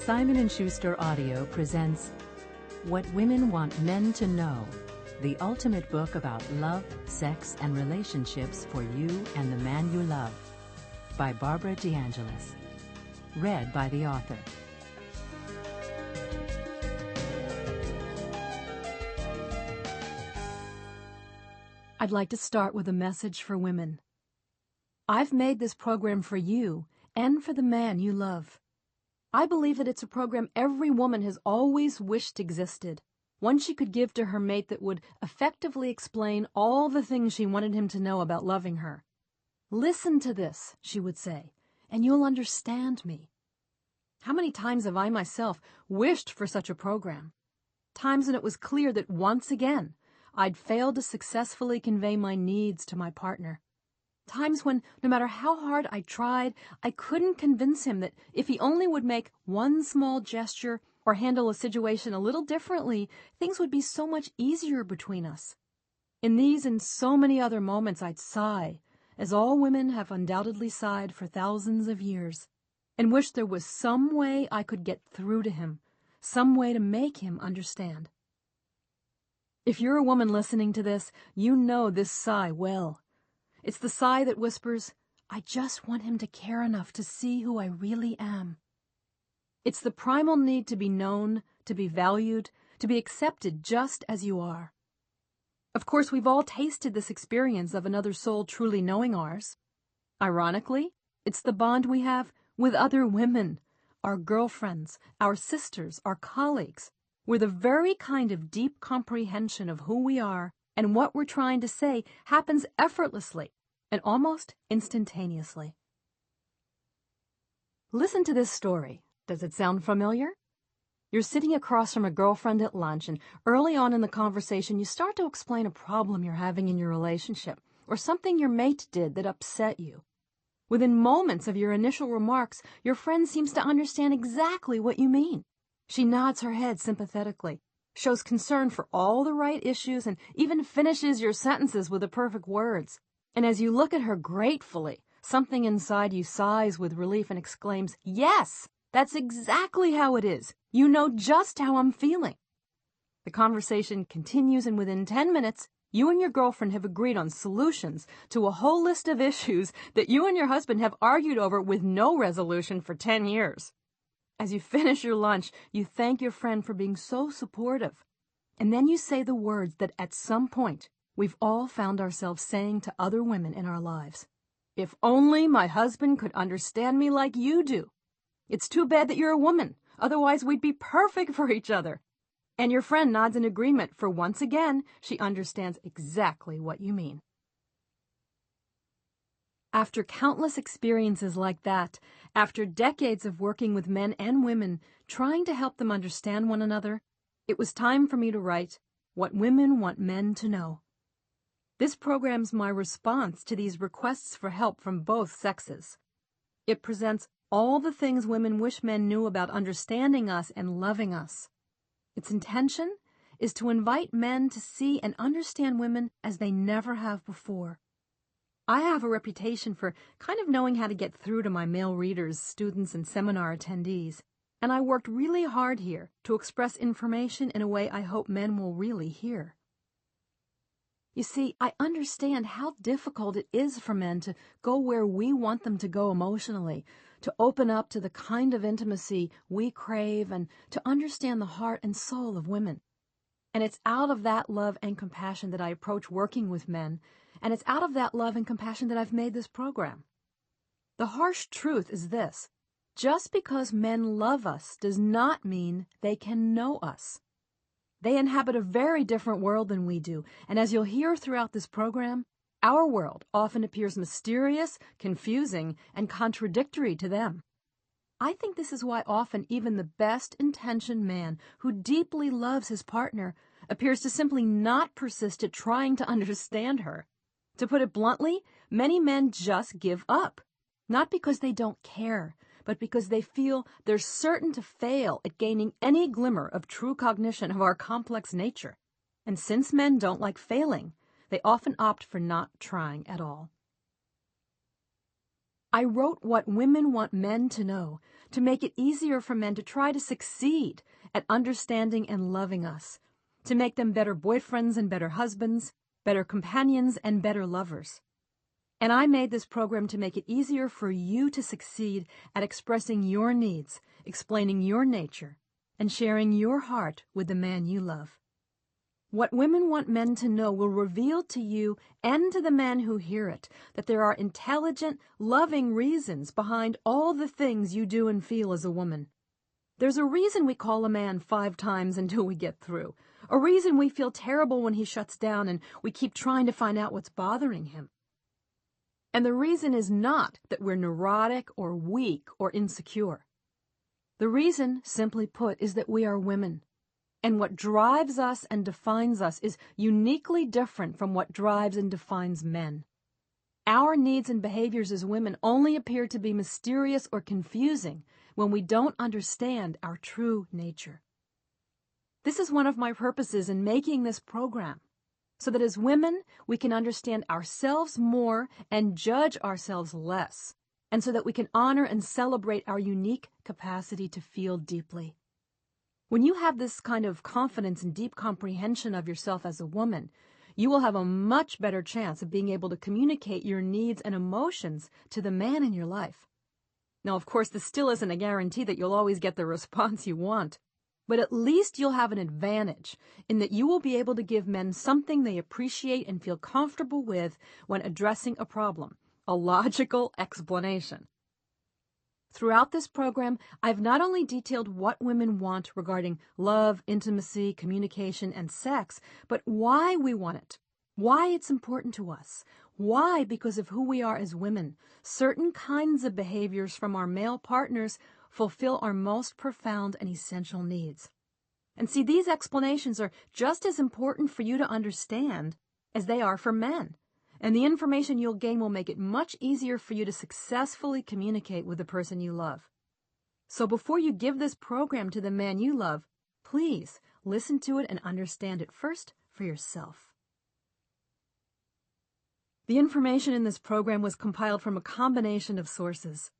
Simon & Schuster Audio presents What Women Want Men to Know, the ultimate book about love, sex, and relationships for you and the man you love, by Barbara DeAngelis. Read by the author. I'd like to start with a message for women. I've made this program for you and for the man you love. I believe that it's a program every woman has always wished existed, one she could give to her mate that would effectively explain all the things she wanted him to know about loving her. Listen to this, she would say, and you'll understand me. How many times have I myself wished for such a program? Times when it was clear that once again I'd failed to successfully convey my needs to my partner. Times when, no matter how hard I tried, I couldn't convince him that if he only would make one small gesture or handle a situation a little differently, things would be so much easier between us. In these and so many other moments, I'd sigh, as all women have undoubtedly sighed for thousands of years, and wish there was some way I could get through to him, some way to make him understand. If you're a woman listening to this, you know this sigh well. It's the sigh that whispers, I just want him to care enough to see who I really am. It's the primal need to be known, to be valued, to be accepted just as you are. Of course, we've all tasted this experience of another soul truly knowing ours. Ironically, it's the bond we have with other women, our girlfriends, our sisters, our colleagues, where the very kind of deep comprehension of who we are and what we're trying to say happens effortlessly and almost instantaneously. Listen to this story. Does it sound familiar? You're sitting across from a girlfriend at lunch, and early on in the conversation, you start to explain a problem you're having in your relationship or something your mate did that upset you. Within moments of your initial remarks, your friend seems to understand exactly what you mean. She nods her head sympathetically, shows concern for all the right issues, and even finishes your sentences with the perfect words. And as you look at her gratefully, something inside you sighs with relief and exclaims, "Yes, that's exactly how it is. You know just how I'm feeling." The conversation continues, and within 10 minutes, you and your girlfriend have agreed on solutions to a whole list of issues that you and your husband have argued over with no resolution for 10 years. As you finish your lunch, you thank your friend for being so supportive. And then you say the words that at some point we've all found ourselves saying to other women in our lives. If only my husband could understand me like you do. It's too bad that you're a woman. Otherwise, we'd be perfect for each other. And your friend nods in agreement, for once again, she understands exactly what you mean. After countless experiences like that, after decades of working with men and women, trying to help them understand one another, it was time for me to write What Women Want Men to Know. This program's my response to these requests for help from both sexes. It presents all the things women wish men knew about understanding us and loving us. Its intention is to invite men to see and understand women as they never have before. I have a reputation for kind of knowing how to get through to my male readers, students, and seminar attendees, and I worked really hard here to express information in a way I hope men will really hear. You see, I understand how difficult it is for men to go where we want them to go emotionally, to open up to the kind of intimacy we crave, and to understand the heart and soul of women. And it's out of that love and compassion that I approach working with men, and it's out of that love and compassion that I've made this program. The harsh truth is this: just because men love us does not mean they can know us. They inhabit a very different world than we do, and as you'll hear throughout this program, our world often appears mysterious, confusing, and contradictory to them. I think this is why often even the best-intentioned man who deeply loves his partner appears to simply not persist at trying to understand her. To put it bluntly, many men just give up, not because they don't care, but because they feel they're certain to fail at gaining any glimmer of true cognition of our complex nature. And since men don't like failing, they often opt for not trying at all. I wrote what women want men to know to make it easier for men to try to succeed at understanding and loving us, to make them better boyfriends and better husbands, better companions and better lovers. And I made this program to make it easier for you to succeed at expressing your needs, explaining your nature, and sharing your heart with the man you love. What women want men to know will reveal to you and to the man who hear it that there are intelligent, loving reasons behind all the things you do and feel as a woman. There's a reason we call a man 5 times until we get through, a reason we feel terrible when he shuts down and we keep trying to find out what's bothering him. And the reason is not that we're neurotic or weak or insecure. The reason, simply put, is that we are women. And what drives us and defines us is uniquely different from what drives and defines men. Our needs and behaviors as women only appear to be mysterious or confusing when we don't understand our true nature. This is one of my purposes in making this program, so that as women we can understand ourselves more and judge ourselves less, and so that we can honor and celebrate our unique capacity to feel deeply. When you have this kind of confidence and deep comprehension of yourself as a woman, you will have a much better chance of being able to communicate your needs and emotions to the man in your life. Now, of course, this still isn't a guarantee that you'll always get the response you want, but at least you'll have an advantage in that you will be able to give men something they appreciate and feel comfortable with when addressing a problem, a logical explanation. Throughout this program, I've not only detailed what women want regarding love, intimacy, communication, and sex, but why we want it, why it's important to us, why, because of who we are as women, certain kinds of behaviors from our male partners fulfill our most profound and essential needs. And see, these explanations are just as important for you to understand as they are for men. And the information you'll gain will make it much easier for you to successfully communicate with the person you love. So before you give this program to the man you love, please listen to it and understand it first for yourself. The information in this program was compiled from a combination of sources.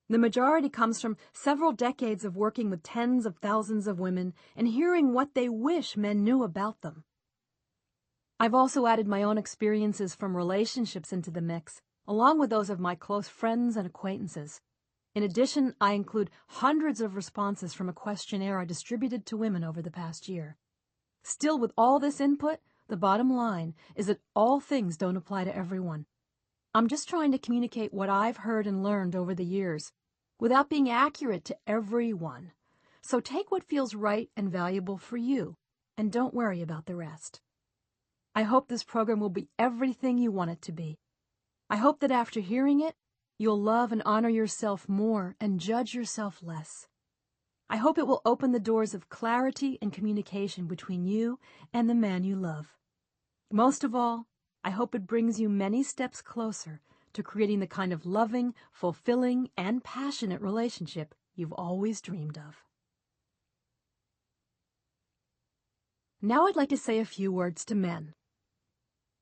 The majority comes from several decades of working with tens of thousands of women and hearing what they wish men knew about them. I've also added my own experiences from relationships into the mix, along with those of my close friends and acquaintances. In addition, I include hundreds of responses from a questionnaire I distributed to women over the past year. Still, with all this input, the bottom line is that all things don't apply to everyone. I'm just trying to communicate what I've heard and learned over the years, without being accurate to everyone. So take what feels right and valuable for you, and don't worry about the rest. I hope this program will be everything you want it to be. I hope that after hearing it, you'll love and honor yourself more and judge yourself less. I hope it will open the doors of clarity and communication between you and the man you love. Most of all, I hope it brings you many steps closer to creating the kind of loving, fulfilling, and passionate relationship you've always dreamed of. Now I'd like to say a few words to men.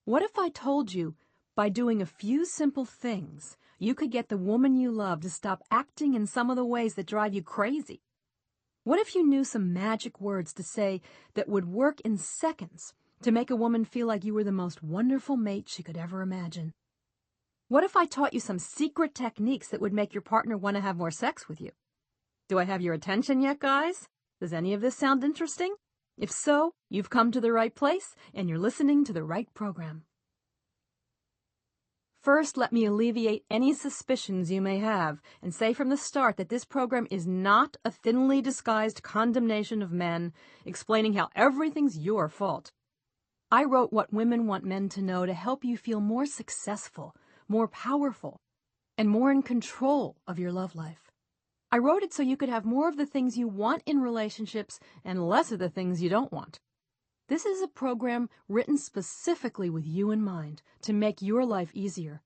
What if I told you, by doing a few simple things, you could get the woman you love to stop acting in some of the ways that drive you crazy? What if you knew some magic words to say that would work in seconds to make a woman feel like you were the most wonderful mate she could ever imagine? What if I taught you some secret techniques that would make your partner want to have more sex with you? Do I have your attention yet, guys? Does any of this sound interesting? If so, you've come to the right place, and you're listening to the right program. First, let me alleviate any suspicions you may have, and say from the start that this program is not a thinly disguised condemnation of men, explaining how everything's your fault. I wrote what women want men to know to help you feel more successful, more powerful, and more in control of your love life. I wrote it so you could have more of the things you want in relationships and less of the things you don't want. This is a program written specifically with you in mind to make your life easier.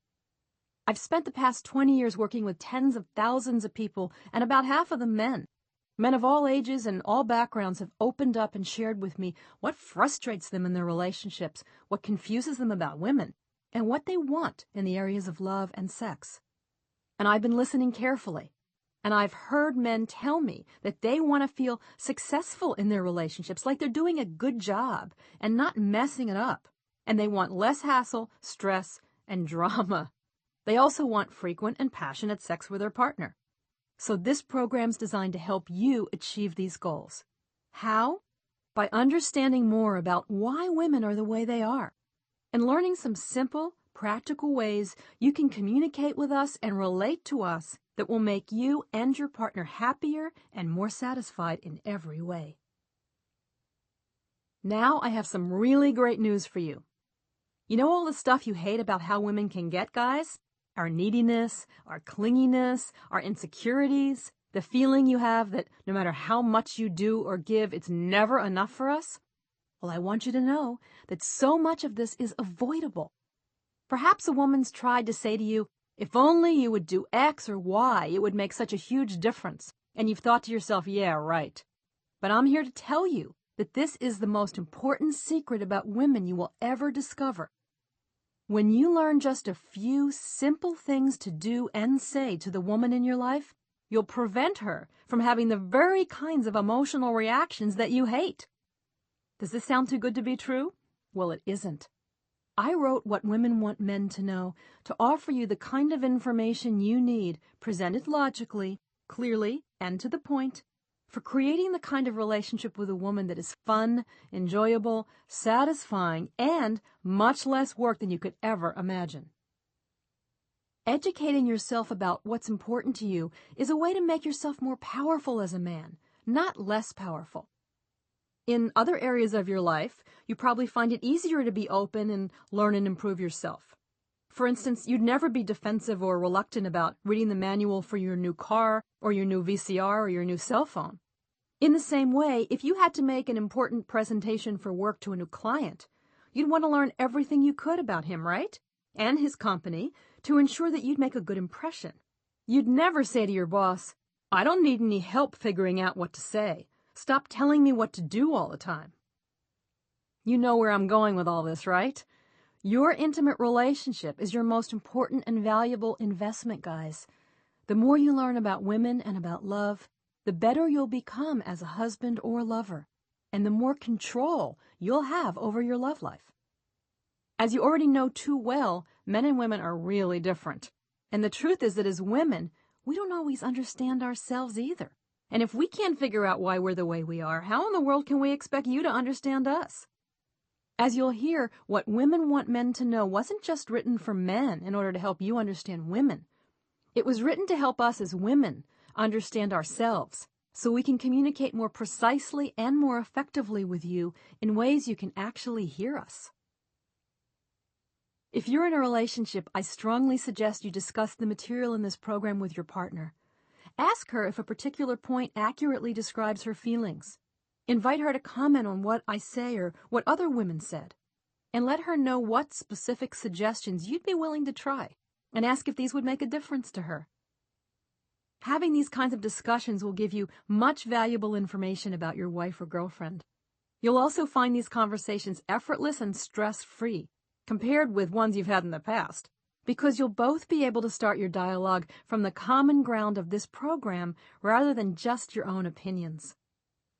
I've spent the past 20 years working with tens of thousands of people, and about half of them men. Men of all ages and all backgrounds have opened up and shared with me what frustrates them in their relationships, what confuses them about women, and what they want in the areas of love and sex. and I've been listening carefully. And I've heard men tell me that they want to feel successful in their relationships, like they're doing a good job and not messing it up. And they want less hassle, stress, and drama. They also want frequent and passionate sex with their partner. So this program's designed to help you achieve these goals. How? By understanding more about why women are the way they are, and learning some simple, practical ways you can communicate with us and relate to us that will make you and your partner happier and more satisfied in every way. Now I have some really great news for you. You know all the stuff you hate about how women can get, guys? Our neediness, our clinginess, our insecurities, the feeling you have that no matter how much you do or give, it's never enough for us? Well, I want you to know that so much of this is avoidable. Perhaps a woman's tried to say to you, if only you would do X or Y, it would make such a huge difference. And you've thought to yourself, yeah, right. But I'm here to tell you that this is the most important secret about women you will ever discover. When you learn just a few simple things to do and say to the woman in your life, you'll prevent her from having the very kinds of emotional reactions that you hate. Does this sound too good to be true? Well, it isn't. I wrote What Women Want Men to Know to offer you the kind of information you need, presented logically, clearly, and to the point, for creating the kind of relationship with a woman that is fun, enjoyable, satisfying, and much less work than you could ever imagine. Educating yourself about what's important to you is a way to make yourself more powerful as a man, not less powerful. In other areas of your life, you probably find it easier to be open and learn and improve yourself. For instance, you'd never be defensive or reluctant about reading the manual for your new car or your new VCR or your new cell phone. In the same way, if you had to make an important presentation for work to a new client, you'd want to learn everything you could about him, right? And his company, to ensure that you'd make a good impression. You'd never say to your boss, I don't need any help figuring out what to say. Stop telling me what to do all the time. You know where I'm going with all this, right? Your intimate relationship is your most important and valuable investment, guys. The more you learn about women and about love, the better you'll become as a husband or lover, and the more control you'll have over your love life. As you already know too well, men and women are really different. And the truth is that as women, we don't always understand ourselves either. And if we can't figure out why we're the way we are, how in the world can we expect you to understand us? As you'll hear, What Women Want Men to Know wasn't just written for men in order to help you understand women. It was written to help us as women understand ourselves, so we can communicate more precisely and more effectively with you in ways you can actually hear us. If you're in a relationship, I strongly suggest you discuss the material in this program with your partner. Ask her if a particular point accurately describes her feelings. Invite her to comment on what I say or what other women said. And let her know what specific suggestions you'd be willing to try, and ask if these would make a difference to her. Having these kinds of discussions will give you much valuable information about your wife or girlfriend. You'll also find these conversations effortless and stress-free, compared with ones you've had in the past, because you'll both be able to start your dialogue from the common ground of this program rather than just your own opinions.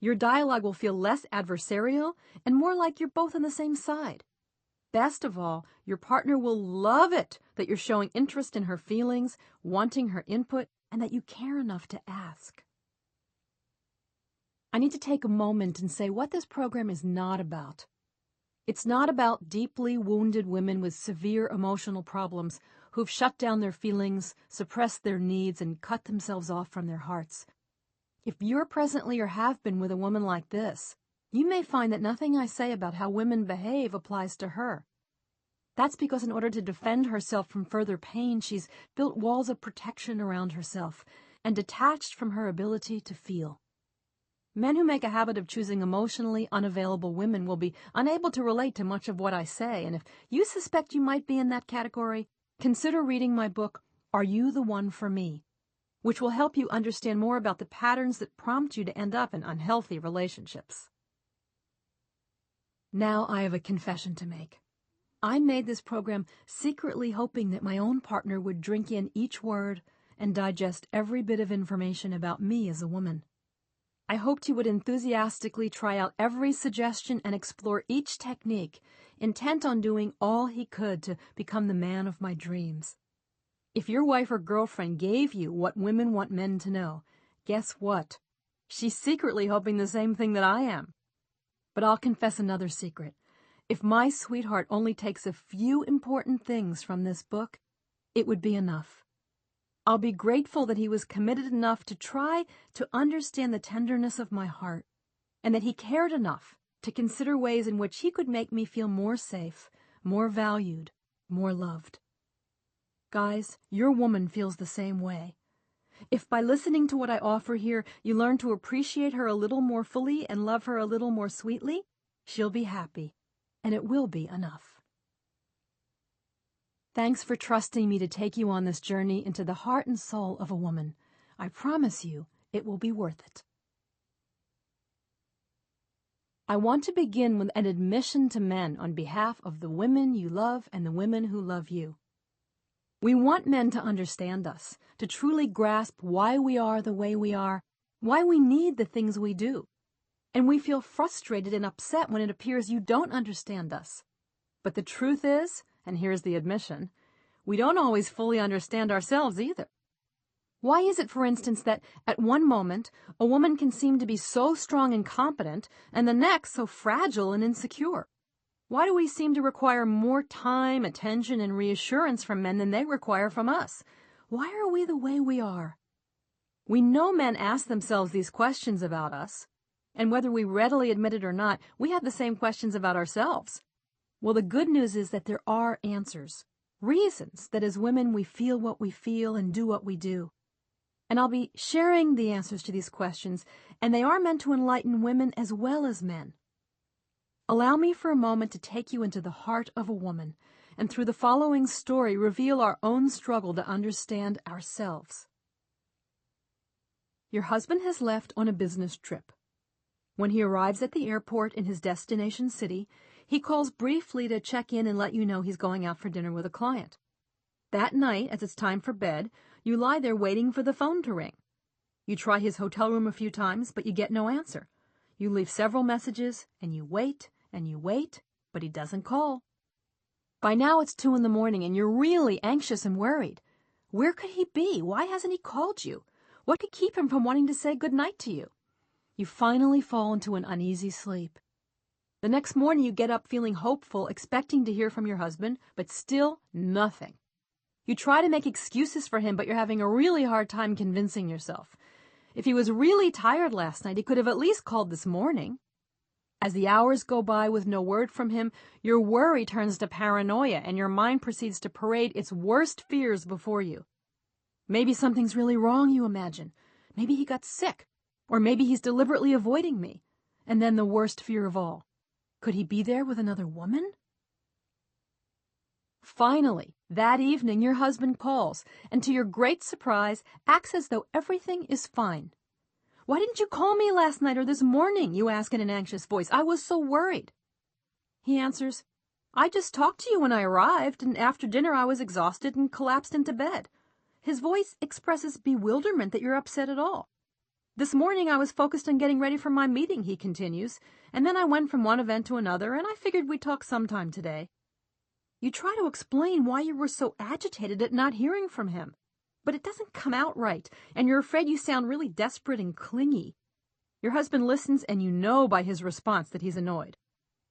Your dialogue will feel less adversarial and more like you're both on the same side. Best of all, your partner will love it that you're showing interest in her feelings, wanting her input, and that you care enough to ask. I need to take a moment and say what this program is not about. It's not about deeply wounded women with severe emotional problems who've shut down their feelings, suppressed their needs, and cut themselves off from their hearts. If you're presently or have been with a woman like this, you may find that nothing I say about how women behave applies to her. That's because in order to defend herself from further pain, she's built walls of protection around herself and detached from her ability to feel. Men who make a habit of choosing emotionally unavailable women will be unable to relate to much of what I say, and if you suspect you might be in that category, consider reading my book, Are You the One for Me?, which will help you understand more about the patterns that prompt you to end up in unhealthy relationships. Now I have a confession to make. I made this program secretly hoping that my own partner would drink in each word and digest every bit of information about me as a woman. I hoped he would enthusiastically try out every suggestion and explore each technique, intent on doing all he could to become the man of my dreams. If your wife or girlfriend gave you what women want men to know, guess what? She's secretly hoping the same thing that I am. But I'll confess another secret. If my sweetheart only takes a few important things from this book, it would be enough. I'll be grateful that he was committed enough to try to understand the tenderness of my heart, and that he cared enough to consider ways in which he could make me feel more safe, more valued, more loved. Guys, your woman feels the same way. If by listening to what I offer here, you learn to appreciate her a little more fully and love her a little more sweetly, she'll be happy, and it will be enough. Thanks for trusting me to take you on this journey into the heart and soul of a woman. I promise you, it will be worth it. I want to begin with an admission to men on behalf of the women you love and the women who love you. We want men to understand us, to truly grasp why we are the way we are, why we need the things we do. And we feel frustrated and upset when it appears you don't understand us. But the truth is, and here's the admission, we don't always fully understand ourselves either. Why is it, for instance, that at one moment a woman can seem to be so strong and competent, and the next so fragile and insecure? Why do we seem to require more time, attention, and reassurance from men than they require from us? Why are we the way we are? We know men ask themselves these questions about us, and whether we readily admit it or not, we have the same questions about ourselves. Well, the good news is that there are answers, reasons that as women we feel what we feel and do what we do. And I'll be sharing the answers to these questions, and they are meant to enlighten women as well as men. Allow me for a moment to take you into the heart of a woman, and through the following story reveal our own struggle to understand ourselves. Your husband has left on a business trip. When he arrives at the airport in his destination city, he calls briefly to check in and let you know he's going out for dinner with a client. That night, as it's time for bed, you lie there waiting for the phone to ring. You try his hotel room a few times, but you get no answer. You leave several messages, and you wait, but he doesn't call. By now it's 2 a.m, and you're really anxious and worried. Where could he be? Why hasn't he called you? What could keep him from wanting to say goodnight to you? You finally fall into an uneasy sleep. The next morning you get up feeling hopeful, expecting to hear from your husband, but still nothing. You try to make excuses for him, but you're having a really hard time convincing yourself. If he was really tired last night, he could have at least called this morning. As the hours go by with no word from him, your worry turns to paranoia, and your mind proceeds to parade its worst fears before you. Maybe something's really wrong, you imagine. Maybe he got sick, or maybe he's deliberately avoiding me. And then the worst fear of all. Could he be there with another woman? Finally, that evening your husband calls, and to your great surprise, acts as though everything is fine. "Why didn't you call me last night or this morning?" you ask in an anxious voice. "I was so worried." He answers, "I just talked to you when I arrived, and after dinner I was exhausted and collapsed into bed." His voice expresses bewilderment that you're upset at all. "This morning I was focused on getting ready for my meeting," he continues, "and then I went from one event to another, and I figured we'd talk sometime today." You try to explain why you were so agitated at not hearing from him, but it doesn't come out right, and you're afraid you sound really desperate and clingy. Your husband listens, and you know by his response that he's annoyed.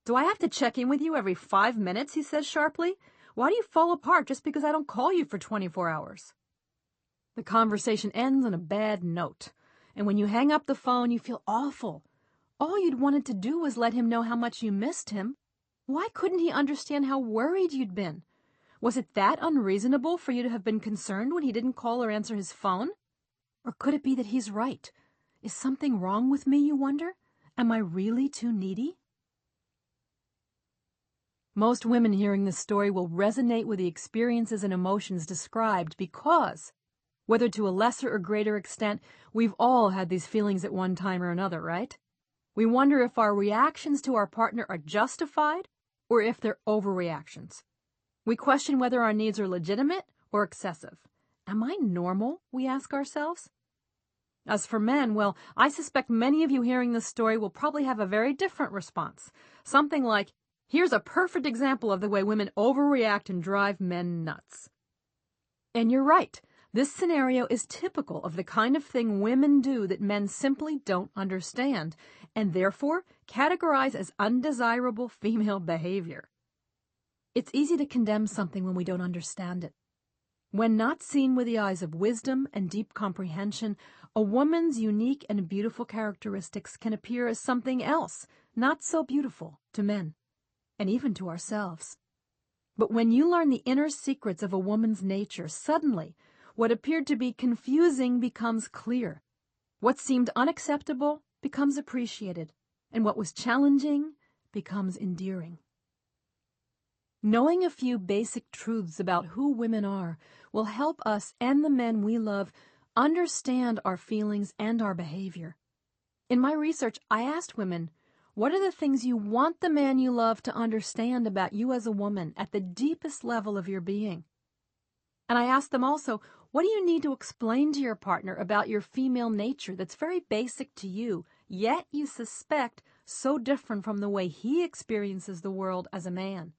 "Do I have to check in with you every 5 minutes?" he says sharply. "Why do you fall apart just because I don't call you for 24 hours? The conversation ends on a bad note. And when you hang up the phone, you feel awful. All you'd wanted to do was let him know how much you missed him. Why couldn't he understand how worried you'd been? Was it that unreasonable for you to have been concerned when he didn't call or answer his phone? Or could it be that he's right? Is something wrong with me, you wonder? Am I really too needy? Most women hearing this story will resonate with the experiences and emotions described because, whether to a lesser or greater extent, we've all had these feelings at one time or another, right? We wonder if our reactions to our partner are justified or if they're overreactions. We question whether our needs are legitimate or excessive. Am I normal, we ask ourselves? As for men, well, I suspect many of you hearing this story will probably have a very different response. Something like, here's a perfect example of the way women overreact and drive men nuts. And you're right. This scenario is typical of the kind of thing women do that men simply don't understand, and therefore categorize as undesirable female behavior. It's easy to condemn something when we don't understand it. When not seen with the eyes of wisdom and deep comprehension, a woman's unique and beautiful characteristics can appear as something else, not so beautiful, to men, and even to ourselves. But when you learn the inner secrets of a woman's nature, suddenly, what appeared to be confusing becomes clear. What seemed unacceptable becomes appreciated, and what was challenging becomes endearing. Knowing a few basic truths about who women are will help us and the men we love understand our feelings and our behavior. In my research, I asked women, what are the things you want the man you love to understand about you as a woman at the deepest level of your being? And I asked them also, what do you need to explain to your partner about your female nature that's very basic to you, yet you suspect so different from the way he experiences the world as a man?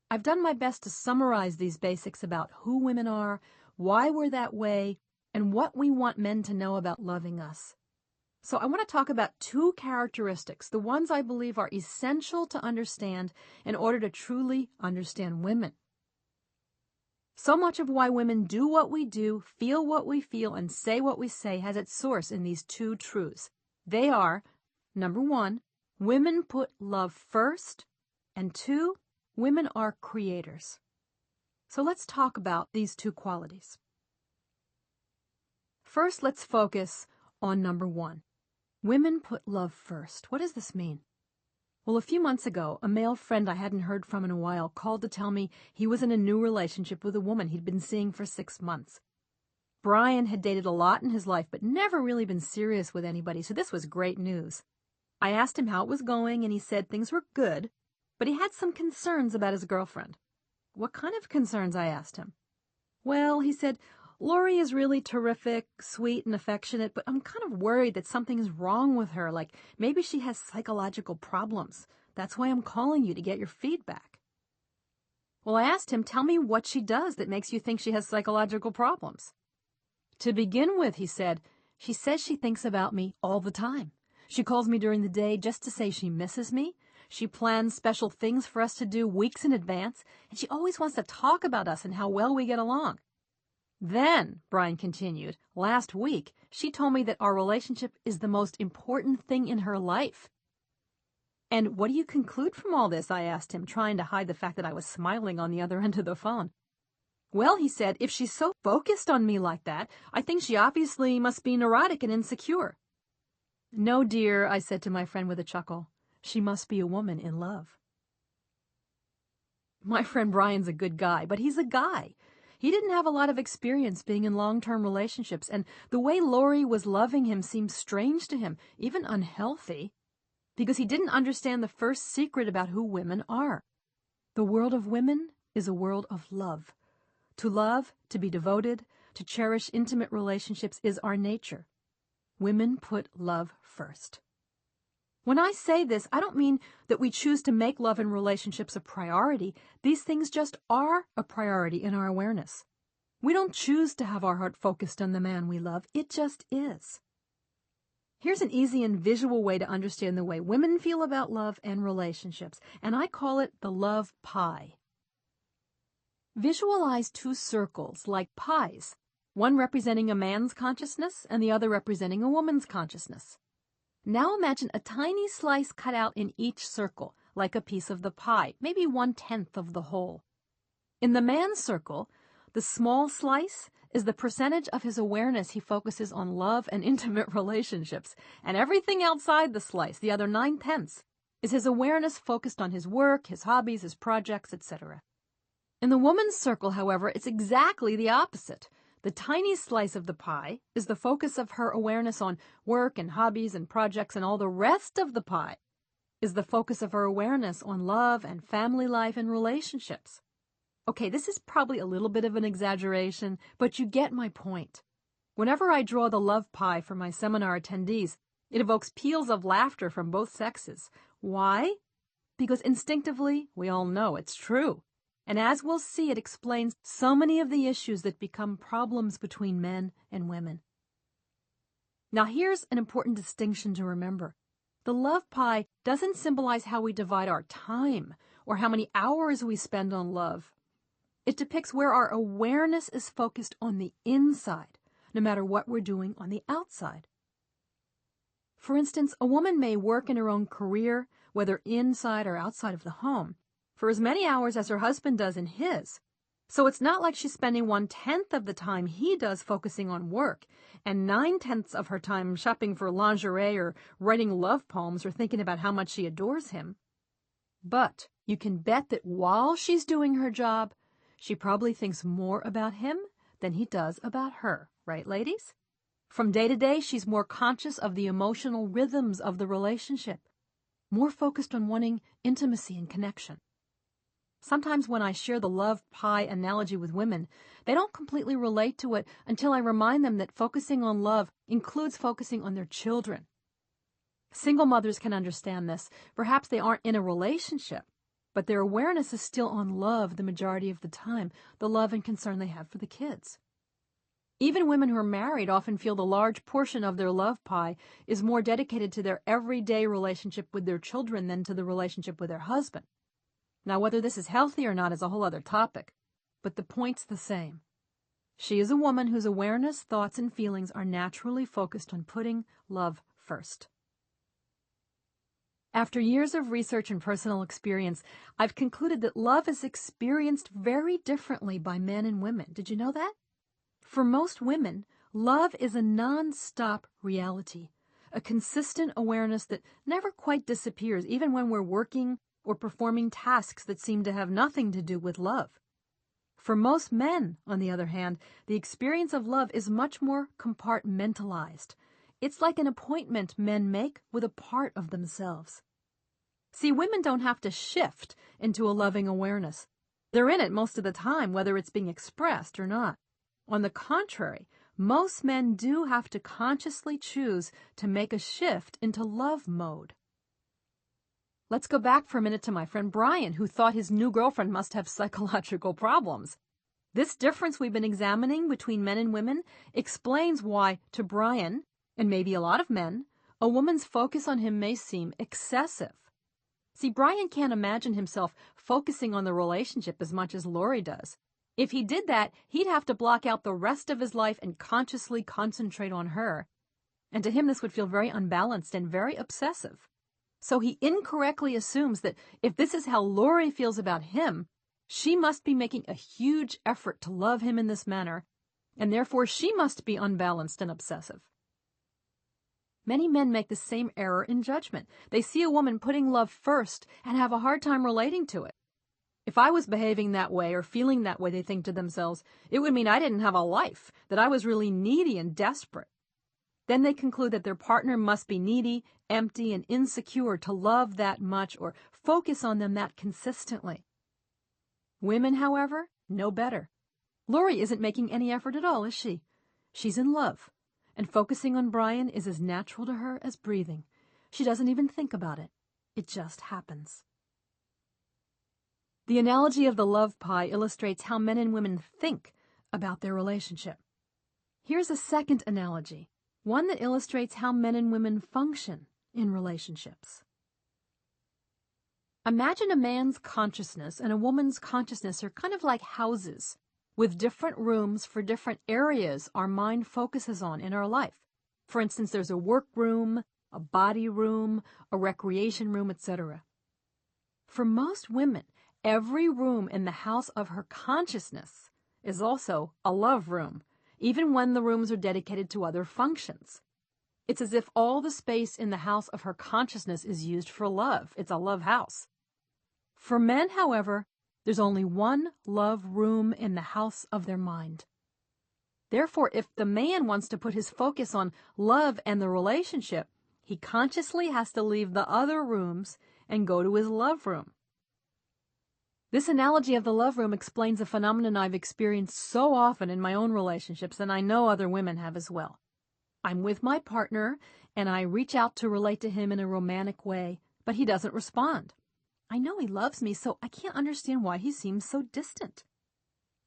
I've done my best to summarize these basics about who women are, why we're that way, and what we want men to know about loving us. So I want to talk about two characteristics, the ones I believe are essential to understand in order to truly understand women. So much of why women do what we do, feel what we feel, and say what we say has its source in these two truths. They are, number one, women put love first, and two, women are creators. So let's talk about these two qualities. First, let's focus on number one. Women put love first. What does this mean? Well, a few months ago, a male friend I hadn't heard from in a while called to tell me he was in a new relationship with a woman he'd been seeing for 6 months. Brian had dated a lot in his life, but never really been serious with anybody, so this was great news. I asked him how it was going, and he said things were good, but he had some concerns about his girlfriend. What kind of concerns, I asked him. Well, he said, Lori is really terrific, sweet, and affectionate, but I'm kind of worried that something's wrong with her, like maybe she has psychological problems. That's why I'm calling you to get your feedback. Well, I asked him, tell me what she does that makes you think she has psychological problems. To begin with, he said, she says she thinks about me all the time. She calls me during the day just to say she misses me. She plans special things for us to do weeks in advance, and she always wants to talk about us and how well we get along. Then, Brian continued, last week, she told me that our relationship is the most important thing in her life. And what do you conclude from all this? I asked him, trying to hide the fact that I was smiling on the other end of the phone. Well, he said, if she's so focused on me like that, I think she obviously must be neurotic and insecure. No, dear, I said to my friend with a chuckle. She must be a woman in love. My friend Brian's a good guy, but he's a guy. He didn't have a lot of experience being in long-term relationships, and the way Lori was loving him seemed strange to him, even unhealthy, because he didn't understand the first secret about who women are. The world of women is a world of love. To love, to be devoted, to cherish intimate relationships is our nature. Women put love first. When I say this, I don't mean that we choose to make love and relationships a priority. These things just are a priority in our awareness. We don't choose to have our heart focused on the man we love. It just is. Here's an easy and visual way to understand the way women feel about love and relationships, and I call it the love pie. Visualize two circles like pies, one representing a man's consciousness and the other representing a woman's consciousness. Now imagine a tiny slice cut out in each circle, like a piece of the pie, maybe 1/10 of the whole. In the man's circle, the small slice is the percentage of his awareness he focuses on love and intimate relationships, and everything outside the slice, the other 9/10, is his awareness focused on his work, his hobbies, his projects, etc. In the woman's circle, however, it's exactly the opposite. The tiny slice of the pie is the focus of her awareness on work and hobbies and projects, and all the rest of the pie is the focus of her awareness on love and family life and relationships. Okay, this is probably a little bit of an exaggeration, but you get my point. Whenever I draw the love pie for my seminar attendees, it evokes peals of laughter from both sexes. Why? Because instinctively, we all know it's true. And as we'll see, it explains so many of the issues that become problems between men and women. Now here's an important distinction to remember. The love pie doesn't symbolize how we divide our time or how many hours we spend on love. It depicts where our awareness is focused on the inside, no matter what we're doing on the outside. For instance, a woman may work in her own career, whether inside or outside of the home, for as many hours as her husband does in his. So it's not like she's spending 1/10 of the time he does focusing on work, and 9/10 of her time shopping for lingerie or writing love poems or thinking about how much she adores him. But you can bet that while she's doing her job, she probably thinks more about him than he does about her, right, ladies? From day to day, she's more conscious of the emotional rhythms of the relationship, more focused on wanting intimacy and connection. Sometimes when I share the love pie analogy with women, they don't completely relate to it until I remind them that focusing on love includes focusing on their children. Single mothers can understand this. Perhaps they aren't in a relationship, but their awareness is still on love the majority of the time, the love and concern they have for the kids. Even women who are married often feel the large portion of their love pie is more dedicated to their everyday relationship with their children than to the relationship with their husband. Now, whether this is healthy or not is a whole other topic, but the point's the same. She is a woman whose awareness, thoughts, and feelings are naturally focused on putting love first. After years of research and personal experience, I've concluded that love is experienced very differently by men and women. Did you know that? For most women, love is a non-stop reality, a consistent awareness that never quite disappears, even when we're working or performing tasks that seem to have nothing to do with love. For most men, on the other hand, the experience of love is much more compartmentalized. It's like an appointment men make with a part of themselves. See, women don't have to shift into a loving awareness. They're in it most of the time, whether it's being expressed or not. On the contrary, most men do have to consciously choose to make a shift into love mode. Let's go back for a minute to my friend Brian, who thought his new girlfriend must have psychological problems. This difference we've been examining between men and women explains why, to Brian, and maybe a lot of men, a woman's focus on him may seem excessive. See, Brian can't imagine himself focusing on the relationship as much as Lori does. If he did that, he'd have to block out the rest of his life and consciously concentrate on her. And to him, this would feel very unbalanced and very obsessive. So he incorrectly assumes that if this is how Lori feels about him, she must be making a huge effort to love him in this manner, and therefore she must be unbalanced and obsessive. Many men make the same error in judgment. They see a woman putting love first and have a hard time relating to it. If I was behaving that way or feeling that way, they think to themselves, it would mean I didn't have a life, that I was really needy and desperate. Then they conclude that their partner must be needy, empty, and insecure to love that much or focus on them that consistently. Women, however, know better. Lori isn't making any effort at all, is she? She's in love, and focusing on Brian is as natural to her as breathing. She doesn't even think about it. It just happens. The analogy of the love pie illustrates how men and women think about their relationship. Here's a second analogy, one that illustrates how men and women function in relationships. Imagine a man's consciousness and a woman's consciousness are kind of like houses, with different rooms for different areas our mind focuses on in our life. For instance, there's a work room, a body room, a recreation room, etc. For most women, every room in the house of her consciousness is also a love room, even when the rooms are dedicated to other functions. It's as if all the space in the house of her consciousness is used for love. It's a love house. For men, however, there's only one love room in the house of their mind. Therefore, if the man wants to put his focus on love and the relationship, he consciously has to leave the other rooms and go to his love room. This analogy of the love room explains a phenomenon I've experienced so often in my own relationships, and I know other women have as well. I'm with my partner, and I reach out to relate to him in a romantic way, but he doesn't respond. I know he loves me, so I can't understand why he seems so distant.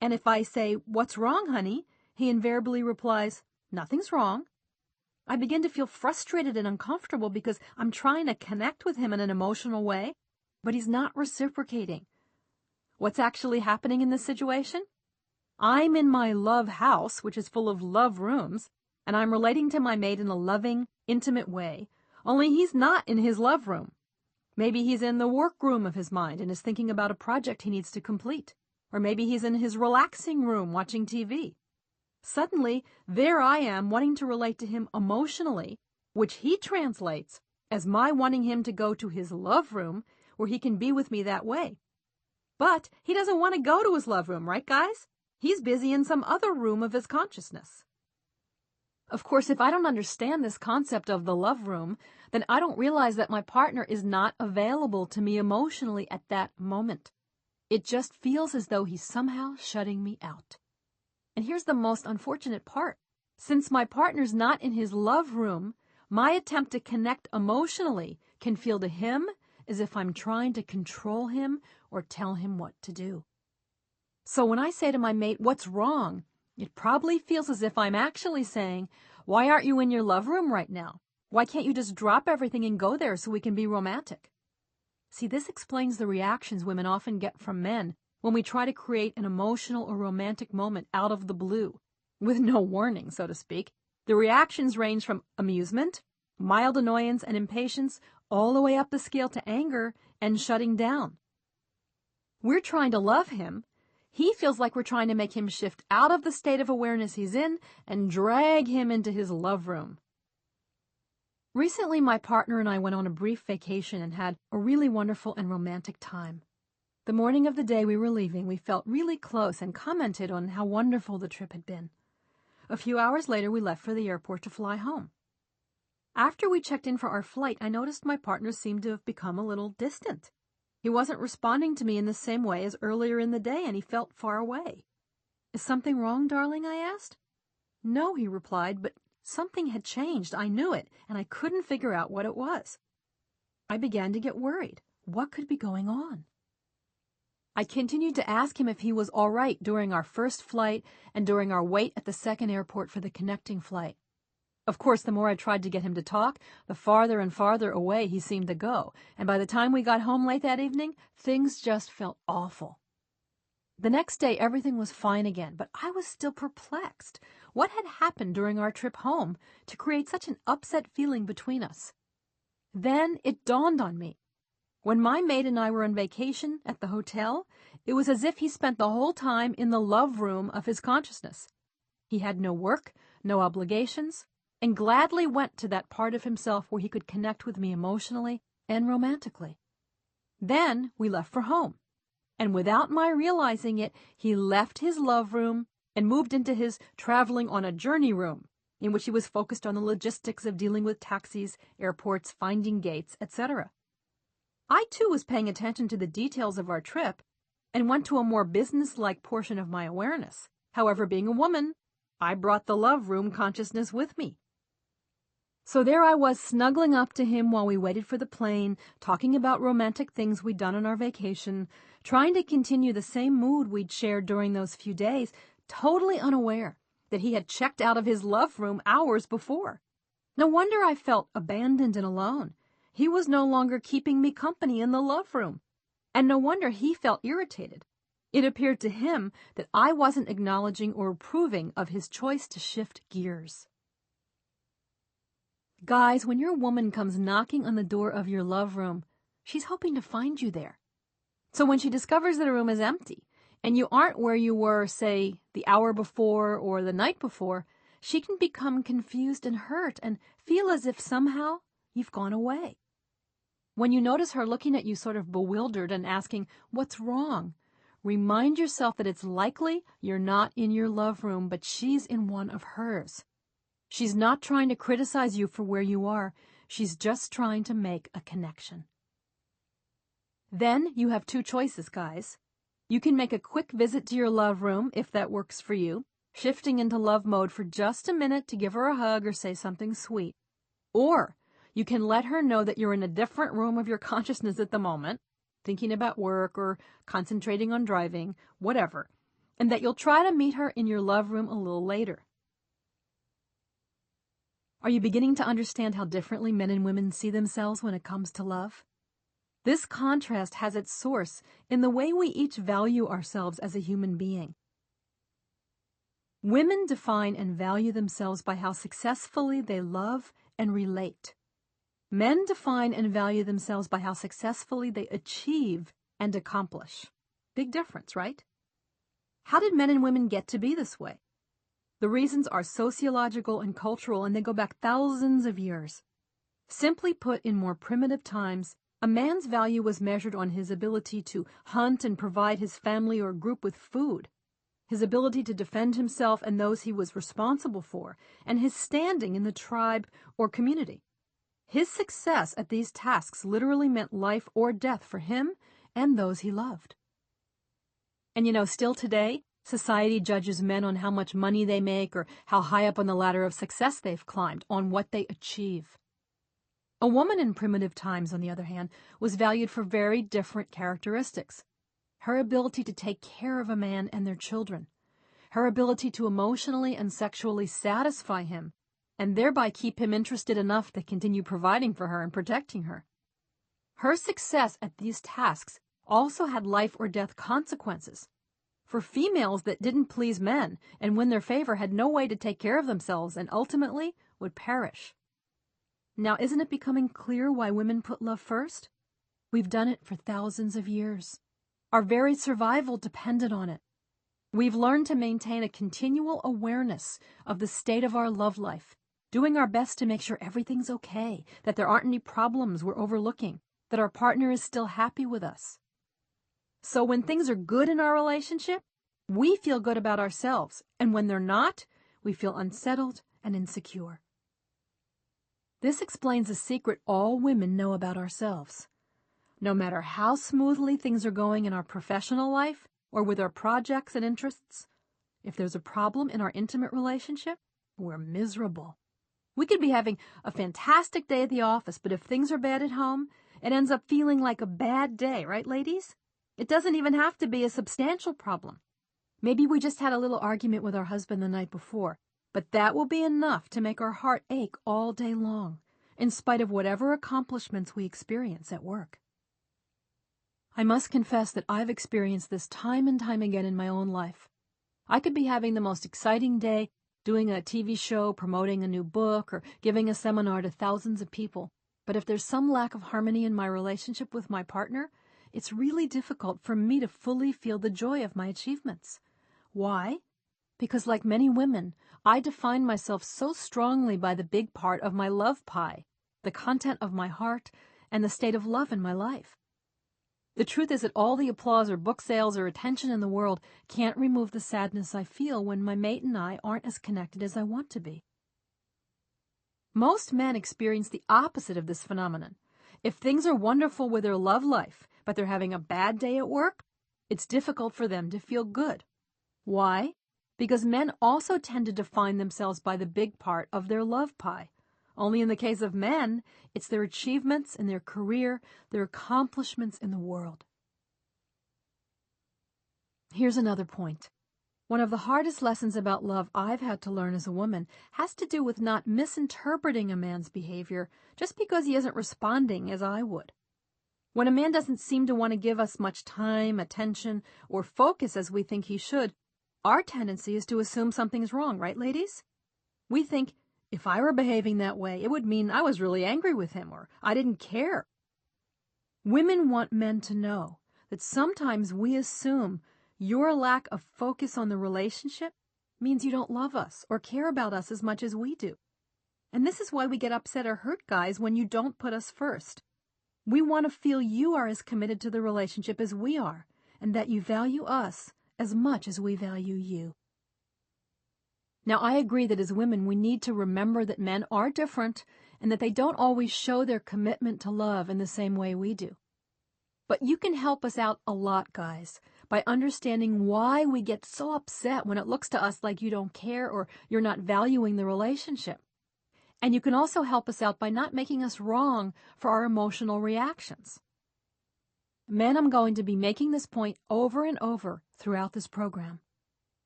And if I say, "What's wrong, honey?" he invariably replies, "Nothing's wrong." I begin to feel frustrated and uncomfortable because I'm trying to connect with him in an emotional way, but he's not reciprocating. What's actually happening in this situation? I'm in my love house, which is full of love rooms, and I'm relating to my mate in a loving, intimate way, only he's not in his love room. Maybe he's in the work room of his mind and is thinking about a project he needs to complete. Or maybe he's in his relaxing room watching TV. Suddenly, there I am wanting to relate to him emotionally, which he translates as my wanting him to go to his love room where he can be with me that way. But he doesn't want to go to his love room, right, guys? He's busy in some other room of his consciousness. Of course, if I don't understand this concept of the love room, then I don't realize that my partner is not available to me emotionally at that moment. It just feels as though he's somehow shutting me out. And here's the most unfortunate part. Since my partner's not in his love room, my attempt to connect emotionally can feel to him as if I'm trying to control him or tell him what to do. So when I say to my mate, "What's wrong?" it probably feels as if I'm actually saying, "Why aren't you in your love room right now? Why can't you just drop everything and go there so we can be romantic?" See, this explains the reactions women often get from men when we try to create an emotional or romantic moment out of the blue, with no warning, so to speak. The reactions range from amusement, mild annoyance and impatience, all the way up the scale to anger and shutting down. We're trying to love him. He feels like we're trying to make him shift out of the state of awareness he's in and drag him into his love room. Recently, my partner and I went on a brief vacation and had a really wonderful and romantic time. The morning of the day we were leaving, we felt really close and commented on how wonderful the trip had been. A few hours later, we left for the airport to fly home. After we checked in for our flight, I noticed my partner seemed to have become a little distant. He wasn't responding to me in the same way as earlier in the day, and he felt far away. "Is something wrong, darling?" I asked. "No," he replied, but something had changed. I knew it, and I couldn't figure out what it was. I began to get worried. What could be going on? I continued to ask him if he was all right during our first flight and during our wait at the second airport for the connecting flight. Of course, the more I tried to get him to talk, the farther and farther away he seemed to go, and by the time we got home late that evening, things just felt awful. The next day, everything was fine again, but I was still perplexed. What had happened during our trip home to create such an upset feeling between us? Then it dawned on me. When my mate and I were on vacation at the hotel, it was as if he spent the whole time in the love room of his consciousness. He had no work, no obligations, and gladly went to that part of himself where he could connect with me emotionally and romantically. Then we left for home, and without my realizing it, he left his love room and moved into his traveling on a journey room, in which he was focused on the logistics of dealing with taxis, airports, finding gates, etc. I, too, was paying attention to the details of our trip and went to a more business-like portion of my awareness. However, being a woman, I brought the love room consciousness with me. So there I was, snuggling up to him while we waited for the plane, talking about romantic things we'd done on our vacation, trying to continue the same mood we'd shared during those few days, totally unaware that he had checked out of his love room hours before. No wonder I felt abandoned and alone. He was no longer keeping me company in the love room. And no wonder he felt irritated. It appeared to him that I wasn't acknowledging or approving of his choice to shift gears. Guys, when your woman comes knocking on the door of your love room, she's hoping to find you there. So when she discovers that a room is empty, and you aren't where you were, say, the hour before or the night before, she can become confused and hurt and feel as if somehow you've gone away. When you notice her looking at you sort of bewildered and asking, "What's wrong?" remind yourself that it's likely you're not in your love room, but she's in one of hers. She's not trying to criticize you for where you are. She's just trying to make a connection. Then you have two choices, guys. You can make a quick visit to your love room, if that works for you, shifting into love mode for just a minute to give her a hug or say something sweet. Or you can let her know that you're in a different room of your consciousness at the moment, thinking about work or concentrating on driving, whatever, and that you'll try to meet her in your love room a little later. Are you beginning to understand how differently men and women see themselves when it comes to love? This contrast has its source in the way we each value ourselves as a human being. Women define and value themselves by how successfully they love and relate. Men define and value themselves by how successfully they achieve and accomplish. Big difference, right? How did men and women get to be this way? The reasons are sociological and cultural, and they go back thousands of years. Simply put, in more primitive times, a man's value was measured on his ability to hunt and provide his family or group with food, his ability to defend himself and those he was responsible for, and his standing in the tribe or community. His success at these tasks literally meant life or death for him and those he loved. And still today, society judges men on how much money they make or how high up on the ladder of success they've climbed, on what they achieve. A woman in primitive times, on the other hand, was valued for very different characteristics. Her ability to take care of a man and their children, her ability to emotionally and sexually satisfy him, and thereby keep him interested enough to continue providing for her and protecting her. Her success at these tasks also had life or death consequences. For females that didn't please men and win their favor had no way to take care of themselves and ultimately would perish. Now, isn't it becoming clear why women put love first? We've done it for thousands of years. Our very survival depended on it. We've learned to maintain a continual awareness of the state of our love life, doing our best to make sure everything's okay, that there aren't any problems we're overlooking, that our partner is still happy with us. So when things are good in our relationship, we feel good about ourselves, and when they're not, we feel unsettled and insecure. This explains a secret all women know about ourselves. No matter how smoothly things are going in our professional life or with our projects and interests, if there's a problem in our intimate relationship, we're miserable. We could be having a fantastic day at the office, but if things are bad at home, it ends up feeling like a bad day, right, ladies? It doesn't even have to be a substantial problem. Maybe we just had a little argument with our husband the night before, but that will be enough to make our heart ache all day long, in spite of whatever accomplishments we experience at work. I must confess that I've experienced this time and time again in my own life. I could be having the most exciting day, doing a TV show, promoting a new book, or giving a seminar to thousands of people, but if there's some lack of harmony in my relationship with my partner, it's really difficult for me to fully feel the joy of my achievements. Why? Because like many women, I define myself so strongly by the big part of my love pie, the content of my heart, and the state of love in my life. The truth is that all the applause or book sales or attention in the world can't remove the sadness I feel when my mate and I aren't as connected as I want to be. Most men experience the opposite of this phenomenon. If things are wonderful with their love life, but they're having a bad day at work, it's difficult for them to feel good. Why? Because men also tend to define themselves by the big part of their love pie. Only in the case of men, it's their achievements in their career, their accomplishments in the world. Here's another point. One of the hardest lessons about love I've had to learn as a woman has to do with not misinterpreting a man's behavior just because he isn't responding as I would. When a man doesn't seem to want to give us much time, attention, or focus as we think he should, our tendency is to assume something's wrong, right, ladies? We think, if I were behaving that way, it would mean I was really angry with him or I didn't care. Women want men to know that sometimes we assume your lack of focus on the relationship means you don't love us or care about us as much as we do. And this is why we get upset or hurt, guys, when you don't put us first. We want to feel you are as committed to the relationship as we are, and that you value us as much as we value you. Now, I agree that as women, we need to remember that men are different and that they don't always show their commitment to love in the same way we do. But you can help us out a lot, guys, by understanding why we get so upset when it looks to us like you don't care or you're not valuing the relationship. And you can also help us out by not making us wrong for our emotional reactions. Men, I'm going to be making this point over and over throughout this program.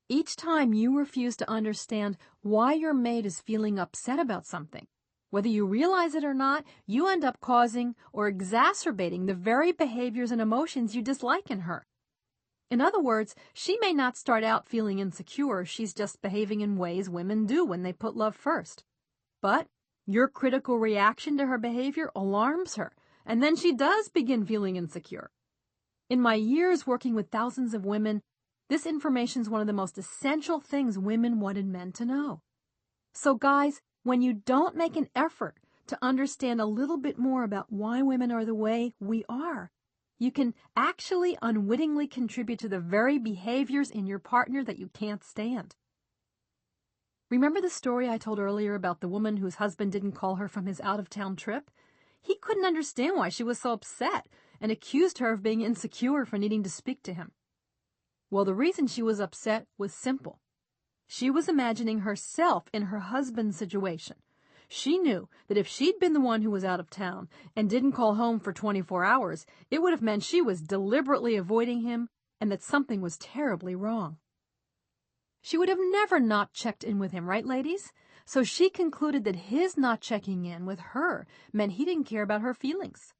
Each time you refuse to understand why your mate is feeling upset about something, whether you realize it or not, you end up causing or exacerbating the very behaviors and emotions you dislike in her. In other words, she may not start out feeling insecure, she's just behaving in ways women do when they put love first. But your critical reaction to her behavior alarms her, and then she does begin feeling insecure. In my years working with thousands of women, this information is one of the most essential things women wanted men to know. So guys, when you don't make an effort to understand a little bit more about why women are the way we are, you can actually unwittingly contribute to the very behaviors in your partner that you can't stand. Remember the story I told earlier about the woman whose husband didn't call her from his out-of-town trip? He couldn't understand why she was so upset and accused her of being insecure for needing to speak to him. Well, the reason she was upset was simple. She was imagining herself in her husband's situation. She knew that if she'd been the one who was out of town and didn't call home for 24 hours, it would have meant she was deliberately avoiding him and that something was terribly wrong. She would have never not checked in with him, right, ladies? So she concluded that his not checking in with her meant he didn't care about her feelings.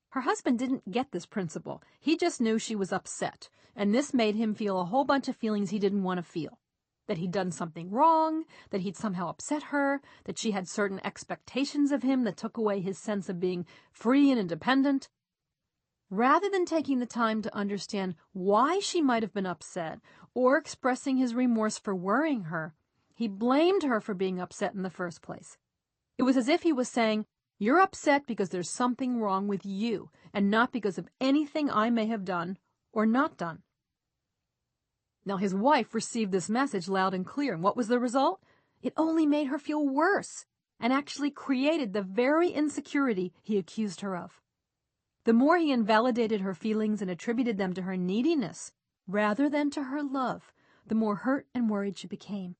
Her husband didn't get this principle. He just knew she was upset, and this made him feel a whole bunch of feelings he didn't want to feel. That he'd done something wrong, that he'd somehow upset her, that she had certain expectations of him that took away his sense of being free and independent. Rather than taking the time to understand why she might have been upset or expressing his remorse for worrying her, he blamed her for being upset in the first place. It was as if he was saying, "You're upset because there's something wrong with you, and not because of anything I may have done or not done." Now, his wife received this message loud and clear, and what was the result? It only made her feel worse, and actually created the very insecurity he accused her of. The more he invalidated her feelings and attributed them to her neediness, rather than to her love, the more hurt and worried she became.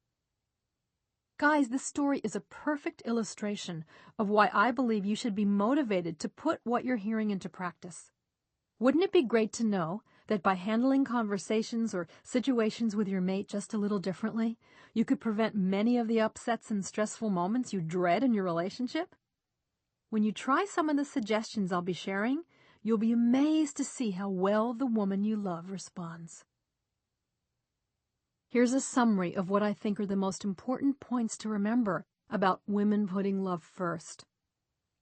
Guys, this story is a perfect illustration of why I believe you should be motivated to put what you're hearing into practice. Wouldn't it be great to know that by handling conversations or situations with your mate just a little differently, you could prevent many of the upsets and stressful moments you dread in your relationship? When you try some of the suggestions I'll be sharing, you'll be amazed to see how well the woman you love responds. Here's a summary of what I think are the most important points to remember about women putting love first.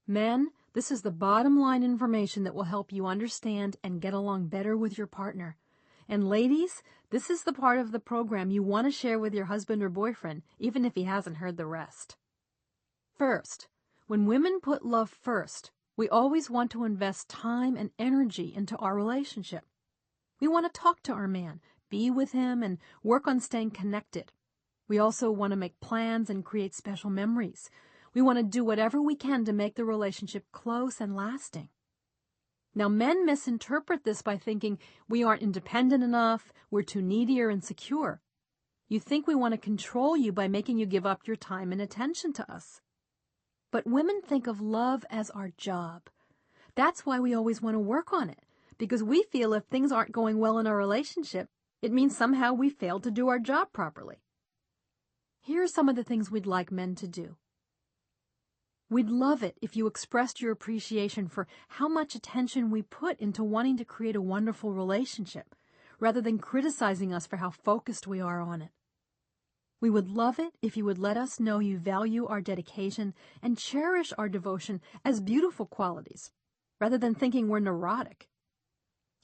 Men, this is the bottom line information that will help you understand and get along better with your partner. And ladies, this is the part of the program you want to share with your husband or boyfriend, even if he hasn't heard the rest. First, when women put love first, we always want to invest time and energy into our relationship. We want to talk to our man, be with him, and work on staying connected. We also want to make plans and create special memories. We want to do whatever we can to make the relationship close and lasting. Now, men misinterpret this by thinking we aren't independent enough, we're too needy or insecure. You think we want to control you by making you give up your time and attention to us. But women think of love as our job. That's why we always want to work on it, because we feel if things aren't going well in our relationship, it means somehow we failed to do our job properly. Here are some of the things we'd like men to do. We'd love it if you expressed your appreciation for how much attention we put into wanting to create a wonderful relationship, rather than criticizing us for how focused we are on it. We would love it if you would let us know you value our dedication and cherish our devotion as beautiful qualities, rather than thinking we're neurotic.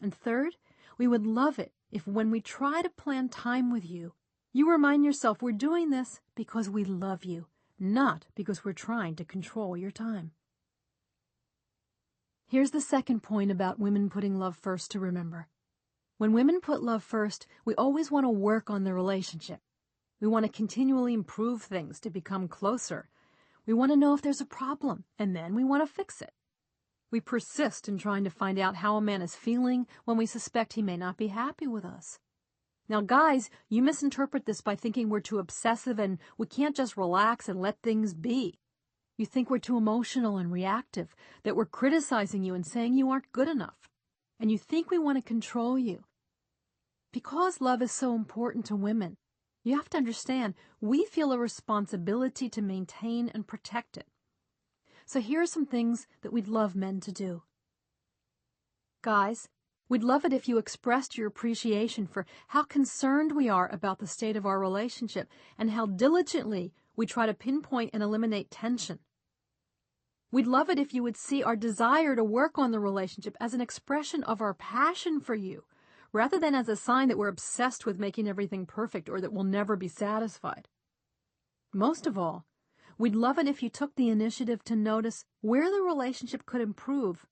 And third, we would love it if when we try to plan time with you, you remind yourself we're doing this because we love you, not because we're trying to control your time. Here's the second point about women putting love first to remember. When women put love first, we always want to work on the relationship. We want to continually improve things to become closer. We want to know if there's a problem, and then we want to fix it. We persist in trying to find out how a man is feeling when we suspect he may not be happy with us. Now, guys, you misinterpret this by thinking we're too obsessive and we can't just relax and let things be. You think we're too emotional and reactive, that we're criticizing you and saying you aren't good enough. And you think we want to control you. Because love is so important to women, you have to understand we feel a responsibility to maintain and protect it. So here are some things that we'd love men to do. Guys, we'd love it if you expressed your appreciation for how concerned we are about the state of our relationship and how diligently we try to pinpoint and eliminate tension. We'd love it if you would see our desire to work on the relationship as an expression of our passion for you, rather than as a sign that we're obsessed with making everything perfect or that we'll never be satisfied. Most of all, we'd love it if you took the initiative to notice where the relationship could improve,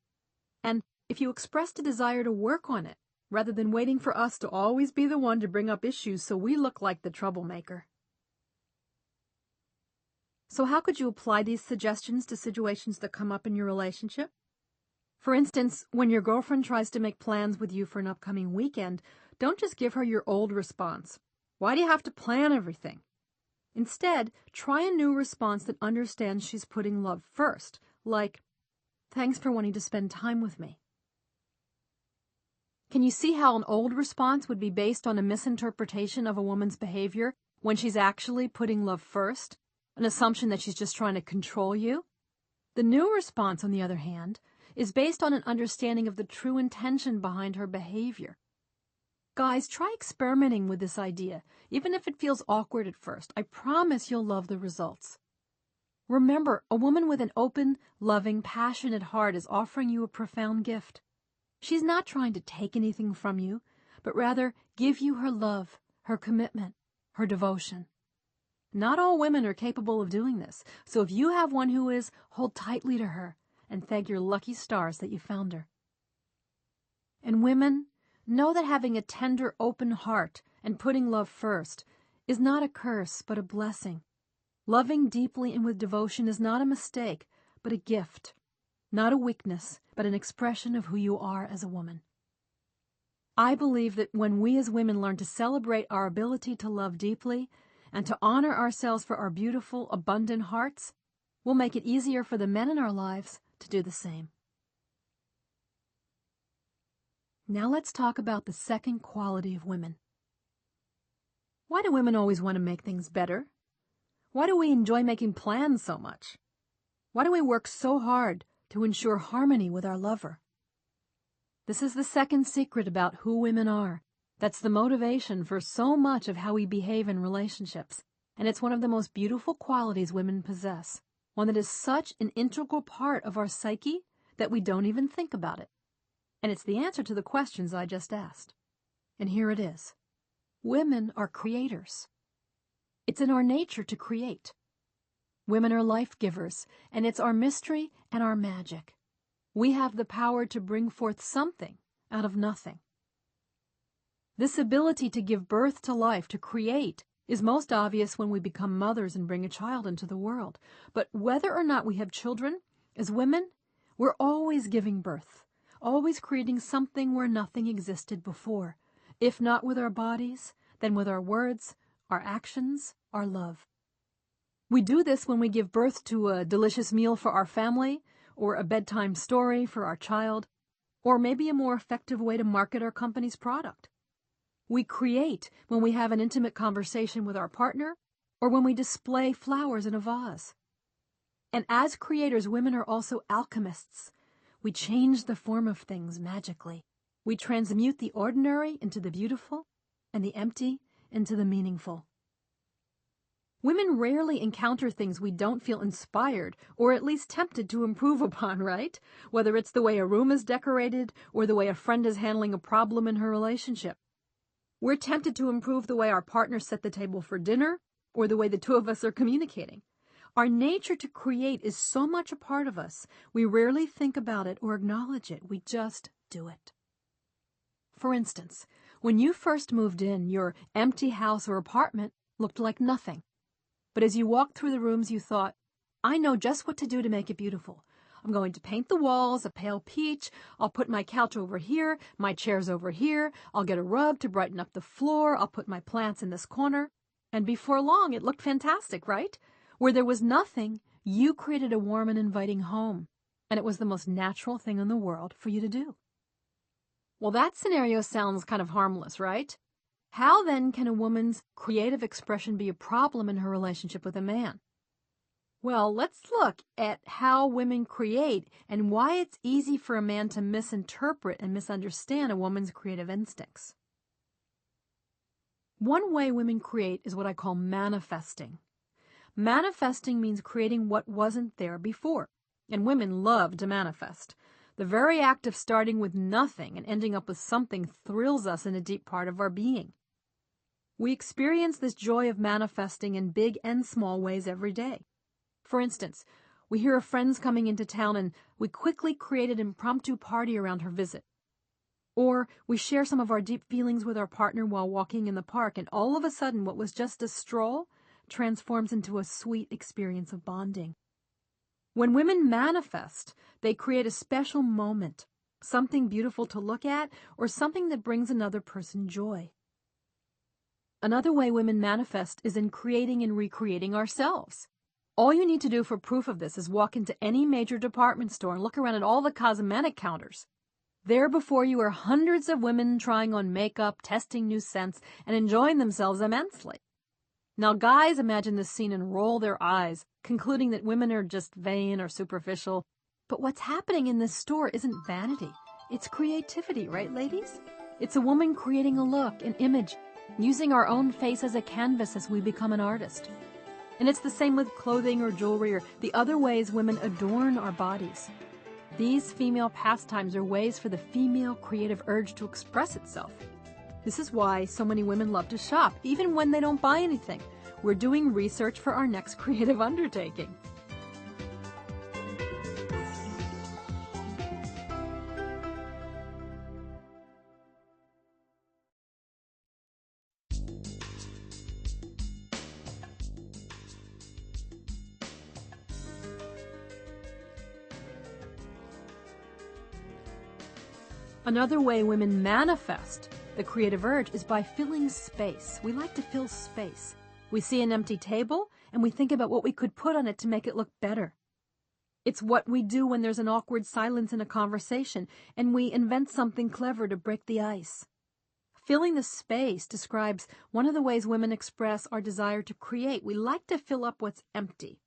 and if you expressed a desire to work on it, rather than waiting for us to always be the one to bring up issues so we look like the troublemaker. So how could you apply these suggestions to situations that come up in your relationship? For instance, when your girlfriend tries to make plans with you for an upcoming weekend, don't just give her your old response. Why do you have to plan everything? Instead, try a new response that understands she's putting love first, like, thanks for wanting to spend time with me. Can you see how an old response would be based on a misinterpretation of a woman's behavior when she's actually putting love first? An assumption that she's just trying to control you? The new response, on the other hand, is based on an understanding of the true intention behind her behavior. Guys, try experimenting with this idea, even if it feels awkward at first. I promise you'll love the results. Remember, a woman with an open, loving, passionate heart is offering you a profound gift. She's not trying to take anything from you, but rather give you her love, her commitment, her devotion. Not all women are capable of doing this, so if you have one who is, hold tightly to her and thank your lucky stars that you found her. And women, know that having a tender, open heart and putting love first is not a curse, but a blessing. Loving deeply and with devotion is not a mistake, but a gift. Not a weakness, but an expression of who you are as a woman. I believe that when we as women learn to celebrate our ability to love deeply and to honor ourselves for our beautiful, abundant hearts, we'll make it easier for the men in our lives to do the same. Now let's talk about the second quality of women. Why do women always want to make things better? Why do we enjoy making plans so much? Why do we work so hard to ensure harmony with our lover? This is the second secret about who women are. That's the motivation for so much of how we behave in relationships, and it's one of the most beautiful qualities women possess, one that is such an integral part of our psyche that we don't even think about it. And it's the answer to the questions I just asked. And here it is. Women are creators. It's in our nature to create. Women are life givers, and it's our mystery and our magic. We have the power to bring forth something out of nothing. This ability to give birth to life, to create, is most obvious when we become mothers and bring a child into the world. But whether or not we have children, as women, we're always giving birth, always creating something where nothing existed before. If not with our bodies, then with our words, our actions, our love. We do this when we give birth to a delicious meal for our family, or a bedtime story for our child, or maybe a more effective way to market our company's product. We create when we have an intimate conversation with our partner, or when we display flowers in a vase. And as creators, women are also alchemists. We change the form of things magically. We transmute the ordinary into the beautiful, and the empty into the meaningful. Women rarely encounter things we don't feel inspired, or at least tempted to improve upon, right? Whether it's the way a room is decorated, or the way a friend is handling a problem in her relationship. We're tempted to improve the way our partners set the table for dinner, or the way the two of us are communicating. Our nature to create is so much a part of us, we rarely think about it or acknowledge it. We just do it. For instance, when you first moved in, your empty house or apartment looked like nothing. But as you walked through the rooms, you thought, I know just what to do to make it beautiful. I'm going to paint the walls a pale peach. I'll put my couch over here, my chairs over here. I'll get a rug to brighten up the floor. I'll put my plants in this corner. And before long, it looked fantastic, right? Where there was nothing, you created a warm and inviting home. And it was the most natural thing in the world for you to do. Well, that scenario sounds kind of harmless, right? How then can a woman's creative expression be a problem in her relationship with a man? Well, let's look at how women create and why it's easy for a man to misinterpret and misunderstand a woman's creative instincts. One way women create is what I call manifesting. Manifesting means creating what wasn't there before, and women love to manifest. The very act of starting with nothing and ending up with something thrills us in a deep part of our being. We experience this joy of manifesting in big and small ways every day. For instance, we hear of friends coming into town and we quickly create an impromptu party around her visit. Or we share some of our deep feelings with our partner while walking in the park, and all of a sudden what was just a stroll transforms into a sweet experience of bonding. When women manifest, they create a special moment, something beautiful to look at, or something that brings another person joy. Another way women manifest is in creating and recreating ourselves. All you need to do for proof of this is walk into any major department store and look around at all the cosmetic counters. There before you are hundreds of women trying on makeup, testing new scents, and enjoying themselves immensely. Now guys imagine this scene and roll their eyes, concluding that women are just vain or superficial. But what's happening in this store isn't vanity. It's creativity, right, ladies? It's a woman creating a look, an image, using our own face as a canvas as we become an artist. And it's the same with clothing or jewelry or the other ways women adorn our bodies. These female pastimes are ways for the female creative urge to express itself. This is why so many women love to shop, even when they don't buy anything. We're doing research for our next creative undertaking. Another way women manifest the creative urge is by filling space. We like to fill space. We see an empty table and we think about what we could put on it to make it look better. It's what we do when there's an awkward silence in a conversation and we invent something clever to break the ice. Filling the space describes one of the ways women express our desire to create. We like to fill up what's empty.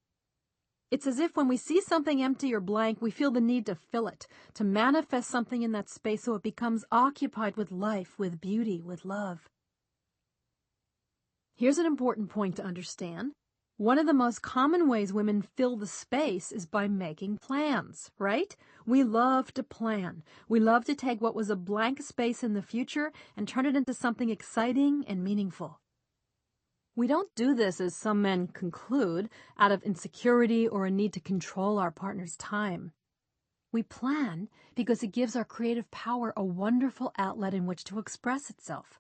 It's as if when we see something empty or blank, we feel the need to fill it, to manifest something in that space so it becomes occupied with life, with beauty, with love. Here's an important point to understand. One of the most common ways women fill the space is by making plans, right? We love to plan. We love to take what was a blank space in the future and turn it into something exciting and meaningful. We don't do this, as some men conclude, out of insecurity or a need to control our partner's time. We plan because it gives our creative power a wonderful outlet in which to express itself.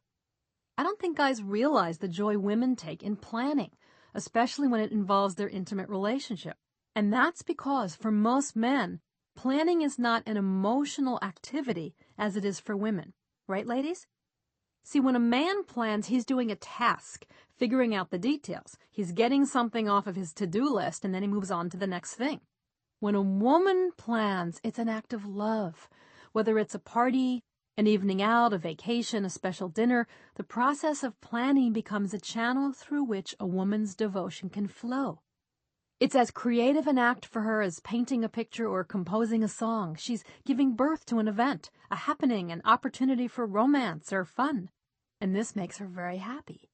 I don't think guys realize the joy women take in planning, especially when it involves their intimate relationship. And that's because, for most men, planning is not an emotional activity as it is for women. Right, ladies? See, when a man plans, he's doing a task, figuring out the details. He's getting something off of his to-do list, and then he moves on to the next thing. When a woman plans, it's an act of love. Whether it's a party, an evening out, a vacation, a special dinner, the process of planning becomes a channel through which a woman's devotion can flow. It's as creative an act for her as painting a picture or composing a song. She's giving birth to an event, a happening, an opportunity for romance or fun. And this makes her very happy.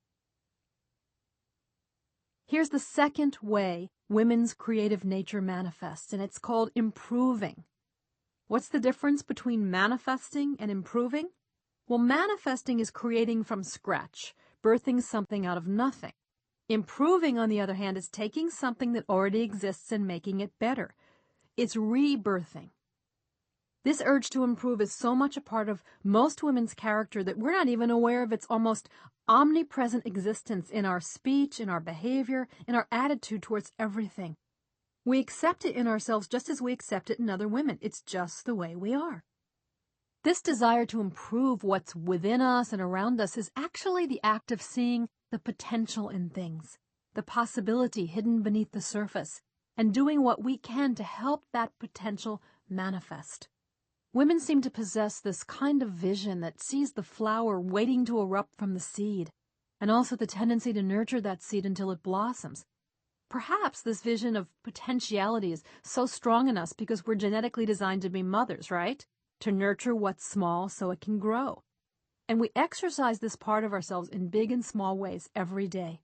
Here's the second way women's creative nature manifests, and it's called improving. What's the difference between manifesting and improving? Well, manifesting is creating from scratch, birthing something out of nothing. Improving, on the other hand, is taking something that already exists and making it better. It's rebirthing. This urge to improve is so much a part of most women's character that we're not even aware of its almost omnipresent existence in our speech, in our behavior, in our attitude towards everything. We accept it in ourselves just as we accept it in other women. It's just the way we are. This desire to improve what's within us and around us is actually the act of seeing the potential in things, the possibility hidden beneath the surface, and doing what we can to help that potential manifest. Women seem to possess this kind of vision that sees the flower waiting to erupt from the seed, and also the tendency to nurture that seed until it blossoms. Perhaps this vision of potentiality is so strong in us because we're genetically designed to be mothers, right? To nurture what's small so it can grow. And we exercise this part of ourselves in big and small ways every day.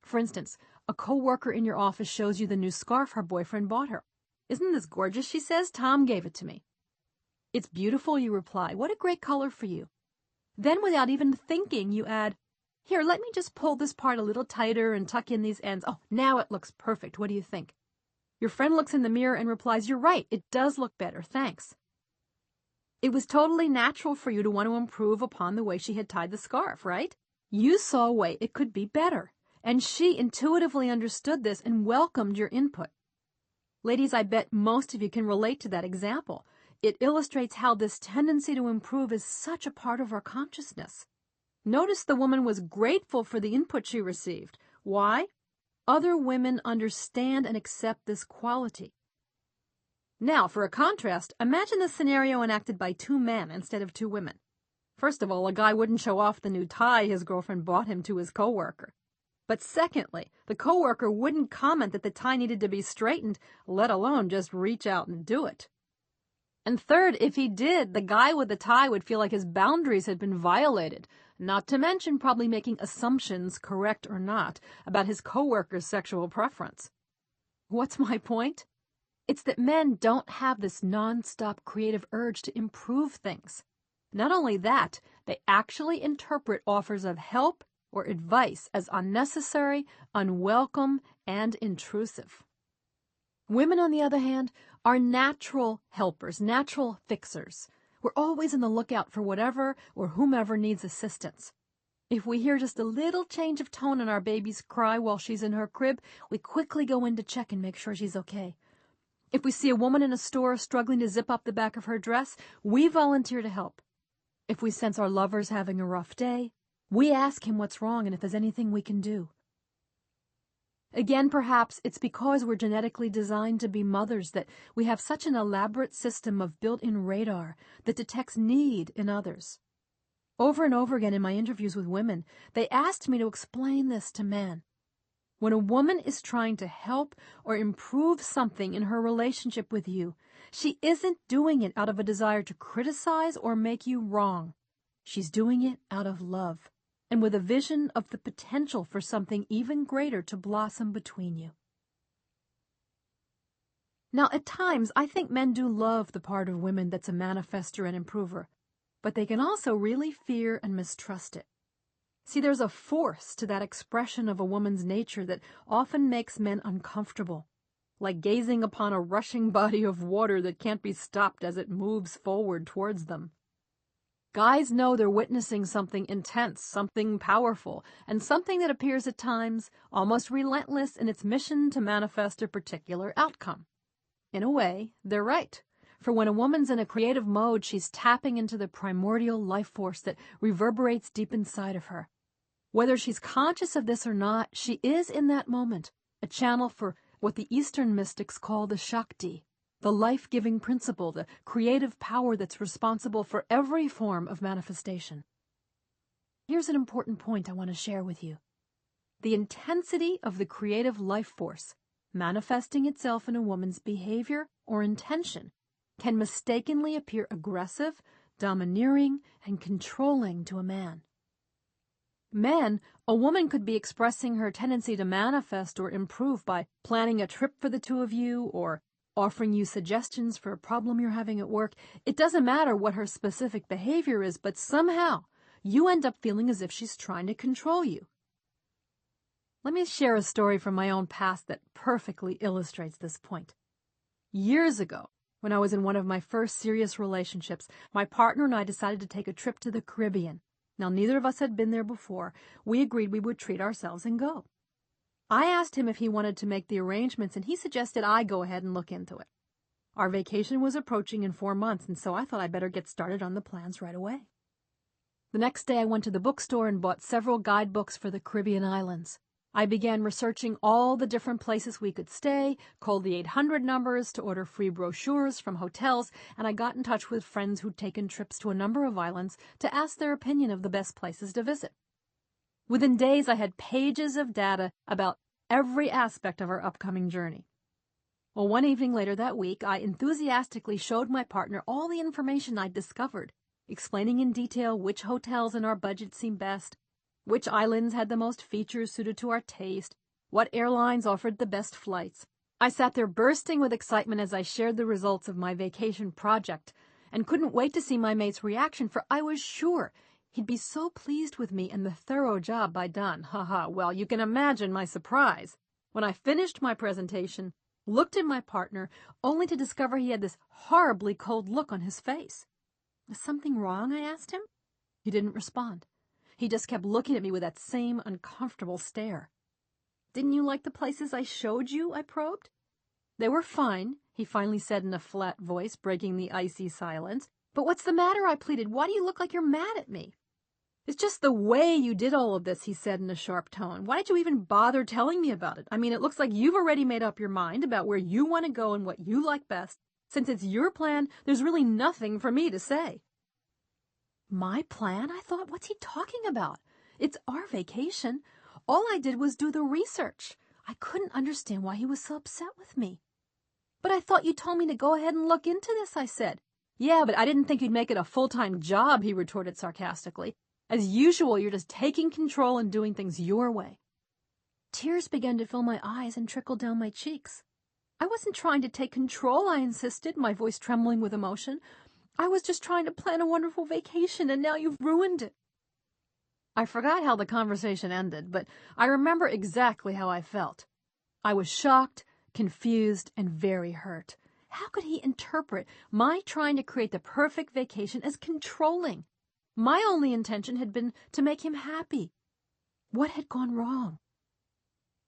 For instance, a coworker in your office shows you the new scarf her boyfriend bought her. "Isn't this gorgeous?" she says. "Tom gave it to me." "It's beautiful," you reply. "What a great color for you." Then, without even thinking, you add, "Here, let me just pull this part a little tighter and tuck in these ends. Oh, now it looks perfect. What do you think?" Your friend looks in the mirror and replies, "You're right. It does look better. Thanks." It was totally natural for you to want to improve upon the way she had tied the scarf, right? You saw a way it could be better, and she intuitively understood this and welcomed your input. Ladies, I bet most of you can relate to that example. It illustrates how this tendency to improve is such a part of our consciousness. Notice the woman was grateful for the input she received. Why? Other women understand and accept this quality. Now, for a contrast, imagine the scenario enacted by two men instead of two women. First of all, a guy wouldn't show off the new tie his girlfriend bought him to his coworker. But secondly, the coworker wouldn't comment that the tie needed to be straightened, let alone just reach out and do it. And third, if he did, the guy with the tie would feel like his boundaries had been violated, not to mention probably making assumptions, correct or not, about his coworker's sexual preference. What's my point? It's that men don't have this non-stop creative urge to improve things. Not only that, they actually interpret offers of help or advice as unnecessary, unwelcome, and intrusive. Women, on the other hand, are natural helpers, natural fixers. We're always on the lookout for whatever or whomever needs assistance. If we hear just a little change of tone in our baby's cry while she's in her crib, we quickly go in to check and make sure she's okay. If we see a woman in a store struggling to zip up the back of her dress, we volunteer to help. If we sense our lover's having a rough day, we ask him what's wrong and if there's anything we can do. Again, perhaps it's because we're genetically designed to be mothers that we have such an elaborate system of built-in radar that detects need in others. Over and over again in my interviews with women, they asked me to explain this to men. When a woman is trying to help or improve something in her relationship with you, she isn't doing it out of a desire to criticize or make you wrong. She's doing it out of love, and with a vision of the potential for something even greater to blossom between you. Now, at times, I think men do love the part of women that's a manifester and improver, but they can also really fear and mistrust it. See, there's a force to that expression of a woman's nature that often makes men uncomfortable, like gazing upon a rushing body of water that can't be stopped as it moves forward towards them. Guys know they're witnessing something intense, something powerful, and something that appears at times almost relentless in its mission to manifest a particular outcome. In a way, they're right. For when a woman's in a creative mode, she's tapping into the primordial life force that reverberates deep inside of her. Whether she's conscious of this or not, she is in that moment a channel for what the Eastern mystics call the Shakti, the life-giving principle, the creative power that's responsible for every form of manifestation. Here's an important point I want to share with you. The intensity of the creative life force manifesting itself in a woman's behavior or intention can mistakenly appear aggressive, domineering, and controlling to a man. Men, a woman could be expressing her tendency to manifest or improve by planning a trip for the two of you or offering you suggestions for a problem you're having at work. It doesn't matter what her specific behavior is, but somehow you end up feeling as if she's trying to control you. Let me share a story from my own past that perfectly illustrates this point. Years ago, when I was in one of my first serious relationships, my partner and I decided to take a trip to the Caribbean. Now, neither of us had been there before. We agreed we would treat ourselves and go. I asked him if he wanted to make the arrangements, and he suggested I go ahead and look into it. Our vacation was approaching in 4 months, and so I thought I'd better get started on the plans right away. The next day I went to the bookstore and bought several guidebooks for the Caribbean islands. I began researching all the different places we could stay, called the 800 numbers to order free brochures from hotels, and I got in touch with friends who'd taken trips to a number of islands to ask their opinion of the best places to visit. Within days, I had pages of data about every aspect of our upcoming journey. Well, one evening later that week, I enthusiastically showed my partner all the information I'd discovered, explaining in detail which hotels in our budget seemed best, which islands had the most features suited to our taste, what airlines offered the best flights. I sat there bursting with excitement as I shared the results of my vacation project, and couldn't wait to see my mate's reaction, for I was sure he'd be so pleased with me and the thorough job I'd done. Ha! Well, you can imagine my surprise when I finished my presentation, looked at my partner, only to discover he had this horribly cold look on his face. "Is something wrong?" I asked him. He didn't respond. He just kept looking at me with that same uncomfortable stare. "Didn't you like the places I showed you?" I probed. "They were fine," he finally said in a flat voice, breaking the icy silence. "But what's the matter?" I pleaded. "Why do you look like you're mad at me?" "It's just the way you did all of this," he said in a sharp tone. "Why did you even bother telling me about it? I mean, it looks like you've already made up your mind about where you want to go and what you like best. Since it's your plan, there's really nothing for me to say." My plan? I thought, what's he talking about? It's our vacation. All I did was do the research. I couldn't understand why he was so upset with me. "But I thought you told me to go ahead and look into this," I said. "Yeah, but I didn't think you'd make it a full-time job," he retorted sarcastically. "As usual, you're just taking control and doing things your way." Tears began to fill my eyes and trickle down my cheeks. "I wasn't trying to take control," I insisted, my voice trembling with emotion. "I was just trying to plan a wonderful vacation, and now you've ruined it." I forgot how the conversation ended, but I remember exactly how I felt. I was shocked, confused, and very hurt. How could he interpret my trying to create the perfect vacation as controlling? My only intention had been to make him happy. What had gone wrong?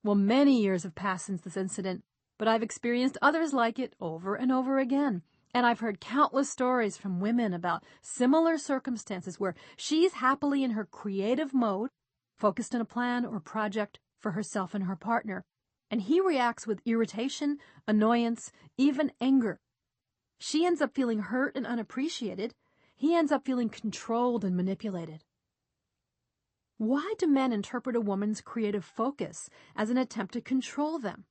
Well, many years have passed since this incident, but I've experienced others like it over and over again. And I've heard countless stories from women about similar circumstances where she's happily in her creative mode, focused on a plan or project for herself and her partner, and he reacts with irritation, annoyance, even anger. She ends up feeling hurt and unappreciated. He ends up feeling controlled and manipulated. Why do men interpret a woman's creative focus as an attempt to control them?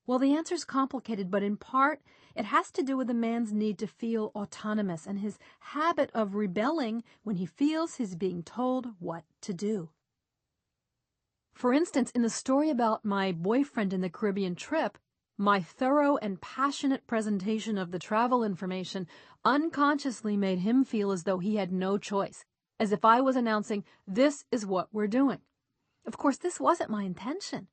Well, the answer's complicated, but in part, it has to do with a man's need to feel autonomous and his habit of rebelling when he feels he's being told what to do. For instance, in the story about my boyfriend in the Caribbean trip, my thorough and passionate presentation of the travel information unconsciously made him feel as though he had no choice, as if I was announcing, "This is what we're doing." Of course, this wasn't my intention.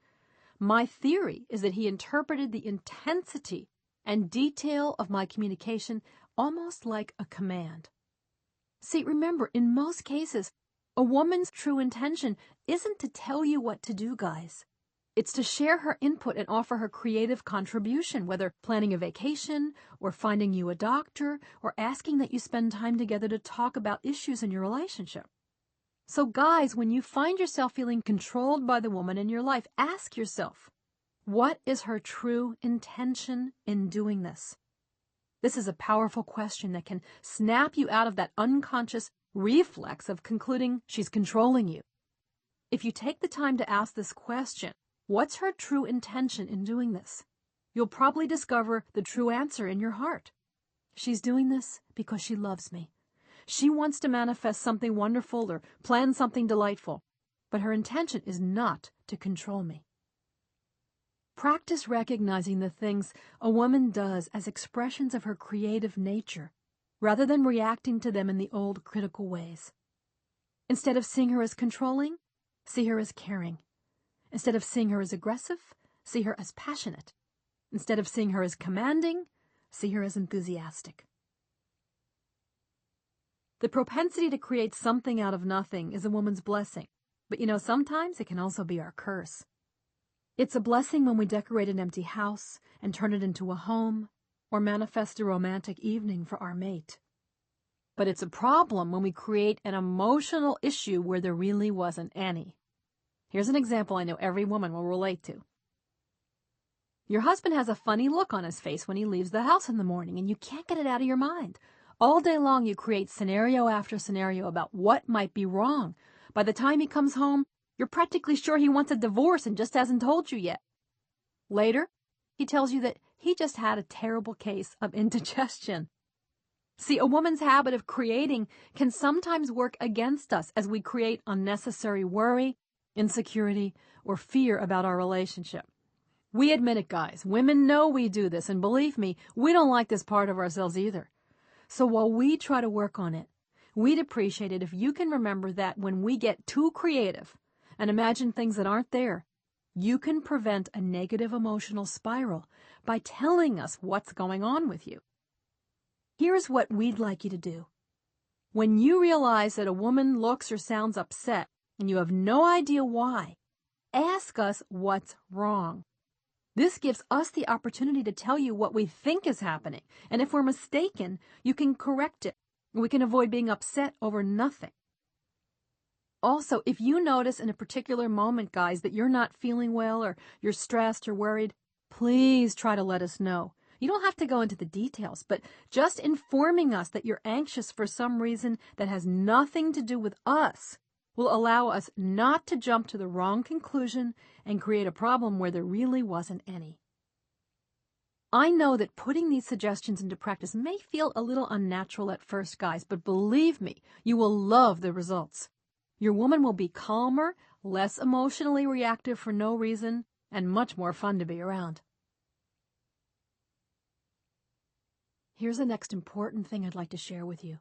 My theory is that he interpreted the intensity and detail of my communication almost like a command. See, remember, in most cases, a woman's true intention isn't to tell you what to do, guys. It's to share her input and offer her creative contribution, whether planning a vacation, or finding you a doctor, or asking that you spend time together to talk about issues in your relationship. So guys, when you find yourself feeling controlled by the woman in your life, ask yourself, what is her true intention in doing this? This is a powerful question that can snap you out of that unconscious reflex of concluding she's controlling you. If you take the time to ask this question, what's her true intention in doing this? You'll probably discover the true answer in your heart. She's doing this because she loves me. She wants to manifest something wonderful or plan something delightful, but her intention is not to control me. Practice recognizing the things a woman does as expressions of her creative nature, rather than reacting to them in the old critical ways. Instead of seeing her as controlling, see her as caring. Instead of seeing her as aggressive, see her as passionate. Instead of seeing her as commanding, see her as enthusiastic. The propensity to create something out of nothing is a woman's blessing, but sometimes it can also be our curse. It's a blessing when we decorate an empty house and turn it into a home, or manifest a romantic evening for our mate. But it's a problem when we create an emotional issue where there really wasn't any. Here's an example I know every woman will relate to. Your husband has a funny look on his face when he leaves the house in the morning, and you can't get it out of your mind. All day long you create scenario after scenario about what might be wrong. By the time he comes home, you're practically sure he wants a divorce and just hasn't told you yet. Later, he tells you that he just had a terrible case of indigestion. See, a woman's habit of creating can sometimes work against us as we create unnecessary worry, insecurity, or fear about our relationship. We admit it, guys. Women know we do this, and believe me, we don't like this part of ourselves either. So while we try to work on it, we'd appreciate it if you can remember that when we get too creative and imagine things that aren't there, you can prevent a negative emotional spiral by telling us what's going on with you. Here's what we'd like you to do. When you realize that a woman looks or sounds upset and you have no idea why, ask us what's wrong. This gives us the opportunity to tell you what we think is happening, and if we're mistaken, you can correct it. We can avoid being upset over nothing. Also, if you notice in a particular moment, guys, that you're not feeling well or you're stressed or worried, please try to let us know. You don't have to go into the details, but just informing us that you're anxious for some reason that has nothing to do with us will allow us not to jump to the wrong conclusion and create a problem where there really wasn't any. I know that putting these suggestions into practice may feel a little unnatural at first, guys, but believe me, you will love the results. Your woman will be calmer, less emotionally reactive for no reason, and much more fun to be around. Here's the next important thing I'd like to share with you.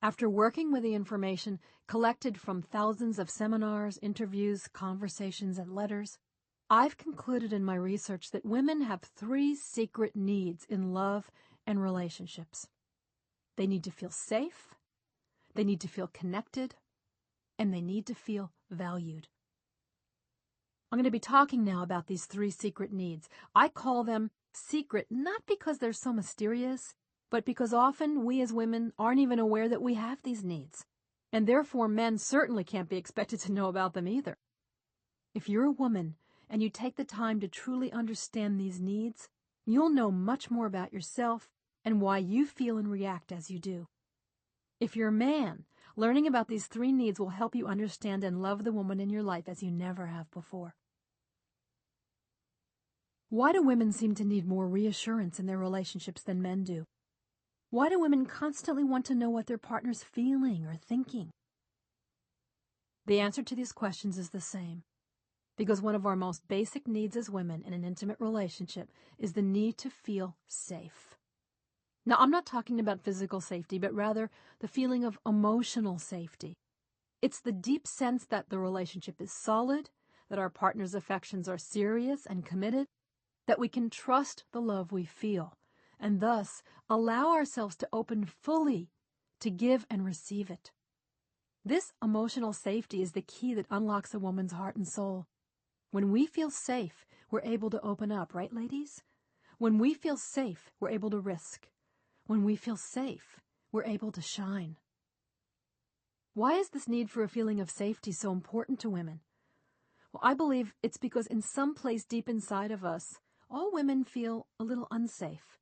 After working with the information collected from thousands of seminars, interviews, conversations, and letters, I've concluded in my research that women have 3 secret needs in love and relationships. They need to feel safe, they need to feel connected, and they need to feel valued. I'm going to be talking now about these 3 secret needs. I call them secret not because they're so mysterious, but because often we as women aren't even aware that we have these needs, and therefore men certainly can't be expected to know about them either. If you're a woman and you take the time to truly understand these needs, you'll know much more about yourself and why you feel and react as you do. If you're a man, learning about these 3 needs will help you understand and love the woman in your life as you never have before. Why do women seem to need more reassurance in their relationships than men do? Why do women constantly want to know what their partner's feeling or thinking? The answer to these questions is the same. Because one of our most basic needs as women in an intimate relationship is the need to feel safe. Now, I'm not talking about physical safety, but rather the feeling of emotional safety. It's the deep sense that the relationship is solid, that our partner's affections are serious and committed, that we can trust the love we feel, and thus allow ourselves to open fully to give and receive it. This emotional safety is the key that unlocks a woman's heart and soul. When we feel safe, we're able to open up, right, ladies? When we feel safe, we're able to risk. When we feel safe, we're able to shine. Why is this need for a feeling of safety so important to women? Well, I believe it's because in some place deep inside of us, all women feel a little unsafe.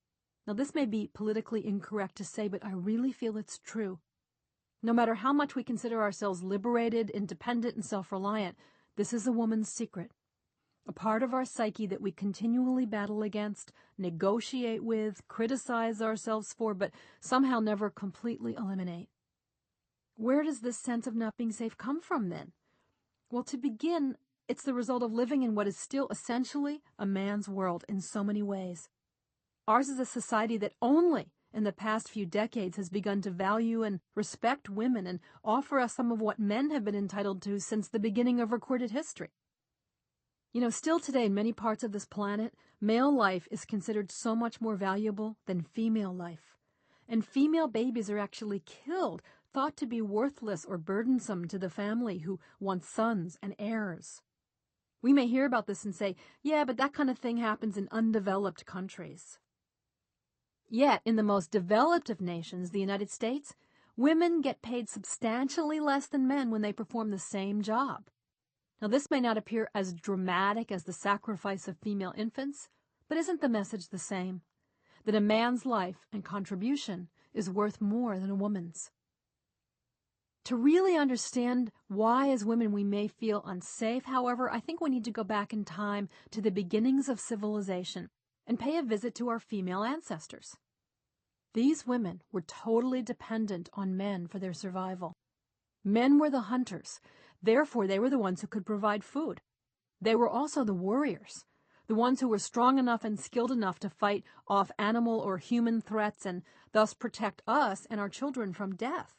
Now, this may be politically incorrect to say, but I really feel it's true. No matter how much we consider ourselves liberated, independent, and self-reliant, this is a woman's secret. A part of our psyche that we continually battle against, negotiate with, criticize ourselves for, but somehow never completely eliminate. Where does this sense of not being safe come from, then? Well, to begin, it's the result of living in what is still essentially a man's world in so many ways. Ours is a society that only in the past few decades has begun to value and respect women and offer us some of what men have been entitled to since the beginning of recorded history. You know, still today in many parts of this planet, male life is considered so much more valuable than female life. And female babies are actually killed, thought to be worthless or burdensome to the family who wants sons and heirs. We may hear about this and say, yeah, but that kind of thing happens in undeveloped countries. Yet, in the most developed of nations, the United States, women get paid substantially less than men when they perform the same job. Now, this may not appear as dramatic as the sacrifice of female infants, but isn't the message the same? That a man's life and contribution is worth more than a woman's. To really understand why as women we may feel unsafe, however, I think we need to go back in time to the beginnings of civilization and pay a visit to our female ancestors. These women were totally dependent on men for their survival. Men were the hunters, therefore they were the ones who could provide food. They were also the warriors, the ones who were strong enough and skilled enough to fight off animal or human threats and thus protect us and our children from death.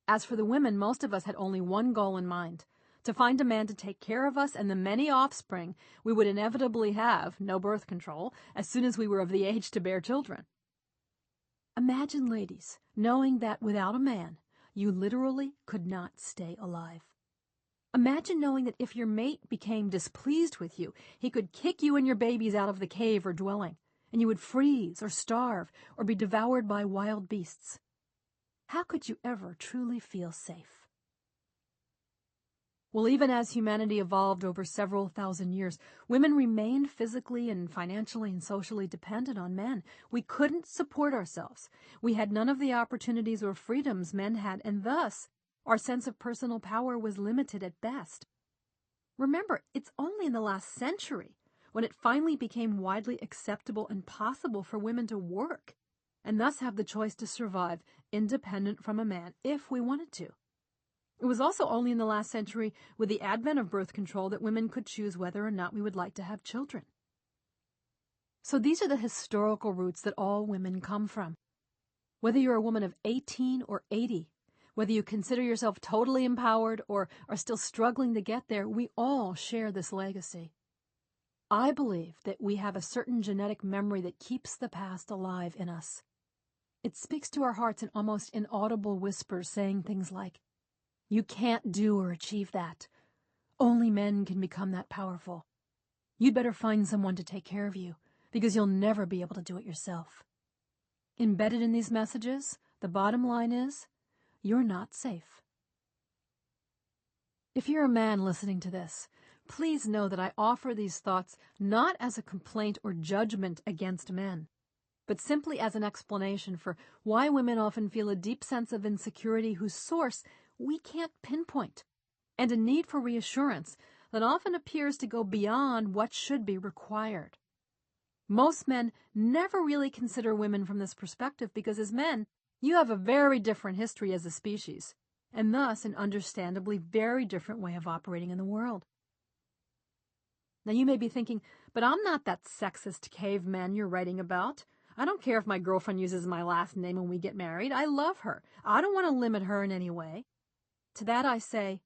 As for the women, most of us had only one goal in mind, to find a man to take care of us and the many offspring we would inevitably have, no birth control, as soon as we were of the age to bear children. Imagine, ladies, knowing that without a man, you literally could not stay alive. Imagine knowing that if your mate became displeased with you, he could kick you and your babies out of the cave or dwelling, and you would freeze or starve or be devoured by wild beasts. How could you ever truly feel safe? Well, even as humanity evolved over several thousand years, women remained physically and financially and socially dependent on men. We couldn't support ourselves. We had none of the opportunities or freedoms men had, and thus our sense of personal power was limited at best. Remember, it's only in the last century when it finally became widely acceptable and possible for women to work and thus have the choice to survive independent from a man if we wanted to. It was also only in the last century, with the advent of birth control, that women could choose whether or not we would like to have children. So these are the historical roots that all women come from. Whether you're a woman of 18 or 80, whether you consider yourself totally empowered or are still struggling to get there, we all share this legacy. I believe that we have a certain genetic memory that keeps the past alive in us. It speaks to our hearts in almost inaudible whispers, saying things like, "You can't do or achieve that. Only men can become that powerful. You'd better find someone to take care of you, because you'll never be able to do it yourself." Embedded in these messages, the bottom line is, you're not safe. If you're a man listening to this, please know that I offer these thoughts not as a complaint or judgment against men, but simply as an explanation for why women often feel a deep sense of insecurity whose source we can't pinpoint, and a need for reassurance that often appears to go beyond what should be required. Most men never really consider women from this perspective because as men, you have a very different history as a species, and thus an understandably very different way of operating in the world. Now you may be thinking, but I'm not that sexist caveman you're writing about. I don't care if my girlfriend uses my last name when we get married. I love her. I don't want to limit her in any way. To that I say,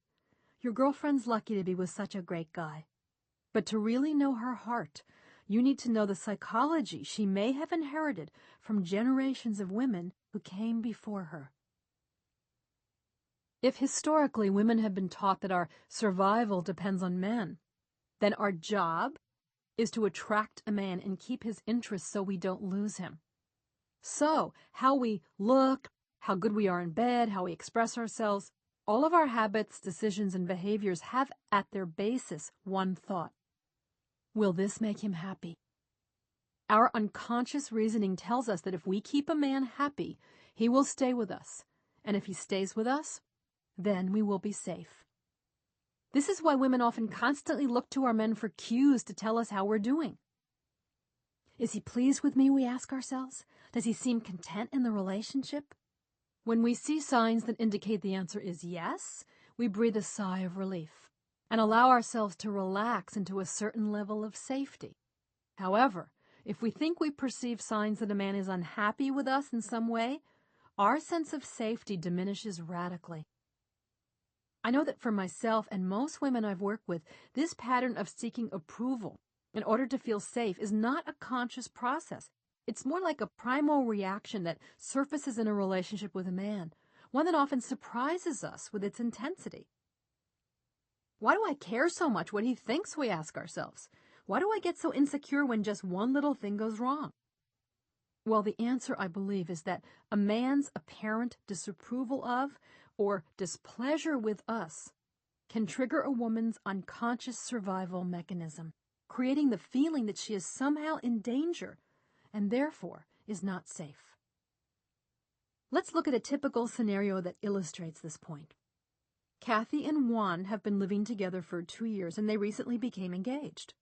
your girlfriend's lucky to be with such a great guy. But to really know her heart, you need to know the psychology she may have inherited from generations of women who came before her. If historically women have been taught that our survival depends on men, then our job is to attract a man and keep his interests so we don't lose him. So, how we look, how good we are in bed, how we express ourselves, all of our habits, decisions, and behaviors have at their basis one thought. Will this make him happy? Our unconscious reasoning tells us that if we keep a man happy, he will stay with us. And if he stays with us, then we will be safe. This is why women often constantly look to our men for cues to tell us how we're doing. Is he pleased with me, we ask ourselves? Does he seem content in the relationship? When we see signs that indicate the answer is yes, we breathe a sigh of relief and allow ourselves to relax into a certain level of safety. However, if we think we perceive signs that a man is unhappy with us in some way, our sense of safety diminishes radically. I know that for myself and most women I've worked with, this pattern of seeking approval in order to feel safe is not a conscious process. It's more like a primal reaction that surfaces in a relationship with a man, one that often surprises us with its intensity. Why do I care so much what he thinks, we ask ourselves? Why do I get so insecure when just one little thing goes wrong? Well, the answer, I believe, is that a man's apparent disapproval of or displeasure with us can trigger a woman's unconscious survival mechanism, creating the feeling that she is somehow in danger and therefore is not safe. Let's look at a typical scenario that illustrates this point. Kathy and Juan have been living together for 2 years, and they recently became engaged.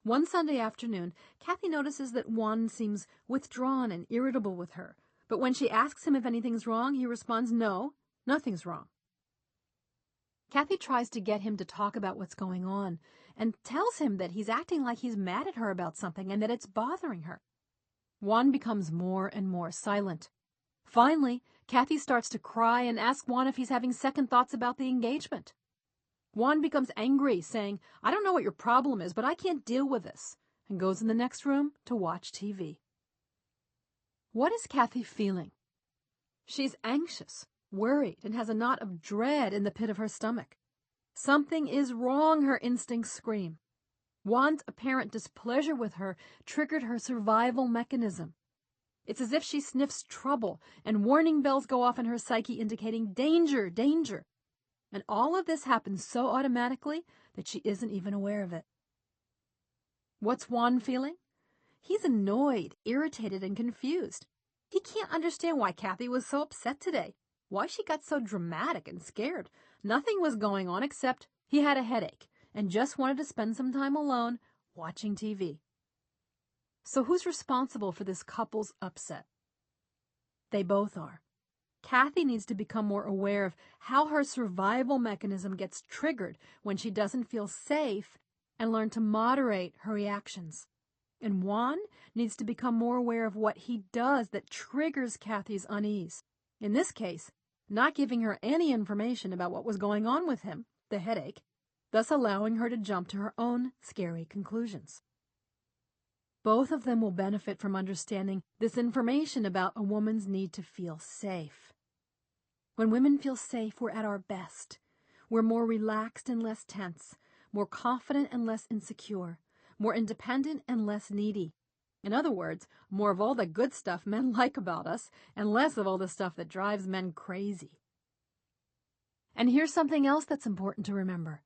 One Sunday afternoon, Kathy notices that Juan seems withdrawn and irritable with her, but when she asks him if anything's wrong, he responds, "No, nothing's wrong." Kathy tries to get him to talk about what's going on and tells him that he's acting like he's mad at her about something and that it's bothering her. Juan becomes more and more silent. Finally, Kathy starts to cry and asks Juan if he's having second thoughts about the engagement. Juan becomes angry, saying, "I don't know what your problem is, but I can't deal with this," and goes in the next room to watch TV. What is Kathy feeling? She's anxious, worried, and has a knot of dread in the pit of her stomach. Something is wrong, her instincts scream. Juan's apparent displeasure with her triggered her survival mechanism. It's as if she sniffs trouble, and warning bells go off in her psyche indicating danger, danger. And all of this happens so automatically that she isn't even aware of it. What's Juan feeling? He's annoyed, irritated, and confused. He can't understand why Kathy was so upset today, why she got so dramatic and scared. Nothing was going on except he had a headache and just wanted to spend some time alone watching TV. So who's responsible for this couple's upset? They both are. Kathy needs to become more aware of how her survival mechanism gets triggered when she doesn't feel safe and learn to moderate her reactions. And Juan needs to become more aware of what he does that triggers Kathy's unease. In this case, not giving her any information about what was going on with him, the headache, thus allowing her to jump to her own scary conclusions. Both of them will benefit from understanding this information about a woman's need to feel safe. When women feel safe, we're at our best. We're more relaxed and less tense, more confident and less insecure, more independent and less needy. In other words, more of all the good stuff men like about us and less of all the stuff that drives men crazy. And here's something else that's important to remember.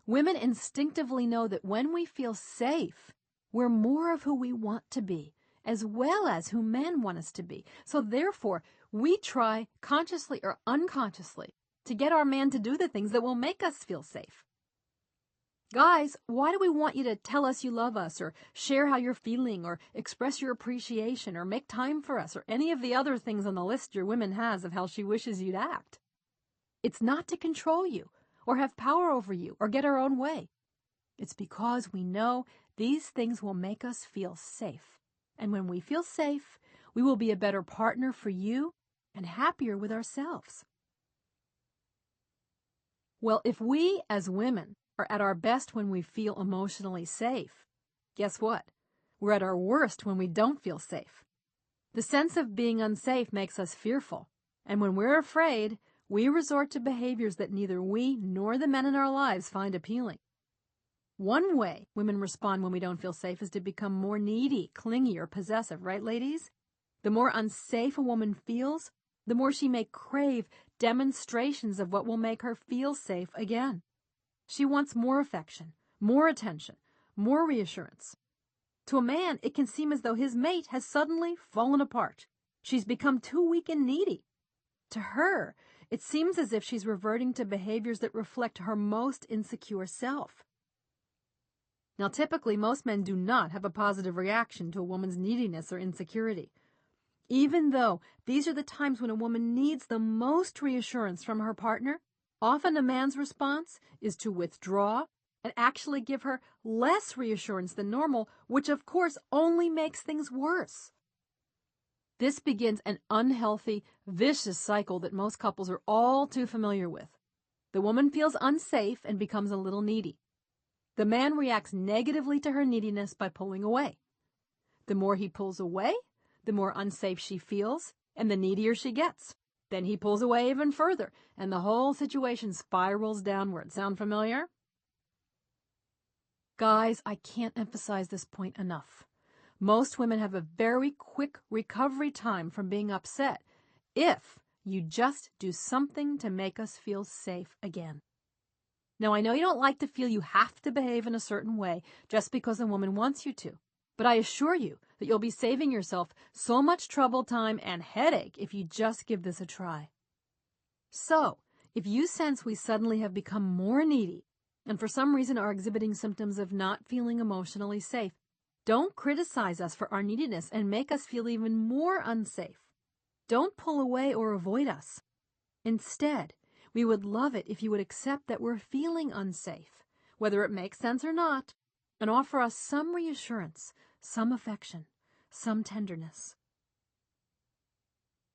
Women instinctively know that when we feel safe, we're more of who we want to be, as well as who men want us to be. So therefore, we try, consciously or unconsciously, to get our man to do the things that will make us feel safe. Guys, why do we want you to tell us you love us, or share how you're feeling, or express your appreciation, or make time for us, or any of the other things on the list your woman has of how she wishes you'd act? It's not to control you, or have power over you, or get our own way. It's because we know these things will make us feel safe. And when we feel safe, we will be a better partner for you and happier with ourselves. Well, if we as women are at our best when we feel emotionally safe, guess what? We're at our worst when we don't feel safe. The sense of being unsafe makes us fearful, and when we're afraid, we resort to behaviors that neither we nor the men in our lives find appealing. One way women respond when we don't feel safe is to become more needy, clingy, or possessive, right, ladies? The more unsafe a woman feels, the more she may crave demonstrations of what will make her feel safe again. She wants more affection, more attention, more reassurance. To a man, it can seem as though his mate has suddenly fallen apart. She's become too weak and needy. To her, it seems as if she's reverting to behaviors that reflect her most insecure self. Now, typically, most men do not have a positive reaction to a woman's neediness or insecurity. Even though these are the times when a woman needs the most reassurance from her partner, often a man's response is to withdraw and actually give her less reassurance than normal, which of course only makes things worse. This begins an unhealthy, vicious cycle that most couples are all too familiar with. The woman feels unsafe and becomes a little needy. The man reacts negatively to her neediness by pulling away. The more he pulls away, the more unsafe she feels, and the needier she gets. Then he pulls away even further, and the whole situation spirals downward. Sound familiar? Guys, I can't emphasize this point enough. Most women have a very quick recovery time from being upset if you just do something to make us feel safe again. Now, I know you don't like to feel you have to behave in a certain way just because a woman wants you to, but I assure you that you'll be saving yourself so much trouble, time, and headache if you just give this a try. So, if you sense we suddenly have become more needy and for some reason are exhibiting symptoms of not feeling emotionally safe, don't criticize us for our neediness and make us feel even more unsafe. Don't pull away or avoid us. Instead, we would love it if you would accept that we're feeling unsafe, whether it makes sense or not, and offer us some reassurance, some affection, some tenderness.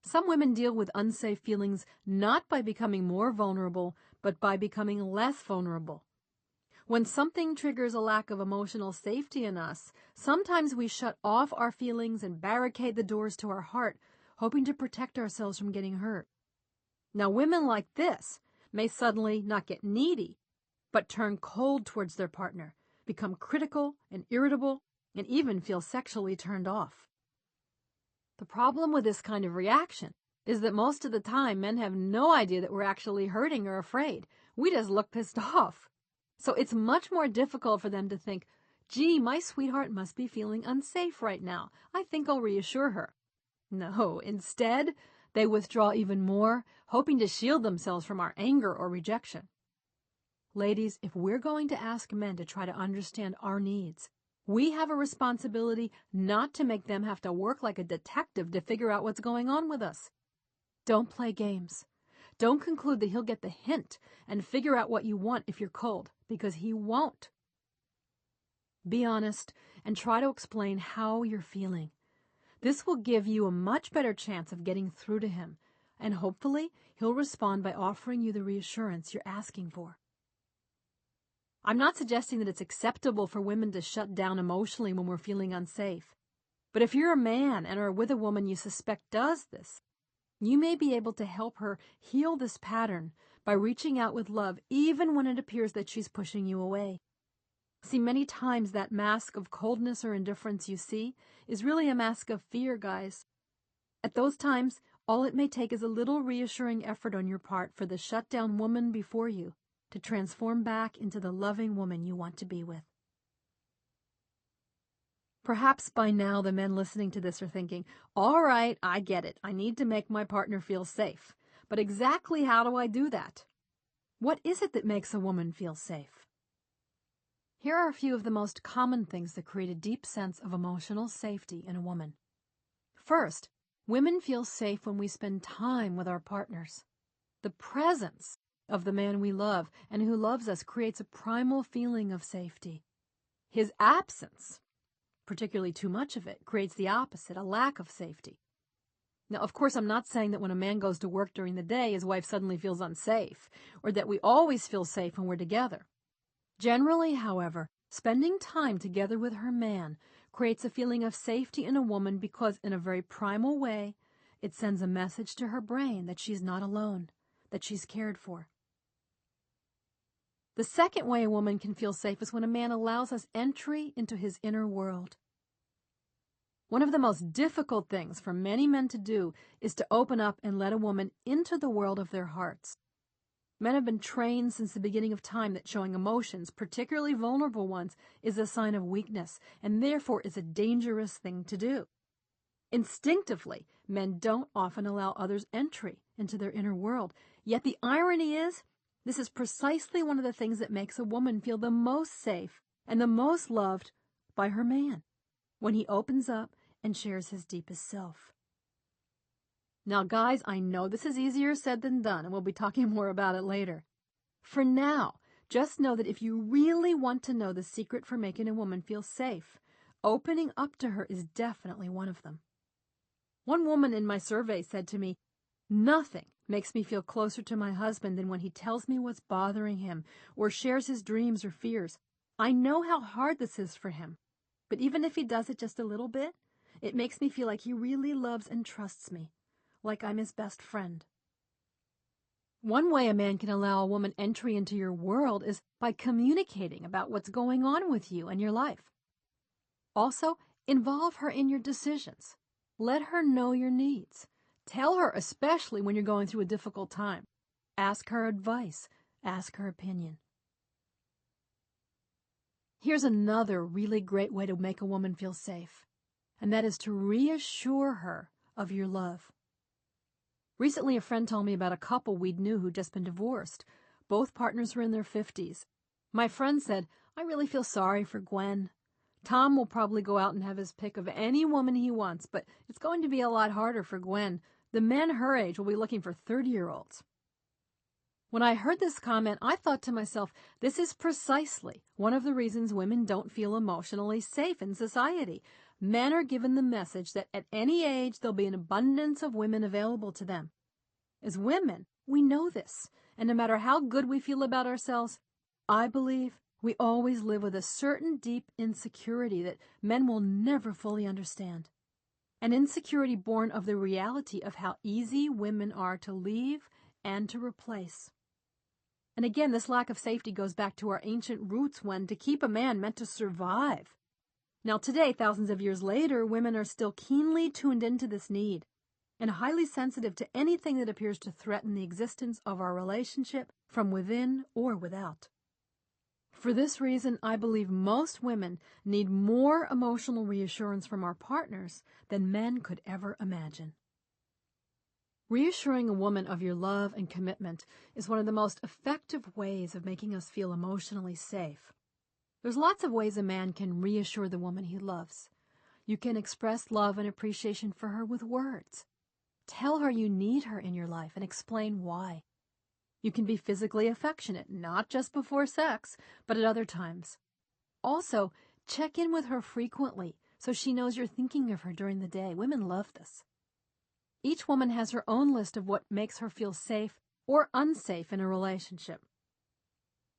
Some women deal with unsafe feelings not by becoming more vulnerable, but by becoming less vulnerable. When something triggers a lack of emotional safety in us, sometimes we shut off our feelings and barricade the doors to our heart, hoping to protect ourselves from getting hurt. Now, women like this may suddenly not get needy, but turn cold towards their partner, become critical and irritable, and even feel sexually turned off. The problem with this kind of reaction is that most of the time men have no idea that we're actually hurting or afraid. We just look pissed off. So it's much more difficult for them to think, gee, my sweetheart must be feeling unsafe right now. I think I'll reassure her. No, instead, they withdraw even more, hoping to shield themselves from our anger or rejection. Ladies, if we're going to ask men to try to understand our needs, we have a responsibility not to make them have to work like a detective to figure out what's going on with us. Don't play games. Don't conclude that he'll get the hint and figure out what you want if you're cold, because he won't. Be honest and try to explain how you're feeling. This will give you a much better chance of getting through to him, and hopefully he'll respond by offering you the reassurance you're asking for. I'm not suggesting that it's acceptable for women to shut down emotionally when we're feeling unsafe. But if you're a man and are with a woman you suspect does this, you may be able to help her heal this pattern by reaching out with love even when it appears that she's pushing you away. See, many times that mask of coldness or indifference you see is really a mask of fear, guys. At those times, all it may take is a little reassuring effort on your part for the shut-down woman before you to transform back into the loving woman you want to be with. Perhaps by now the men listening to this are thinking, all right, I get it. I need to make my partner feel safe. But exactly how do I do that? What is it that makes a woman feel safe? Here are a few of the most common things that create a deep sense of emotional safety in a woman. First, women feel safe when we spend time with our partners. The presence of the man we love and who loves us creates a primal feeling of safety. His absence, particularly too much of it, creates the opposite, a lack of safety. Now, of course, I'm not saying that when a man goes to work during the day, his wife suddenly feels unsafe, or that we always feel safe when we're together. Generally, however, spending time together with her man creates a feeling of safety in a woman because, in a very primal way, it sends a message to her brain that she's not alone, that she's cared for. The second way a woman can feel safe is when a man allows us entry into his inner world. One of the most difficult things for many men to do is to open up and let a woman into the world of their hearts. Men have been trained since the beginning of time that showing emotions, particularly vulnerable ones, is a sign of weakness and therefore is a dangerous thing to do. Instinctively, men don't often allow others entry into their inner world. Yet the irony is, this is precisely one of the things that makes a woman feel the most safe and the most loved by her man, when he opens up and shares his deepest self. Now, guys, I know this is easier said than done, and we'll be talking more about it later. For now, just know that if you really want to know the secret for making a woman feel safe, opening up to her is definitely one of them. One woman in my survey said to me, "Nothing makes me feel closer to my husband than when he tells me what's bothering him or shares his dreams or fears. I know how hard this is for him, but even if he does it just a little bit, it makes me feel like he really loves and trusts me, like I'm his best friend." One way a man can allow a woman entry into your world is by communicating about what's going on with you and your life. Also, involve her in your decisions. Let her know your needs. Tell her, especially when you're going through a difficult time. Ask her advice. Ask her opinion. Here's another really great way to make a woman feel safe, and that is to reassure her of your love. Recently, a friend told me about a couple we knew who'd just been divorced. Both partners were in their 50s. My friend said, "I really feel sorry for Gwen. Tom will probably go out and have his pick of any woman he wants, but it's going to be a lot harder for Gwen. The men her age will be looking for 30-year-olds. When I heard this comment, I thought to myself, this is precisely one of the reasons women don't feel emotionally safe in society. Men are given the message that at any age there'll be an abundance of women available to them. As women, we know this, and no matter how good we feel about ourselves, I believe we always live with a certain deep insecurity that men will never fully understand. An insecurity born of the reality of how easy women are to leave and to replace. And again, this lack of safety goes back to our ancient roots when to keep a man meant to survive. Now today, thousands of years later, women are still keenly tuned into this need and highly sensitive to anything that appears to threaten the existence of our relationship from within or without. For this reason, I believe most women need more emotional reassurance from our partners than men could ever imagine. Reassuring a woman of your love and commitment is one of the most effective ways of making us feel emotionally safe. There's lots of ways a man can reassure the woman he loves. You can express love and appreciation for her with words. Tell her you need her in your life and explain why. You can be physically affectionate, not just before sex, but at other times. Also, check in with her frequently so she knows you're thinking of her during the day. Women love this. Each woman has her own list of what makes her feel safe or unsafe in a relationship.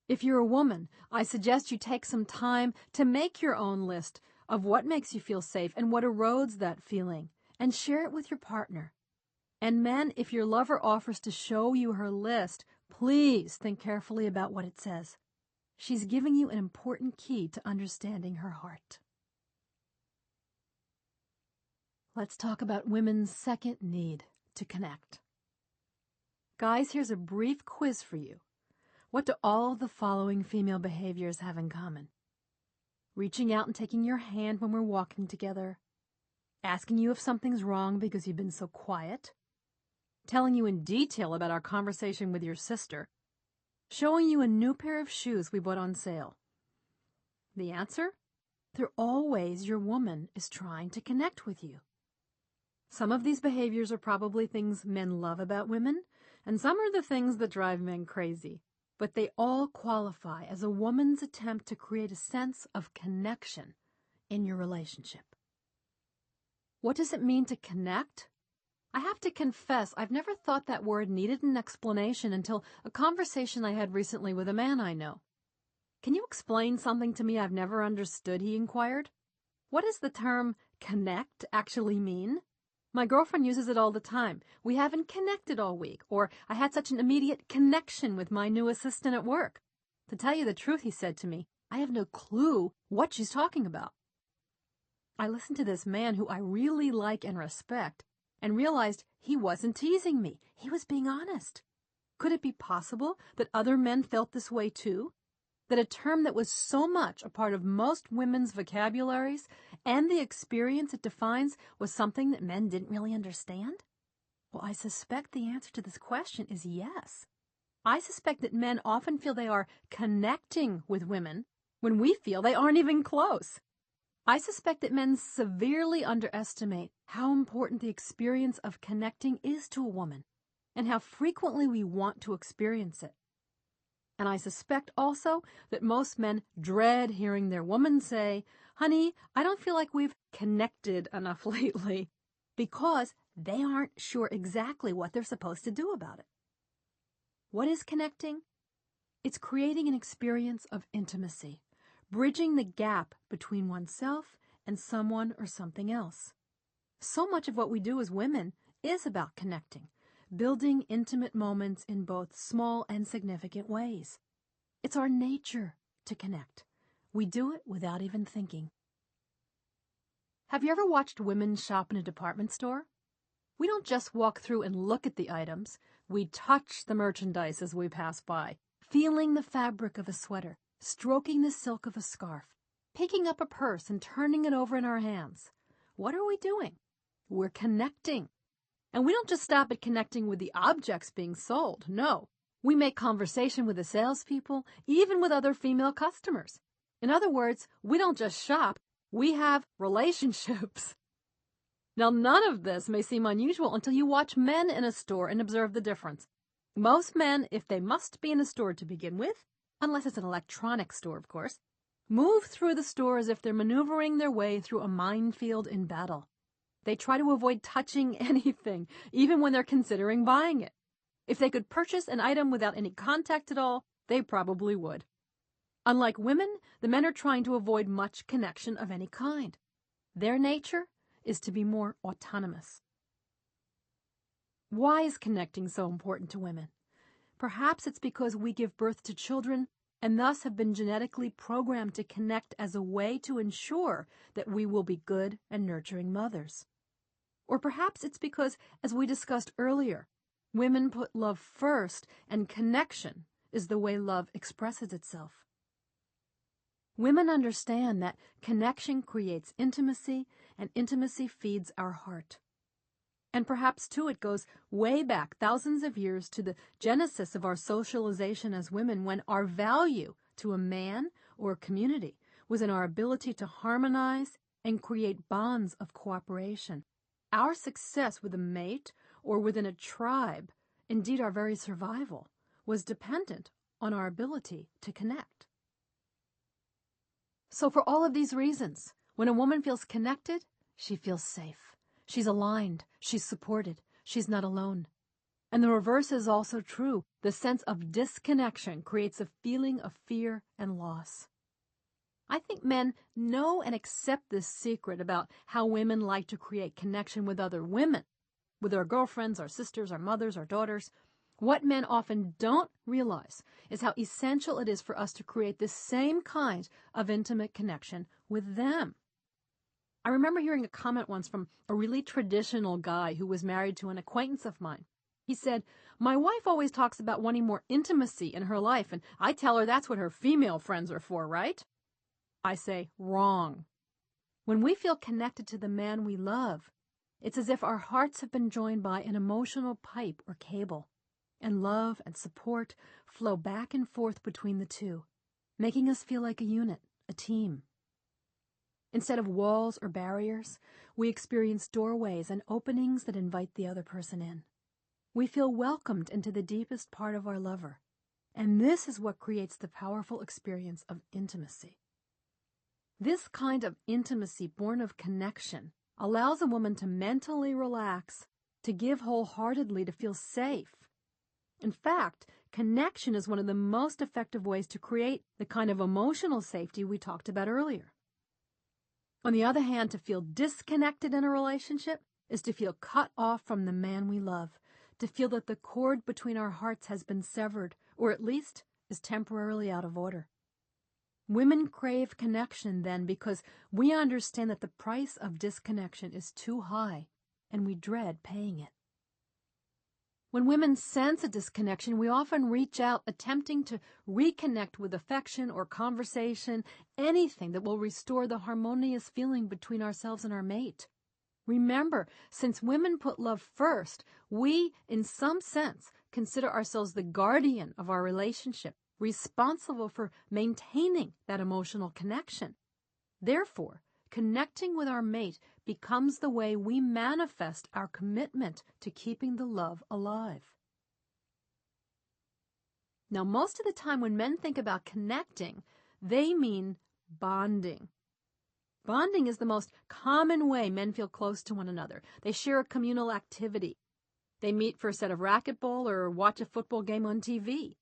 If you're a woman, I suggest you take some time to make your own list of what makes you feel safe and what erodes that feeling, and share it with your partner. And men, if your lover offers to show you her list, please think carefully about what it says. She's giving you an important key to understanding her heart. Let's talk about women's second need, to connect. Guys, here's a brief quiz for you. What do all of the following female behaviors have in common? Reaching out and taking your hand when we're walking together. Asking you if something's wrong because you've been so quiet. Telling you in detail about our conversation with your sister. Showing you a new pair of shoes we bought on sale. The answer? They're all ways your woman is trying to connect with you. Some of these behaviors are probably things men love about women, and some are the things that drive men crazy. But they all qualify as a woman's attempt to create a sense of connection in your relationship. What does it mean to connect? I have to confess, I've never thought that word needed an explanation until a conversation I had recently with a man I know. "Can you explain something to me I've never understood?" he inquired. "What does the term connect actually mean? My girlfriend uses it all the time. We haven't connected all week," or "I had such an immediate connection with my new assistant at work." To tell you the truth, he said to me, I have no clue what she's talking about. I listened to this man who I really like and respect and realized he wasn't teasing me. He was being honest. Could it be possible that other men felt this way too? That a term that was so much a part of most women's vocabularies and the experience it defines was something that men didn't really understand? Well, I suspect the answer to this question is yes. I suspect that men often feel they are connecting with women when we feel they aren't even close. I suspect that men severely underestimate how important the experience of connecting is to a woman and how frequently we want to experience it. And I suspect also that most men dread hearing their woman say, "Honey, I don't feel like we've connected enough lately," because they aren't sure exactly what they're supposed to do about it. What is connecting? It's creating an experience of intimacy, bridging the gap between oneself and someone or something else. So much of what we do as women is about connecting, building intimate moments in both small and significant ways. It's our nature to connect. We do it without even thinking. Have you ever watched women shop in a department store? We don't just walk through and look at the items. We touch the merchandise as we pass by, feeling the fabric of a sweater, stroking the silk of a scarf, picking up a purse and turning it over in our hands. What are we doing? We're connecting. And we don't just stop at connecting with the objects being sold. No, we make conversation with the salespeople, even with other female customers. In other words, we don't just shop, we have relationships. Now, none of this may seem unusual until you watch men in a store and observe the difference. Most men, if they must be in a store to begin with, unless it's an electronics store, of course, move through the store as if they're maneuvering their way through a minefield in battle. They try to avoid touching anything, even when they're considering buying it. If they could purchase an item without any contact at all, they probably would. Unlike women, the men are trying to avoid much connection of any kind. Their nature is to be more autonomous. Why is connecting so important to women? Perhaps it's because we give birth to children and thus have been genetically programmed to connect as a way to ensure that we will be good and nurturing mothers. Or perhaps it's because, as we discussed earlier, women put love first and connection is the way love expresses itself. Women understand that connection creates intimacy and intimacy feeds our heart. And perhaps, too, it goes way back thousands of years to the genesis of our socialization as women, when our value to a man or a community was in our ability to harmonize and create bonds of cooperation. Our success with a mate or within a tribe, indeed our very survival, was dependent on our ability to connect. So for all of these reasons, when a woman feels connected, she feels safe. She's aligned, she's supported, she's not alone. And the reverse is also true. The sense of disconnection creates a feeling of fear and loss. I think men know and accept this secret about how women like to create connection with other women, with our girlfriends, our sisters, our mothers, our daughters. What men often don't realize is how essential it is for us to create this same kind of intimate connection with them. I remember hearing a comment once from a really traditional guy who was married to an acquaintance of mine. He said, "My wife always talks about wanting more intimacy in her life, and I tell her that's what her female friends are for, right?" I say, wrong. When we feel connected to the man we love, it's as if our hearts have been joined by an emotional pipe or cable, and love and support flow back and forth between the two, making us feel like a unit, a team. Instead of walls or barriers, we experience doorways and openings that invite the other person in. We feel welcomed into the deepest part of our lover, and this is what creates the powerful experience of intimacy. This kind of intimacy born of connection allows a woman to mentally relax, to give wholeheartedly, to feel safe. In fact, connection is one of the most effective ways to create the kind of emotional safety we talked about earlier. On the other hand, to feel disconnected in a relationship is to feel cut off from the man we love, to feel that the cord between our hearts has been severed, or at least is temporarily out of order. Women crave connection then because we understand that the price of disconnection is too high, and we dread paying it. When women sense a disconnection, we often reach out attempting to reconnect with affection or conversation, anything that will restore the harmonious feeling between ourselves and our mate. Remember, since women put love first, we, in some sense, consider ourselves the guardian of our relationship, responsible for maintaining that emotional connection. Therefore, connecting with our mate becomes the way we manifest our commitment to keeping the love alive. Now, most of the time when men think about connecting, they mean bonding. Bonding is the most common way men feel close to one another. They share a communal activity. They meet for a set of racquetball or watch a football game on TV.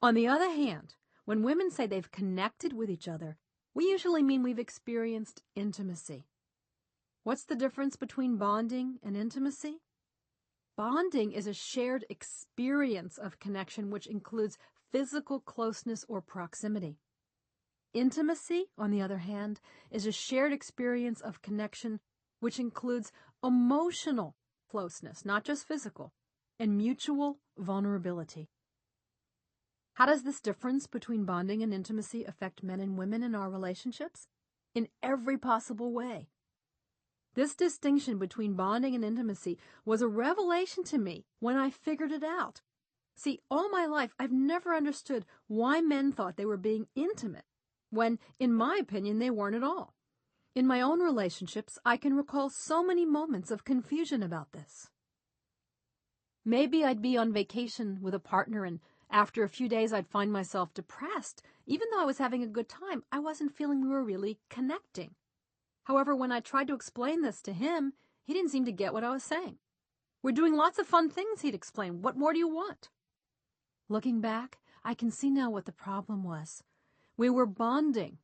On the other hand, when women say they've connected with each other, we usually mean we've experienced intimacy. What's the difference between bonding and intimacy? Bonding is a shared experience of connection which includes physical closeness or proximity. Intimacy, on the other hand, is a shared experience of connection which includes emotional closeness, not just physical, and mutual vulnerability. How does this difference between bonding and intimacy affect men and women in our relationships? In every possible way. This distinction between bonding and intimacy was a revelation to me when I figured it out. See, all my life I've never understood why men thought they were being intimate, when, in my opinion, they weren't at all. In my own relationships, I can recall so many moments of confusion about this. Maybe I'd be on vacation with a partner and after a few days I'd find myself depressed. Even though I was having a good time, I wasn't feeling we were really connecting. However, when I tried to explain this to him, he didn't seem to get what I was saying. We're doing lots of fun things, he'd explain. What more do you want? Looking back, I can see now what the problem was. We were bonding,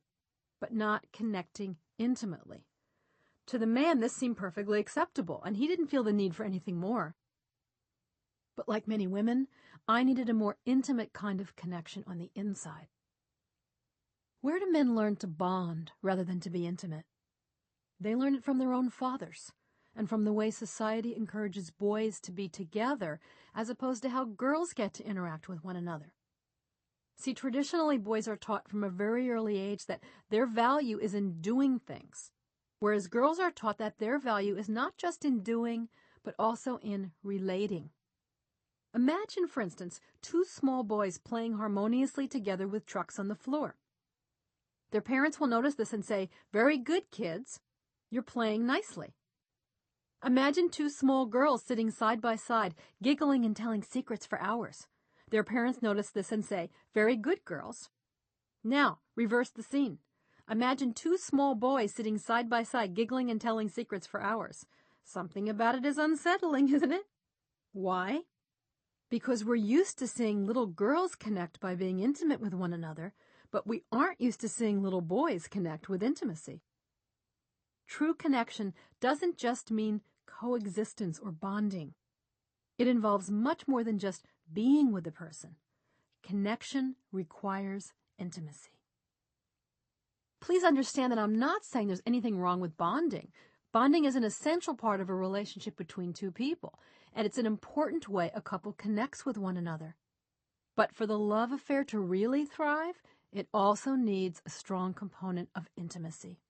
but not connecting intimately. To the man, this seemed perfectly acceptable, and he didn't feel the need for anything more. But like many women, I needed a more intimate kind of connection on the inside. Where do men learn to bond rather than to be intimate? They learn it from their own fathers, and from the way society encourages boys to be together as opposed to how girls get to interact with one another. See, traditionally, boys are taught from a very early age that their value is in doing things, whereas girls are taught that their value is not just in doing, but also in relating. Imagine, for instance, two small boys playing harmoniously together with trucks on the floor. Their parents will notice this and say, "Very good, kids. You're playing nicely." Imagine two small girls sitting side by side, giggling and telling secrets for hours. Their parents notice this and say, "Very good, girls." Now, reverse the scene. Imagine two small boys sitting side by side, giggling and telling secrets for hours. Something about it is unsettling, isn't it? Why? Because we're used to seeing little girls connect by being intimate with one another, but we aren't used to seeing little boys connect with intimacy. True connection doesn't just mean coexistence or bonding. It involves much more than just being with the person. Connection requires intimacy. Please understand that I'm not saying there's anything wrong with bonding. Bonding is an essential part of a relationship between two people, and it's an important way a couple connects with one another. But for the love affair to really thrive, it also needs a strong component of intimacy.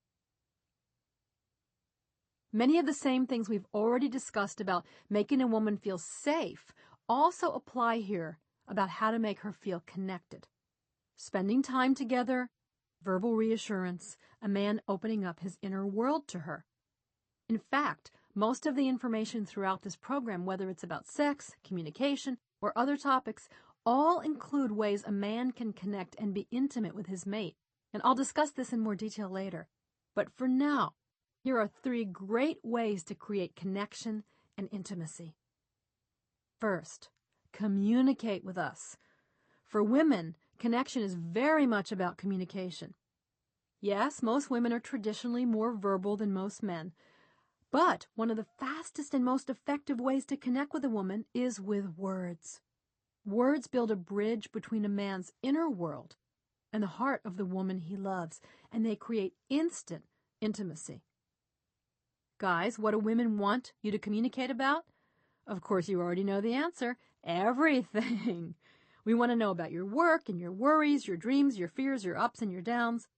Many of the same things we've already discussed about making a woman feel safe also apply here about how to make her feel connected. Spending time together, verbal reassurance, a man opening up his inner world to her. In fact, most of the information throughout this program, whether it's about sex, communication, or other topics, all include ways a man can connect and be intimate with his mate. And I'll discuss this in more detail later. But for now, here are 3 great ways to create connection and intimacy. First, communicate with us. For women, connection is very much about communication. Yes, most women are traditionally more verbal than most men, but one of the fastest and most effective ways to connect with a woman is with words. Words build a bridge between a man's inner world and the heart of the woman he loves, and they create instant intimacy. Guys, what do women want you to communicate about? Of course, you already know the answer. Everything. We want to know about your work and your worries, your dreams, your fears, your ups and your downs.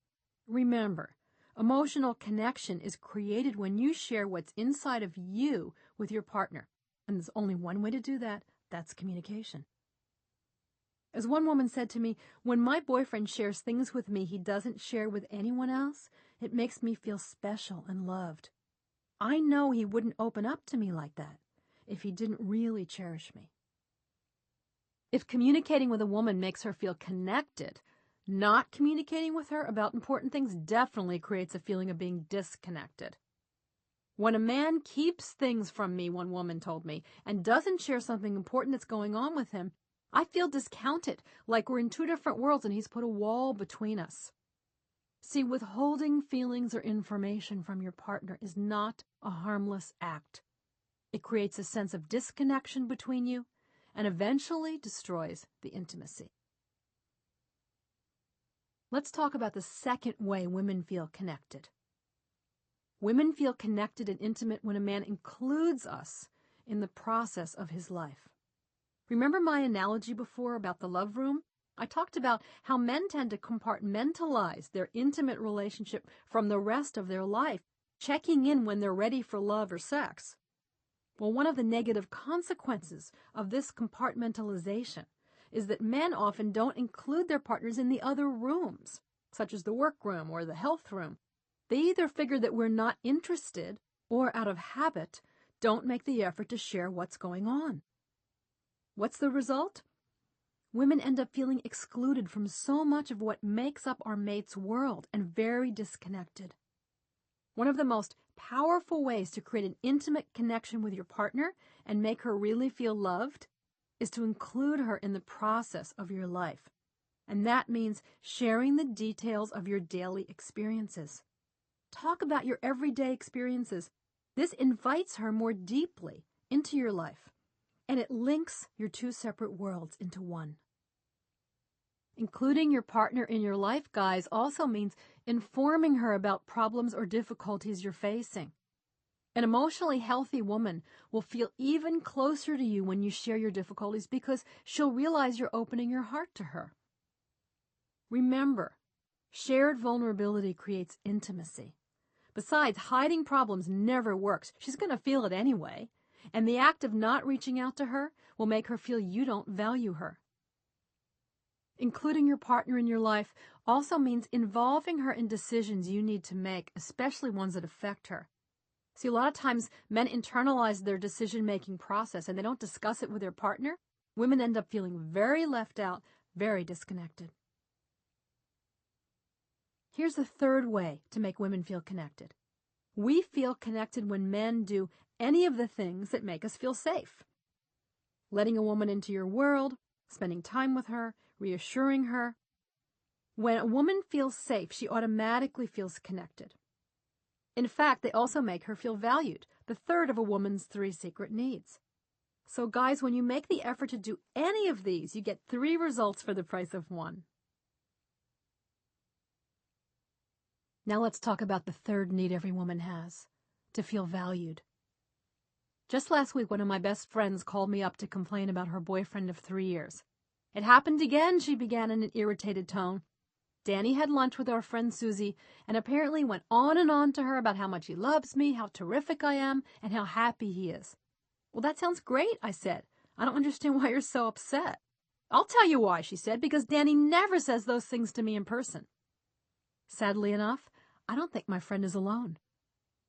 Remember, emotional connection is created when you share what's inside of you with your partner. And there's only one way to do that. That's communication. As one woman said to me, when my boyfriend shares things with me he doesn't share with anyone else, it makes me feel special and loved. I know he wouldn't open up to me like that if he didn't really cherish me. If communicating with a woman makes her feel connected, not communicating with her about important things definitely creates a feeling of being disconnected. When a man keeps things from me, one woman told me, and doesn't share something important that's going on with him, I feel discounted, like we're in 2 different worlds and he's put a wall between us. See, withholding feelings or information from your partner is not a harmless act. It creates a sense of disconnection between you and eventually destroys the intimacy. Let's talk about the second way women feel connected. Women feel connected and intimate when a man includes us in the process of his life. Remember my analogy before about the love room? I talked about how men tend to compartmentalize their intimate relationship from the rest of their life, checking in when they're ready for love or sex. Well, one of the negative consequences of this compartmentalization is that men often don't include their partners in the other rooms, such as the workroom or the health room. They either figure that we're not interested or, out of habit, don't make the effort to share what's going on. What's the result? Women end up feeling excluded from so much of what makes up our mate's world and very disconnected. One of the most powerful ways to create an intimate connection with your partner and make her really feel loved is to include her in the process of your life. And that means sharing the details of your daily experiences. Talk about your everyday experiences. This invites her more deeply into your life, and it links your two separate worlds into one. Including your partner in your life, guys, also means informing her about problems or difficulties you're facing. An emotionally healthy woman will feel even closer to you when you share your difficulties because she'll realize you're opening your heart to her. Remember, shared vulnerability creates intimacy. Besides, hiding problems never works. She's going to feel it anyway, and the act of not reaching out to her will make her feel you don't value her. Including your partner in your life also means involving her in decisions you need to make, especially ones that affect her. See, a lot of times men internalize their decision-making process and they don't discuss it with their partner. Women end up feeling very left out, very disconnected. Here's the third way to make women feel connected. We feel connected when men do any of the things that make us feel safe. Letting a woman into your world, spending time with her, reassuring her. When a woman feels safe, she automatically feels connected. In fact, they also make her feel valued, the third of a woman's 3 secret needs. So guys, when you make the effort to do any of these, you get 3 results for the price of 1. Now let's talk about the third need every woman has, to feel valued. Just last week, one of my best friends called me up to complain about her boyfriend of 3 years. It happened again, she began in an irritated tone. Danny had lunch with our friend Susie and apparently went on and on to her about how much he loves me, how terrific I am, and how happy he is. Well, that sounds great, I said. I don't understand why you're so upset. I'll tell you why, she said, because Danny never says those things to me in person. Sadly enough, I don't think my friend is alone.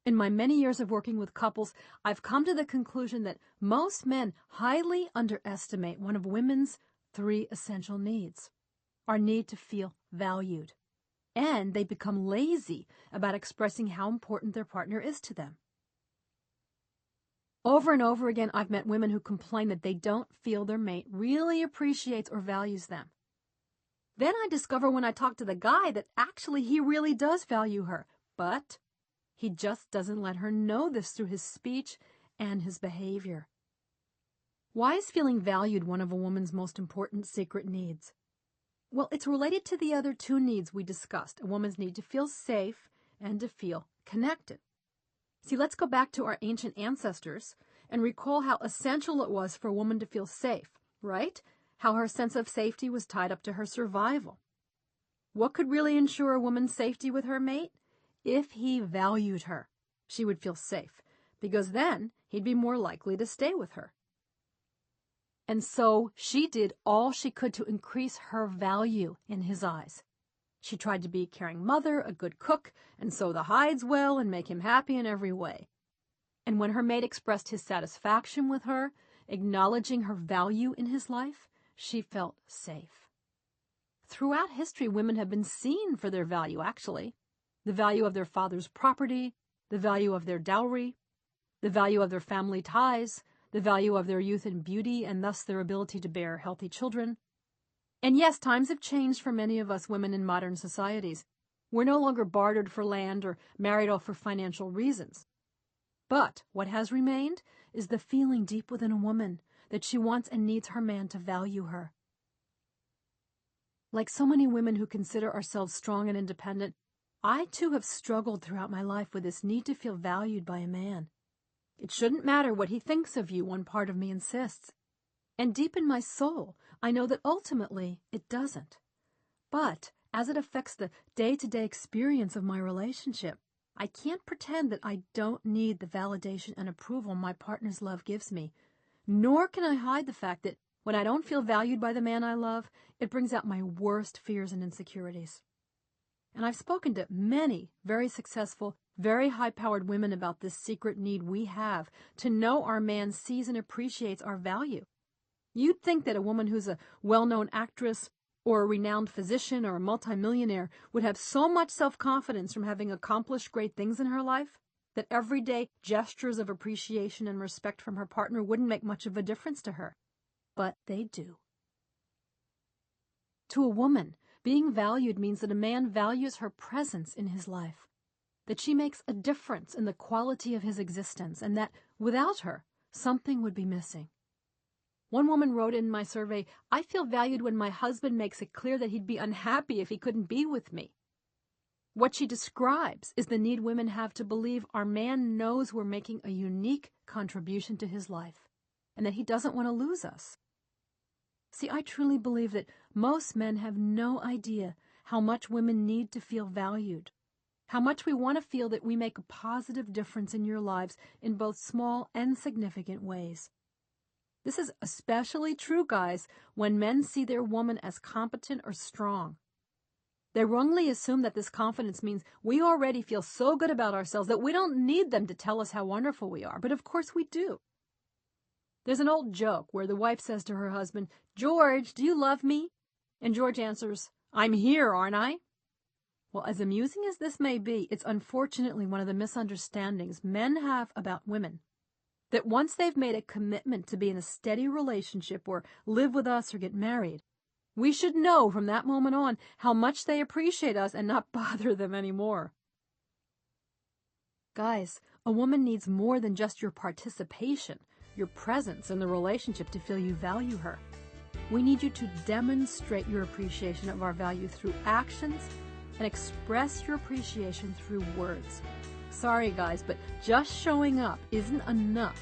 In my many years of working with couples, I've come to the conclusion that most men highly underestimate one of women's 3 essential needs. Our need to feel valued. And they become lazy about expressing how important their partner is to them. Over and over again, I've met women who complain that they don't feel their mate really appreciates or values them. Then I discover when I talk to the guy that actually he really does value her, but he just doesn't let her know this through his speech and his behavior. Why is feeling valued one of a woman's most important secret needs? Well, it's related to the other 2 needs we discussed, a woman's need to feel safe and to feel connected. See, let's go back to our ancient ancestors and recall how essential it was for a woman to feel safe, right? How her sense of safety was tied up to her survival. What could really ensure a woman's safety with her mate? If he valued her, she would feel safe, because then he'd be more likely to stay with her. And so she did all she could to increase her value in his eyes. She tried to be a caring mother, a good cook, and sew the hides well and make him happy in every way. And when her mate expressed his satisfaction with her, acknowledging her value in his life, she felt safe. Throughout history, women have been seen for their value, actually. The value of their father's property, the value of their dowry, the value of their family ties, the value of their youth and beauty, and thus their ability to bear healthy children. And yes, times have changed for many of us women in modern societies. We're no longer bartered for land or married off for financial reasons. But what has remained is the feeling deep within a woman that she wants and needs her man to value her. Like so many women who consider ourselves strong and independent, I too have struggled throughout my life with this need to feel valued by a man. It shouldn't matter what he thinks of you, one part of me insists. And deep in my soul, I know that ultimately it doesn't. But as it affects the day-to-day experience of my relationship, I can't pretend that I don't need the validation and approval my partner's love gives me, nor can I hide the fact that when I don't feel valued by the man I love, it brings out my worst fears and insecurities. And I've spoken to many very successful, very high-powered women about this secret need we have to know our man sees and appreciates our value. You'd think that a woman who's a well-known actress or a renowned physician or a multimillionaire would have so much self-confidence from having accomplished great things in her life that everyday gestures of appreciation and respect from her partner wouldn't make much of a difference to her. But they do. To a woman, being valued means that a man values her presence in his life, that she makes a difference in the quality of his existence, and that without her, something would be missing. One woman wrote in my survey, "I feel valued when my husband makes it clear that he'd be unhappy if he couldn't be with me." What she describes is the need women have to believe our man knows we're making a unique contribution to his life, and that he doesn't want to lose us. See, I truly believe that most men have no idea how much women need to feel valued, how much we want to feel that we make a positive difference in your lives in both small and significant ways. This is especially true, guys, when men see their woman as competent or strong. They wrongly assume that this confidence means we already feel so good about ourselves that we don't need them to tell us how wonderful we are, but of course we do. There's an old joke where the wife says to her husband, "George, do you love me?" And George answers, "I'm here, aren't I?" Well, as amusing as this may be, it's unfortunately one of the misunderstandings men have about women. That once they've made a commitment to be in a steady relationship or live with us or get married, we should know from that moment on how much they appreciate us and not bother them anymore. Guys, a woman needs more than just your participation, your presence in the relationship to feel you value her. We need you to demonstrate your appreciation of our value through actions and express your appreciation through words. Sorry, guys, but just showing up isn't enough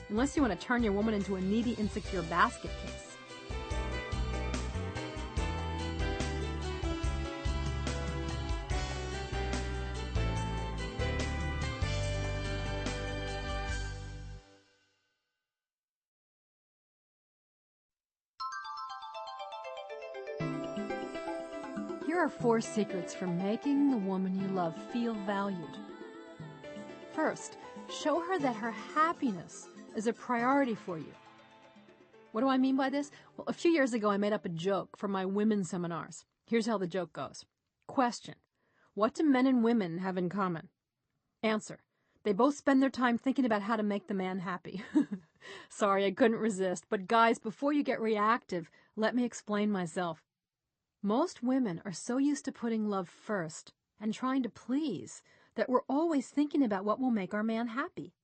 unless you want to turn your woman into a needy, insecure basket case. Here are 4 secrets for making the woman you love feel valued. First, show her that her happiness is a priority for you. What do I mean by this? Well, a few years ago, I made up a joke for my women's seminars. Here's how the joke goes. Question: what do men and women have in common? Answer: they both spend their time thinking about how to make the man happy. Sorry, I couldn't resist. But guys, before you get reactive, let me explain myself. Most women are so used to putting love first and trying to please that we're always thinking about what will make our man happy.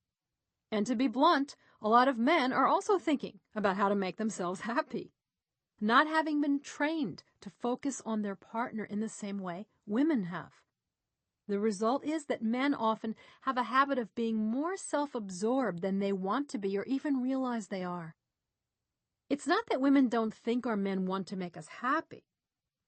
And to be blunt, a lot of men are also thinking about how to make themselves happy, not having been trained to focus on their partner in the same way women have. The result is that men often have a habit of being more self-absorbed than they want to be or even realize they are. It's not that women don't think our men want to make us happy.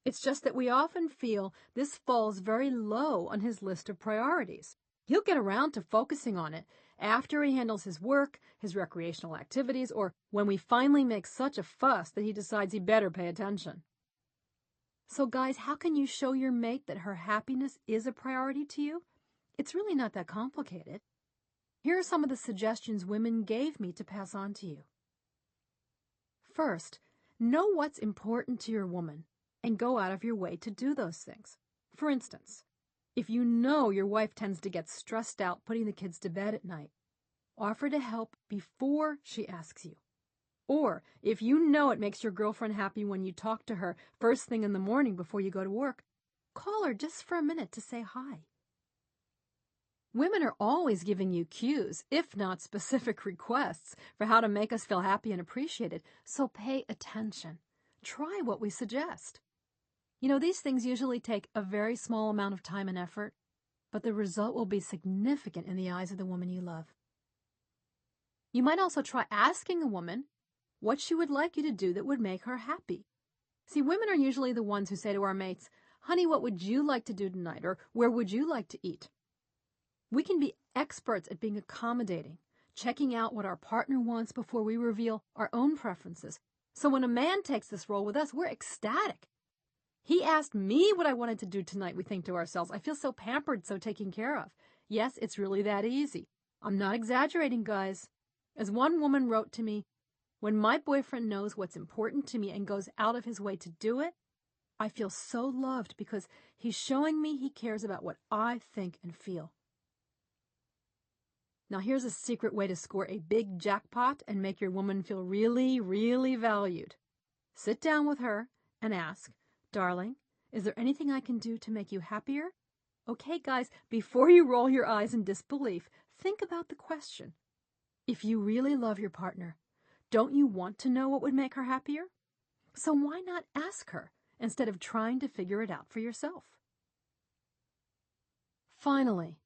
It's just that we often feel this falls very low on his list of priorities. He'll get around to focusing on it after he handles his work, his recreational activities, or when we finally make such a fuss that he decides he better pay attention. So guys, how can you show your mate that her happiness is a priority to you? It's really not that complicated. Here are some of the suggestions women gave me to pass on to you. First, know what's important to your woman and go out of your way to do those things. For instance, if you know your wife tends to get stressed out putting the kids to bed at night, offer to help before she asks you. Or if you know it makes your girlfriend happy when you talk to her first thing in the morning before you go to work, call her just for a minute to say hi. Women are always giving you cues, if not specific requests, for how to make us feel happy and appreciated, so pay attention. Try what we suggest. You know, these things usually take a very small amount of time and effort, but the result will be significant in the eyes of the woman you love. You might also try asking a woman what she would like you to do that would make her happy. See, women are usually the ones who say to our mates, "Honey, what would you like to do tonight?" or "Where would you like to eat?" We can be experts at being accommodating, checking out what our partner wants before we reveal our own preferences. So when a man takes this role with us, we're ecstatic. He asked me what I wanted to do tonight, we think to ourselves. I feel so pampered, so taken care of. Yes, it's really that easy. I'm not exaggerating, guys. As one woman wrote to me, "When my boyfriend knows what's important to me and goes out of his way to do it, I feel so loved because he's showing me he cares about what I think and feel." Now here's a secret way to score a big jackpot and make your woman feel really, really valued. Sit down with her and ask, "Darling, is there anything I can do to make you happier?" Okay, guys, before you roll your eyes in disbelief, think about the question. If you really love your partner, don't you want to know what would make her happier? So why not ask her instead of trying to figure it out for yourself? Finally,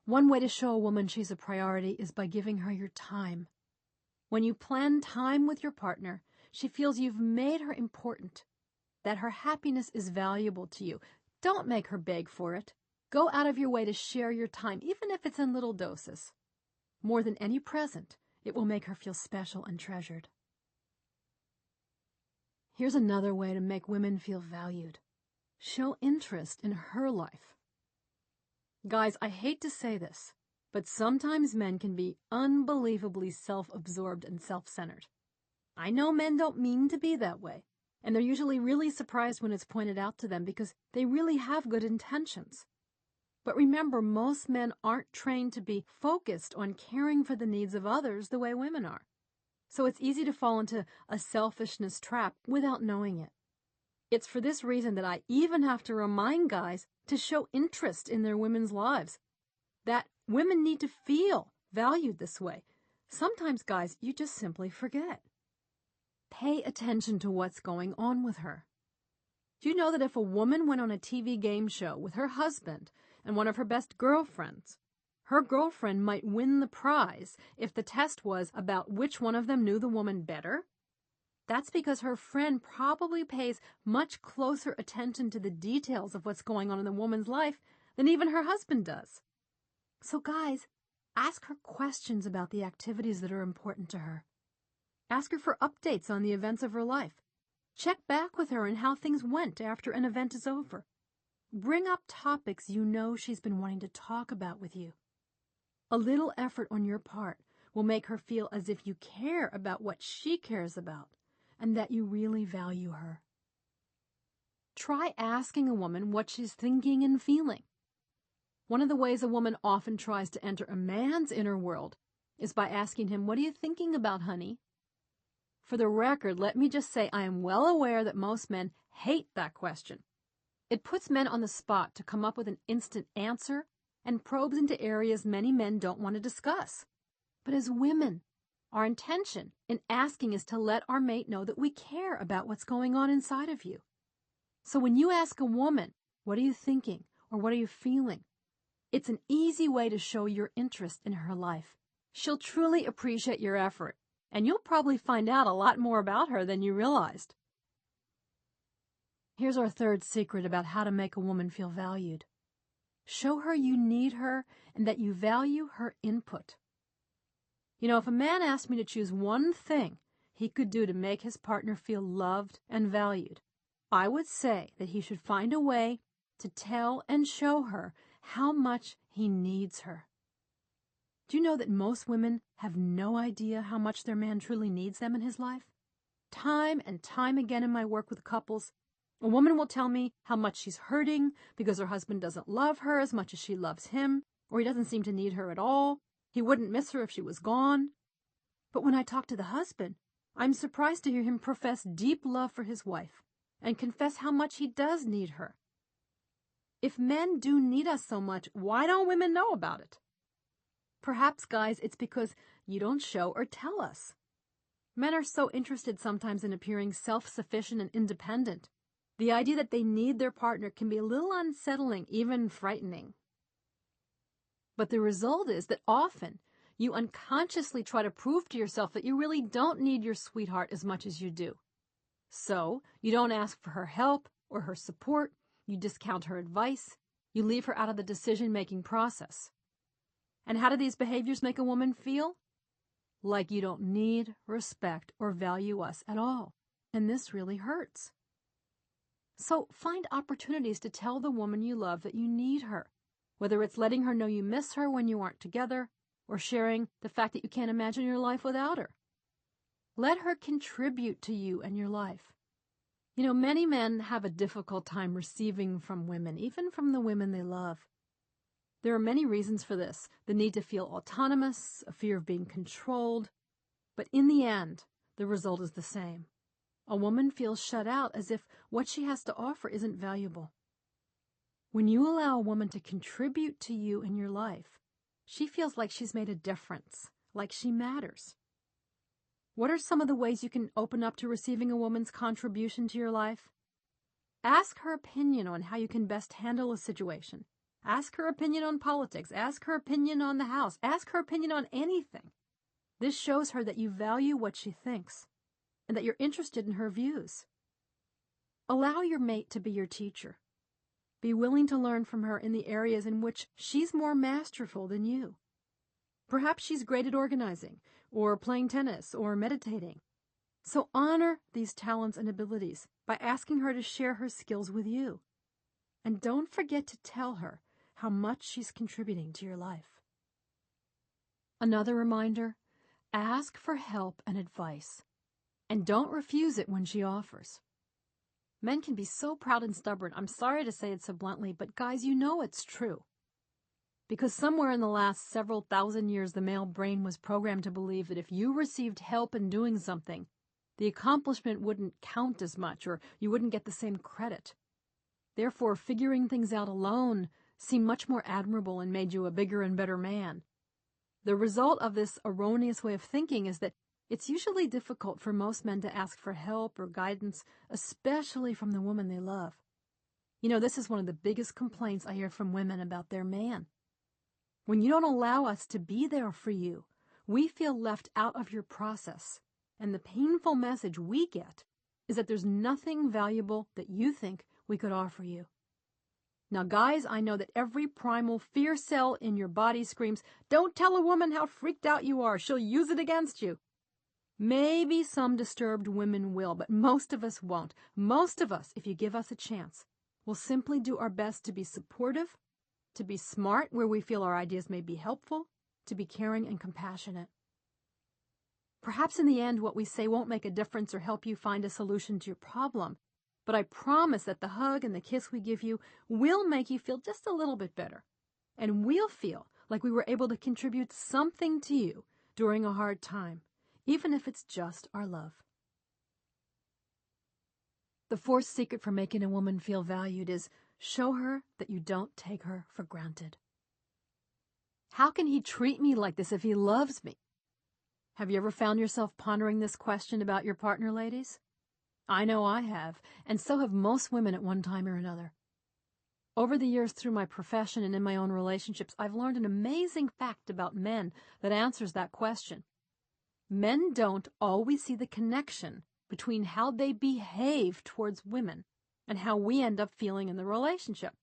one way to show a woman she's a priority is by giving her your time. When you plan time with your partner, she feels you've made her important, that her happiness is valuable to you. Don't make her beg for it. Go out of your way to share your time, even if it's in little doses. More than any present, it will make her feel special and treasured. Here's another way to make women feel valued. Show interest in her life. Guys, I hate to say this, but sometimes men can be unbelievably self-absorbed and self-centered. I know men don't mean to be that way, and they're usually really surprised when it's pointed out to them because they really have good intentions. But remember, most men aren't trained to be focused on caring for the needs of others the way women are. So it's easy to fall into a selfishness trap without knowing it. It's for this reason that I even have to remind guys to show interest in their women's lives, that women need to feel valued this way. Sometimes, guys, you just simply forget. Pay attention to what's going on with her. Do you know that if a woman went on a TV game show with her husband and one of her best girlfriends, her girlfriend might win the prize if the test was about which one of them knew the woman better? That's because her friend probably pays much closer attention to the details of what's going on in the woman's life than even her husband does. So guys, ask her questions about the activities that are important to her. Ask her for updates on the events of her life. Check back with her on how things went after an event is over. Bring up topics you know she's been wanting to talk about with you. A little effort on your part will make her feel as if you care about what she cares about and that you really value her. Try asking a woman what she's thinking and feeling. One of the ways a woman often tries to enter a man's inner world is by asking him, "What are you thinking about, honey?" For the record, let me just say I am well aware that most men hate that question. It puts men on the spot to come up with an instant answer and probes into areas many men don't want to discuss. But as women, our intention in asking is to let our mate know that we care about what's going on inside of you. So when you ask a woman, "What are you thinking?" or "What are you feeling?" it's an easy way to show your interest in her life. She'll truly appreciate your effort, and you'll probably find out a lot more about her than you realized. Here's our third secret about how to make a woman feel valued. Show her you need her and that you value her input. You know, if a man asked me to choose one thing he could do to make his partner feel loved and valued, I would say that he should find a way to tell and show her how much he needs her. Do you know that most women have no idea how much their man truly needs them in his life? Time and time again in my work with couples, a woman will tell me how much she's hurting because her husband doesn't love her as much as she loves him, or he doesn't seem to need her at all. He wouldn't miss her if she was gone. But when I talk to the husband, I'm surprised to hear him profess deep love for his wife and confess how much he does need her. If men do need us so much, why don't women know about it? Perhaps, guys, it's because you don't show or tell us. Men are so interested sometimes in appearing self-sufficient and independent. The idea that they need their partner can be a little unsettling, even frightening. But the result is that often you unconsciously try to prove to yourself that you really don't need your sweetheart as much as you do. So, you don't ask for her help or her support, you discount her advice, you leave her out of the decision-making process. And how do these behaviors make a woman feel? Like you don't need, respect, or value us at all. And this really hurts. So find opportunities to tell the woman you love that you need her, whether it's letting her know you miss her when you aren't together, or sharing the fact that you can't imagine your life without her. Let her contribute to you and your life. You know, many men have a difficult time receiving from women, even from the women they love. There are many reasons for this: the need to feel autonomous, a fear of being controlled. But in the end, the result is the same. A woman feels shut out, as if what she has to offer isn't valuable. When you allow a woman to contribute to you in your life, she feels like she's made a difference, like she matters. What are some of the ways you can open up to receiving a woman's contribution to your life? Ask her opinion on how you can best handle a situation. Ask her opinion on politics. Ask her opinion on the house. Ask her opinion on anything. This shows her that you value what she thinks and that you're interested in her views. Allow your mate to be your teacher. Be willing to learn from her in the areas in which she's more masterful than you. Perhaps she's great at organizing, or playing tennis, or meditating. So honor these talents and abilities by asking her to share her skills with you. And don't forget to tell her how much she's contributing to your life. Another reminder: ask for help and advice, and don't refuse it when she offers. Men can be so proud and stubborn. I'm sorry to say it so bluntly, but guys, you know it's true. Because somewhere in the last several thousand years, the male brain was programmed to believe that if you received help in doing something, the accomplishment wouldn't count as much, or you wouldn't get the same credit. Therefore, figuring things out alone seemed much more admirable and made you a bigger and better man. The result of this erroneous way of thinking is that it's usually difficult for most men to ask for help or guidance, especially from the woman they love. You know, this is one of the biggest complaints I hear from women about their man. When you don't allow us to be there for you, we feel left out of your process, and the painful message we get is that there's nothing valuable that you think we could offer you. Now, guys, I know that every primal fear cell in your body screams, "Don't tell a woman how freaked out you are. She'll use it against you." Maybe some disturbed women will, but most of us won't. Most of us, if you give us a chance, will simply do our best to be supportive, to be smart where we feel our ideas may be helpful, to be caring and compassionate. Perhaps in the end, what we say won't make a difference or help you find a solution to your problem, but I promise that the hug and the kiss we give you will make you feel just a little bit better, and we'll feel like we were able to contribute something to you during a hard time, even if it's just our love. The fourth secret for making a woman feel valued is show her that you don't take her for granted. How can he treat me like this if he loves me? Have you ever found yourself pondering this question about your partner, ladies? I know I have, and so have most women at one time or another. Over the years, through my profession and in my own relationships, I've learned an amazing fact about men that answers that question. Men don't always see the connection between how they behave towards women and how we end up feeling in the relationship.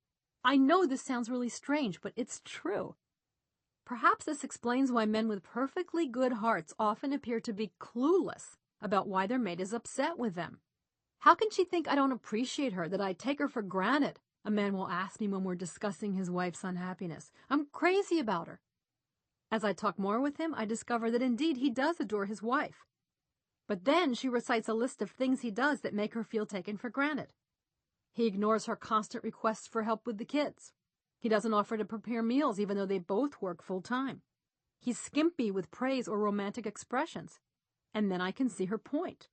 I know this sounds really strange, but it's true. Perhaps this explains why men with perfectly good hearts often appear to be clueless about why their mate is upset with them. How can she think I don't appreciate her, that I take her for granted? A man will ask me when we're discussing his wife's unhappiness. I'm crazy about her. As I talk more with him, I discover that indeed he does adore his wife. But then she recites a list of things he does that make her feel taken for granted. He ignores her constant requests for help with the kids. He doesn't offer to prepare meals even though they both work full-time. He's skimpy with praise or romantic expressions. And then I can see her point.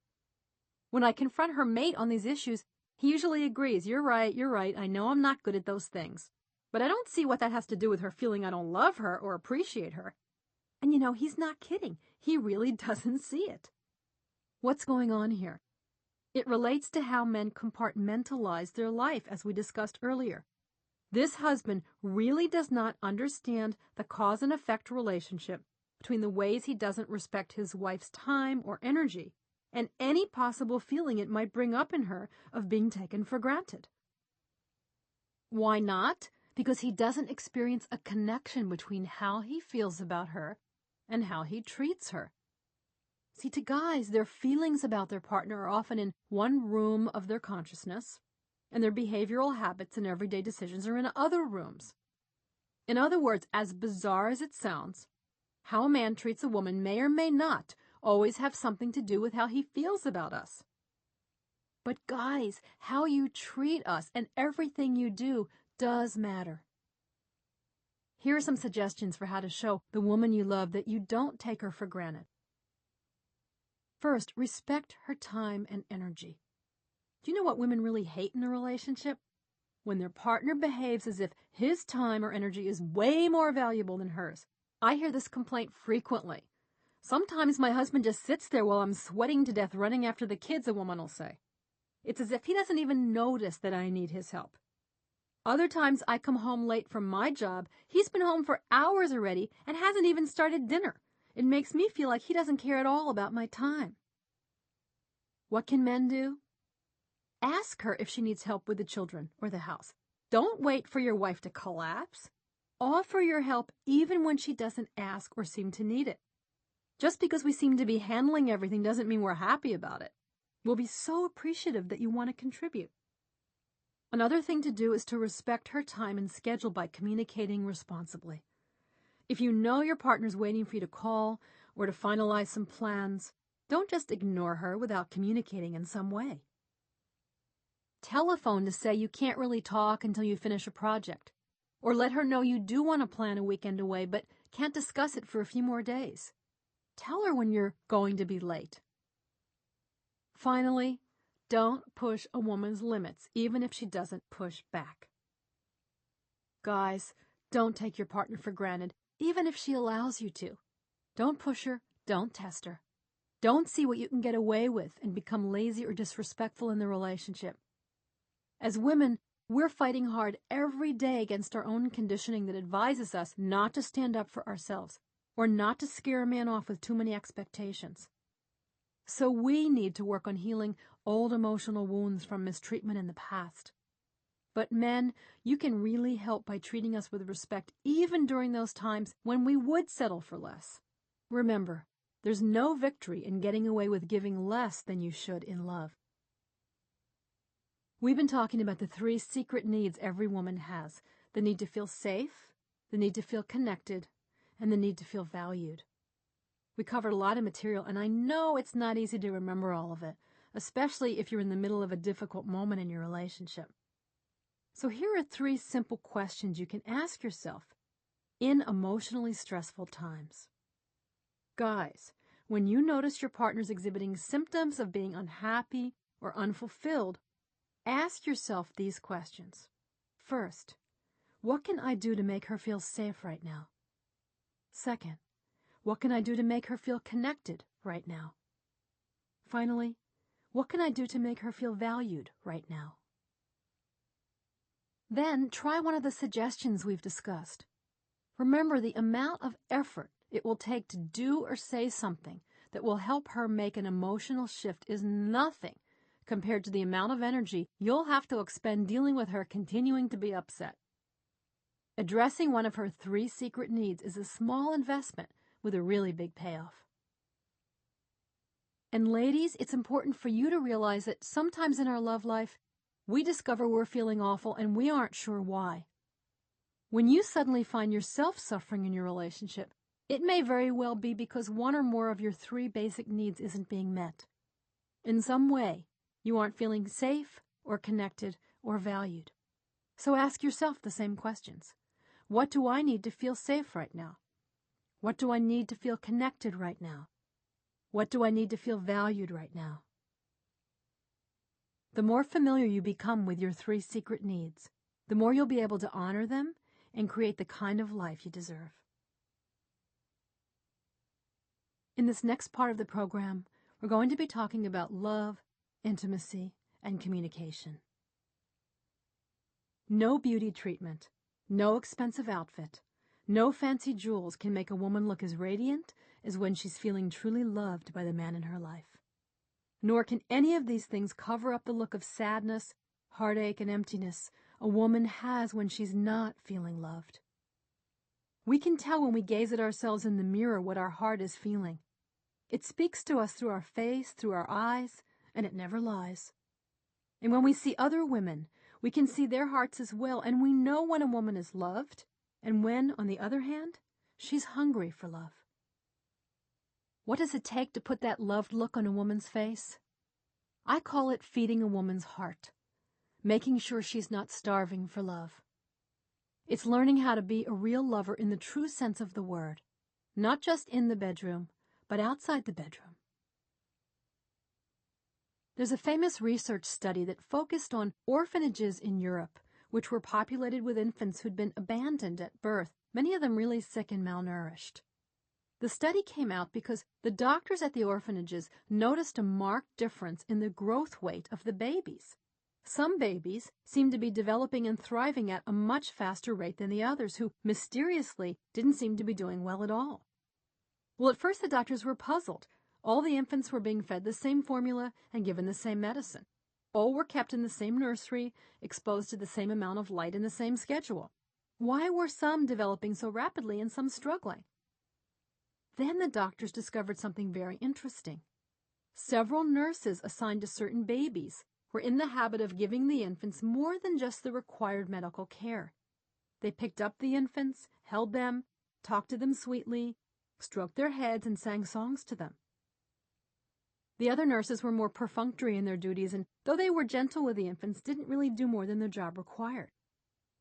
When I confront her mate on these issues, He usually agrees, you're right, I know I'm not good at those things. But I don't see what that has to do with her feeling I don't love her or appreciate her. And he's not kidding. He really doesn't see it. What's going on here? It relates to how men compartmentalize their life, as we discussed earlier. This husband really does not understand the cause and effect relationship between the ways he doesn't respect his wife's time or energy and any possible feeling it might bring up in her of being taken for granted. Why not? Because he doesn't experience a connection between how he feels about her and how he treats her. See, to guys, their feelings about their partner are often in one room of their consciousness, and their behavioral habits and everyday decisions are in other rooms. In other words, as bizarre as it sounds, how a man treats a woman may or may not always have something to do with how he feels about us. But guys, how you treat us and everything you do does matter. Here are some suggestions for how to show the woman you love that you don't take her for granted. First, respect her time and energy. Do you know what women really hate in a relationship? When their partner behaves as if his time or energy is way more valuable than hers. I hear this complaint frequently. Sometimes my husband just sits there while I'm sweating to death running after the kids, a woman will say. It's as if he doesn't even notice that I need his help. Other times I come home late from my job, he's been home for hours already and hasn't even started dinner. It makes me feel like he doesn't care at all about my time. What can men do? Ask her if she needs help with the children or the house. Don't wait for your wife to collapse. Offer your help even when she doesn't ask or seem to need it. Just because we seem to be handling everything doesn't mean we're happy about it. We'll be so appreciative that you want to contribute. Another thing to do is to respect her time and schedule by communicating responsibly. If you know your partner's waiting for you to call or to finalize some plans, don't just ignore her without communicating in some way. Telephone to say you can't really talk until you finish a project, or let her know you do want to plan a weekend away but can't discuss it for a few more days. Tell her when you're going to be late. Finally, don't push a woman's limits, even if she doesn't push back. Guys, don't take your partner for granted, even if she allows you to. Don't push her, don't test her. Don't see what you can get away with and become lazy or disrespectful in the relationship. As women, we're fighting hard every day against our own conditioning that advises us not to stand up for ourselves or not to scare a man off with too many expectations. So we need to work on healing old emotional wounds from mistreatment in the past. But men, you can really help by treating us with respect even during those times when we would settle for less. Remember, there's no victory in getting away with giving less than you should in love. We've been talking about the 3 secret needs every woman has: the need to feel safe, the need to feel connected, and the need to feel valued. We covered a lot of material, and I know it's not easy to remember all of it, especially if you're in the middle of a difficult moment in your relationship. So here are 3 simple questions you can ask yourself in emotionally stressful times. Guys, when you notice your partner's exhibiting symptoms of being unhappy or unfulfilled, ask yourself these questions. First, what can I do to make her feel safe right now? Second, what can I do to make her feel connected right now? Finally, what can I do to make her feel valued right now? Then try one of the suggestions we've discussed. Remember the amount of effort it will take to do or say something that will help her make an emotional shift is nothing compared to the amount of energy you'll have to expend dealing with her continuing to be upset. Addressing one of her 3 secret needs is a small investment with a really big payoff. And ladies, it's important for you to realize that sometimes in our love life, we discover we're feeling awful and we aren't sure why. When you suddenly find yourself suffering in your relationship, it may very well be because one or more of your 3 basic needs isn't being met. In some way, you aren't feeling safe or connected or valued. So ask yourself the same questions. What do I need to feel safe right now? What do I need to feel connected right now? What do I need to feel valued right now? The more familiar you become with your 3 secret needs, the more you'll be able to honor them and create the kind of life you deserve. In this next part of the program, we're going to be talking about love, intimacy, and communication. No beauty treatment, no expensive outfit, no fancy jewels can make a woman look as radiant as when she's feeling truly loved by the man in her life. Nor can any of these things cover up the look of sadness, heartache, and emptiness a woman has when she's not feeling loved. We can tell when we gaze at ourselves in the mirror what our heart is feeling. It speaks to us through our face, through our eyes, and it never lies. And when we see other women, we can see their hearts as well, and we know when a woman is loved, and when, on the other hand, she's hungry for love. What does it take to put that loved look on a woman's face? I call it feeding a woman's heart, making sure she's not starving for love. It's learning how to be a real lover in the true sense of the word, not just in the bedroom, but outside the bedroom. There's a famous research study that focused on orphanages in Europe, which were populated with infants who'd been abandoned at birth, many of them really sick and malnourished. The study came out because the doctors at the orphanages noticed a marked difference in the growth weight of the babies. Some babies seemed to be developing and thriving at a much faster rate than the others, who mysteriously didn't seem to be doing well at all. Well, at first the doctors were puzzled. All the infants were being fed the same formula and given the same medicine. All were kept in the same nursery, exposed to the same amount of light and the same schedule. Why were some developing so rapidly and some struggling? Then the doctors discovered something very interesting. Several nurses assigned to certain babies were in the habit of giving the infants more than just the required medical care. They picked up the infants, held them, talked to them sweetly, stroked their heads, and sang songs to them. The other nurses were more perfunctory in their duties, and though they were gentle with the infants, didn't really do more than their job required.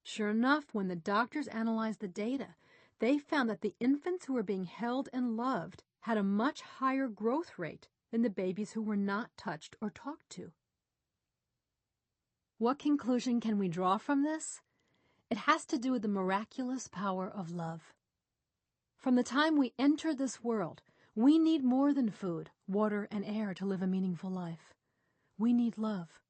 Sure enough, when the doctors analyzed the data, they found that the infants who were being held and loved had a much higher growth rate than the babies who were not touched or talked to. What conclusion can we draw from this? It has to do with the miraculous power of love. From the time we enter this world, we need more than food, water, and air to live a meaningful life. We need love.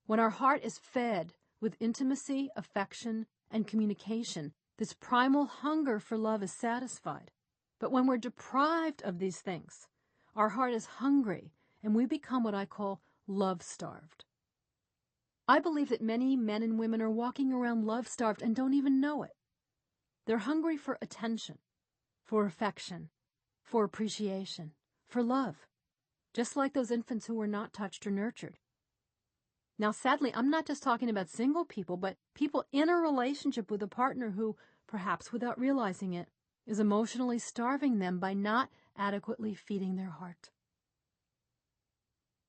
When our heart is fed with intimacy, affection, and communication, this primal hunger for love is satisfied. But when we're deprived of these things, our heart is hungry, and we become what I call love-starved. I believe that many men and women are walking around love-starved and don't even know it. They're hungry for attention, for affection, for appreciation, for love, just like those infants who were not touched or nurtured. Now, sadly, I'm not just talking about single people, but people in a relationship with a partner who, perhaps without realizing it, is emotionally starving them by not adequately feeding their heart.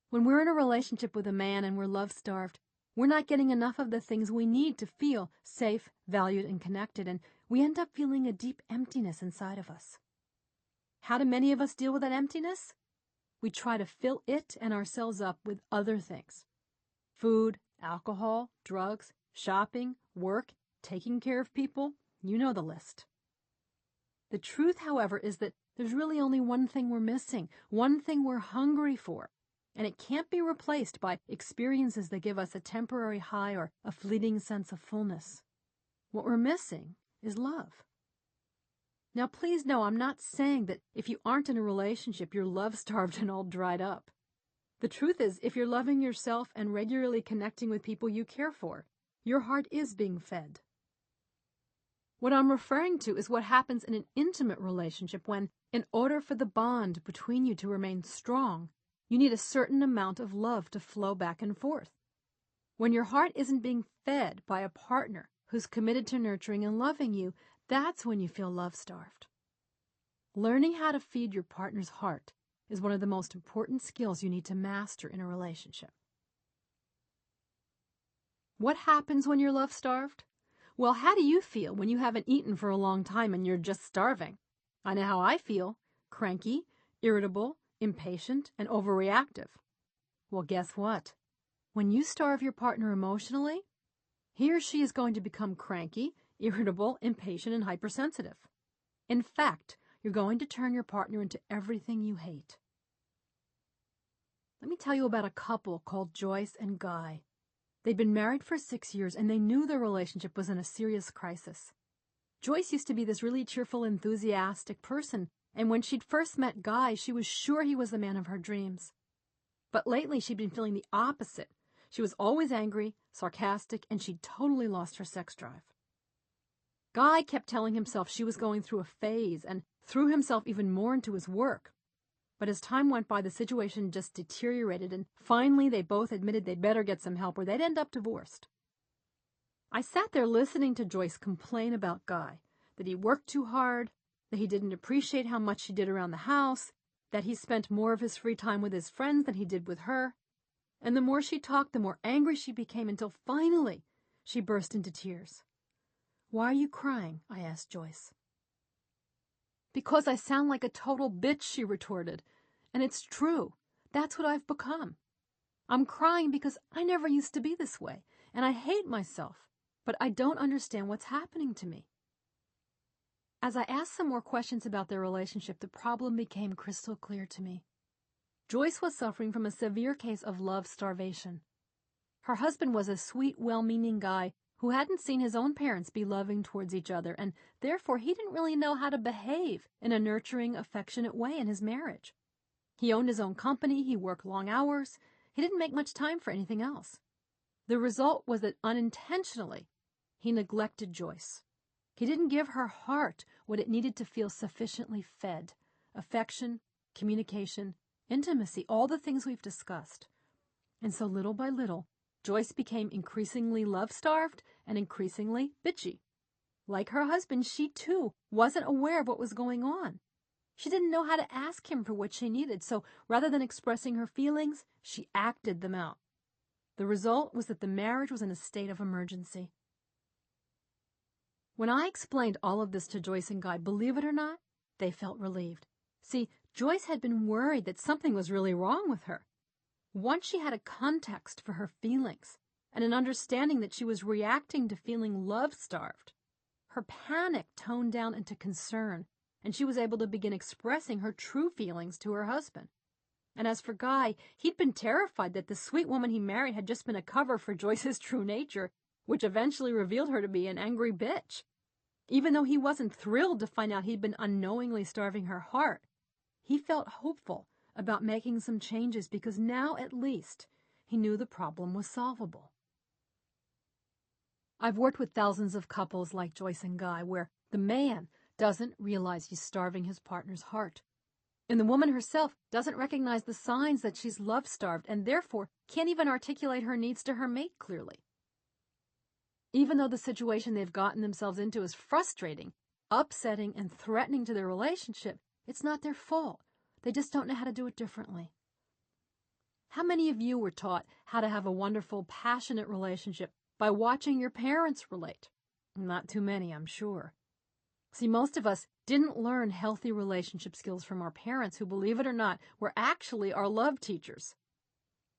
When we're in a relationship with a man and we're love-starved, we're not getting enough of the things we need to feel safe, valued, and connected, and we end up feeling a deep emptiness inside of us. How do many of us deal with that emptiness? We try to fill it and ourselves up with other things. Food, alcohol, drugs, shopping, work, taking care of people, you know the list. The truth, however, is that there's really only one thing we're missing, one thing we're hungry for, and it can't be replaced by experiences that give us a temporary high or a fleeting sense of fullness. What we're missing is love. Now, please know, I'm not saying that if you aren't in a relationship, you're love-starved and all dried up. The truth is, if you're loving yourself and regularly connecting with people you care for, your heart is being fed. What I'm referring to is what happens in an intimate relationship when, in order for the bond between you to remain strong, you need a certain amount of love to flow back and forth. When your heart isn't being fed by a partner who's committed to nurturing and loving you, that's when you feel love-starved. Learning how to feed your partner's heart is one of the most important skills you need to master in a relationship. What happens when you're love-starved? Well, how do you feel when you haven't eaten for a long time and you're just starving? I know how I feel: cranky, irritable, impatient, and overreactive. Well, guess what? when you starve your partner emotionally, he or she is going to become cranky, irritable, impatient, and hypersensitive. In fact, you're going to turn your partner into everything you hate. Let me tell you about a couple called Joyce and Guy. They'd been married for 6 years, and they knew their relationship was in a serious crisis. Joyce used to be this really cheerful, enthusiastic person, and when she'd first met Guy, she was sure he was the man of her dreams. But lately, she'd been feeling the opposite. She was always angry, sarcastic, and she'd totally lost her sex drive. Guy kept telling himself she was going through a phase and threw himself even more into his work. But as time went by, the situation just deteriorated, and finally they both admitted they'd better get some help or they'd end up divorced. I sat there listening to Joyce complain about Guy, that he worked too hard, that he didn't appreciate how much she did around the house, that he spent more of his free time with his friends than he did with her. And the more she talked, the more angry she became, until finally she burst into tears. "Why are you crying?" I asked Joyce. "Because I sound like a total bitch," she retorted. "And it's true. That's what I've become. I'm crying because I never used to be this way, and I hate myself, but I don't understand what's happening to me." As I asked some more questions about their relationship, the problem became crystal clear to me. Joyce was suffering from a severe case of love starvation. Her husband was a sweet, well-meaning guy who hadn't seen his own parents be loving towards each other, and therefore he didn't really know how to behave in a nurturing, affectionate way in his marriage. He owned his own company, he worked long hours, he didn't make much time for anything else. The result was that unintentionally, he neglected Joyce. He didn't give her heart what it needed to feel sufficiently fed: affection, communication, intimacy, all the things we've discussed. And so little by little, Joyce became increasingly love-starved and increasingly bitchy. Like her husband, she too wasn't aware of what was going on. She didn't know how to ask him for what she needed, so rather than expressing her feelings, she acted them out. The result was that the marriage was in a state of emergency. When I explained all of this to Joyce and Guy, believe it or not, they felt relieved. See, Joyce had been worried that something was really wrong with her. Once she had a context for her feelings and an understanding that she was reacting to feeling love-starved, her panic toned down into concern, and she was able to begin expressing her true feelings to her husband. And as for Guy, he'd been terrified that the sweet woman he married had just been a cover for Joyce's true nature, which eventually revealed her to be an angry bitch. Even though he wasn't thrilled to find out he'd been unknowingly starving her heart, he felt hopeful about making some changes because now, at least, he knew the problem was solvable. I've worked with thousands of couples like Joyce and Guy where the man doesn't realize he's starving his partner's heart, and the woman herself doesn't recognize the signs that she's love-starved and therefore can't even articulate her needs to her mate clearly. Even though the situation they've gotten themselves into is frustrating, upsetting, and threatening to their relationship, it's not their fault. They just don't know how to do it differently. How many of you were taught how to have a wonderful, passionate relationship by watching your parents relate? Not too many, I'm sure. See, most of us didn't learn healthy relationship skills from our parents who, believe it or not, were actually our love teachers.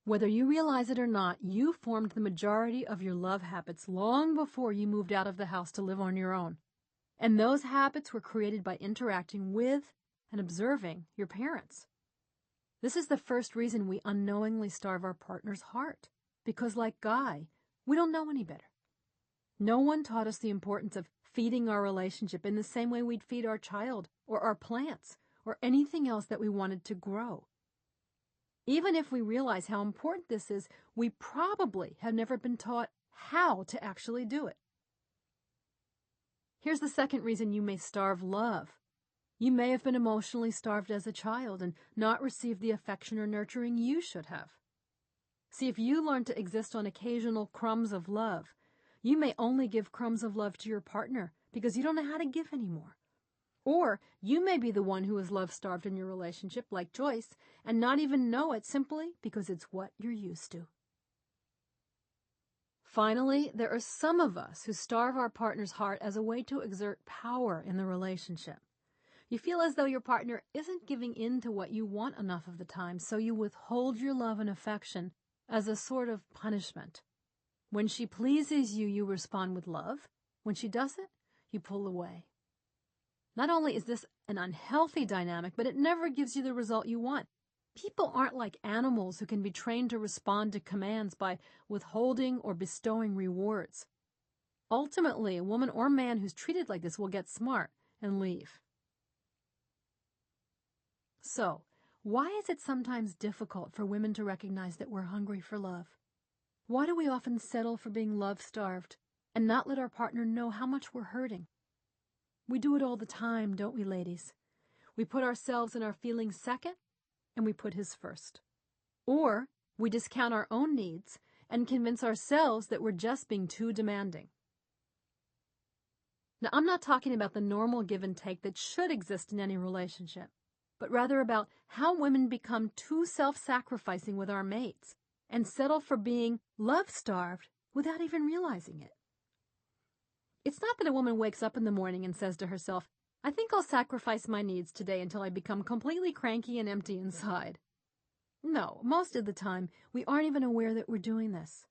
Whether you realize it or not, you formed the majority of your love habits long before you moved out of the house to live on your own. And those habits were created by interacting with and observing your parents. This is the first reason we unknowingly starve our partner's heart, because like Guy, we don't know any better. No one taught us the importance of feeding our relationship in the same way we'd feed our child or our plants or anything else that we wanted to grow. Even if we realize how important this is, we probably have never been taught how to actually do it. Here's the second reason you may starve love. You may have been emotionally starved as a child and not received the affection or nurturing you should have. See, if you learn to exist on occasional crumbs of love, you may only give crumbs of love to your partner because you don't know how to give anymore. Or you may be the one who is love-starved in your relationship, like Joyce, and not even know it simply because it's what you're used to. Finally, there are some of us who starve our partner's heart as a way to exert power in the relationship. You feel as though your partner isn't giving in to what you want enough of the time, so you withhold your love and affection as a sort of punishment. When she pleases you, you respond with love. When she doesn't, you pull away. Not only is this an unhealthy dynamic, but it never gives you the result you want. People aren't like animals who can be trained to respond to commands by withholding or bestowing rewards. Ultimately, a woman or man who's treated like this will get smart and leave. So, why is it sometimes difficult for women to recognize that we're hungry for love? Why do we often settle for being love-starved and not let our partner know how much we're hurting? We do it all the time, don't we, ladies? We put ourselves and our feelings second, and we put his first. Or we discount our own needs and convince ourselves that we're just being too demanding. Now, I'm not talking about the normal give and take that should exist in any relationship, but rather about how women become too self-sacrificing with our mates and settle for being love-starved without even realizing it. It's not that a woman wakes up in the morning and says to herself, I think I'll sacrifice my needs today until I become completely cranky and empty inside. No, most of the time, we aren't even aware that we're doing this.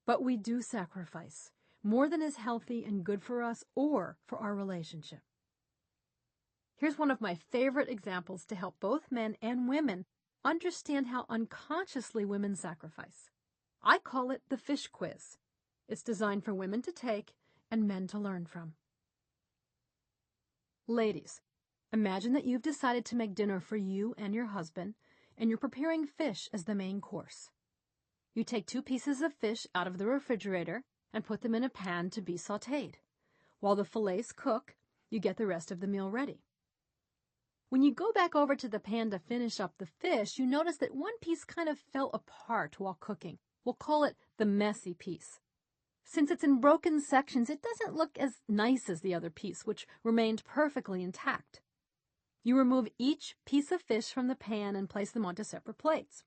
But we do sacrifice, more than is healthy and good for us or for our relationship. Here's one of my favorite examples to help both men and women understand how unconsciously women sacrifice. I call it the fish quiz. It's designed for women to take and men to learn from. Ladies, imagine that you've decided to make dinner for you and your husband, and you're preparing fish as the main course. You take 2 pieces of fish out of the refrigerator and put them in a pan to be sautéed. While the fillets cook, you get the rest of the meal ready. When you go back over to the pan to finish up the fish, you notice that one piece kind of fell apart while cooking. We'll call it the messy piece. Since it's in broken sections, it doesn't look as nice as the other piece, which remained perfectly intact. You remove each piece of fish from the pan and place them onto separate plates.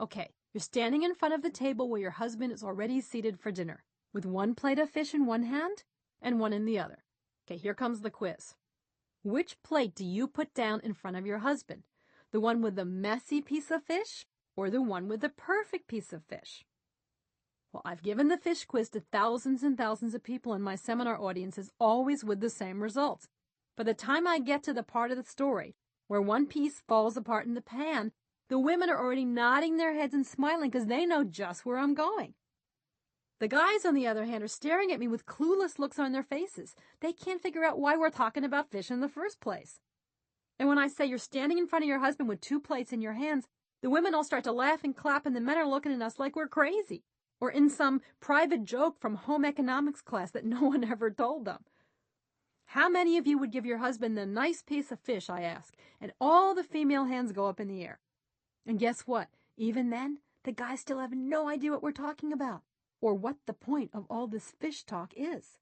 Okay, you're standing in front of the table where your husband is already seated for dinner, with 1 plate of fish in one hand and 1 in the other. Okay, here comes the quiz. Which plate do you put down in front of your husband? The one with the messy piece of fish or the one with the perfect piece of fish? Well, I've given the fish quiz to thousands and thousands of people in my seminar audiences, always with the same results. By the time I get to the part of the story where one piece falls apart in the pan, the women are already nodding their heads and smiling because they know just where I'm going. The guys, on the other hand, are staring at me with clueless looks on their faces. They can't figure out why we're talking about fish in the first place. And when I say you're standing in front of your husband with 2 plates in your hands, the women all start to laugh and clap, and the men are looking at us like we're crazy, or in some private joke from home economics class that no one ever told them. How many of you would give your husband the nice piece of fish, I ask, and all the female hands go up in the air. And guess what? Even then, the guys still have no idea what we're talking about, or what the point of all this fish talk is.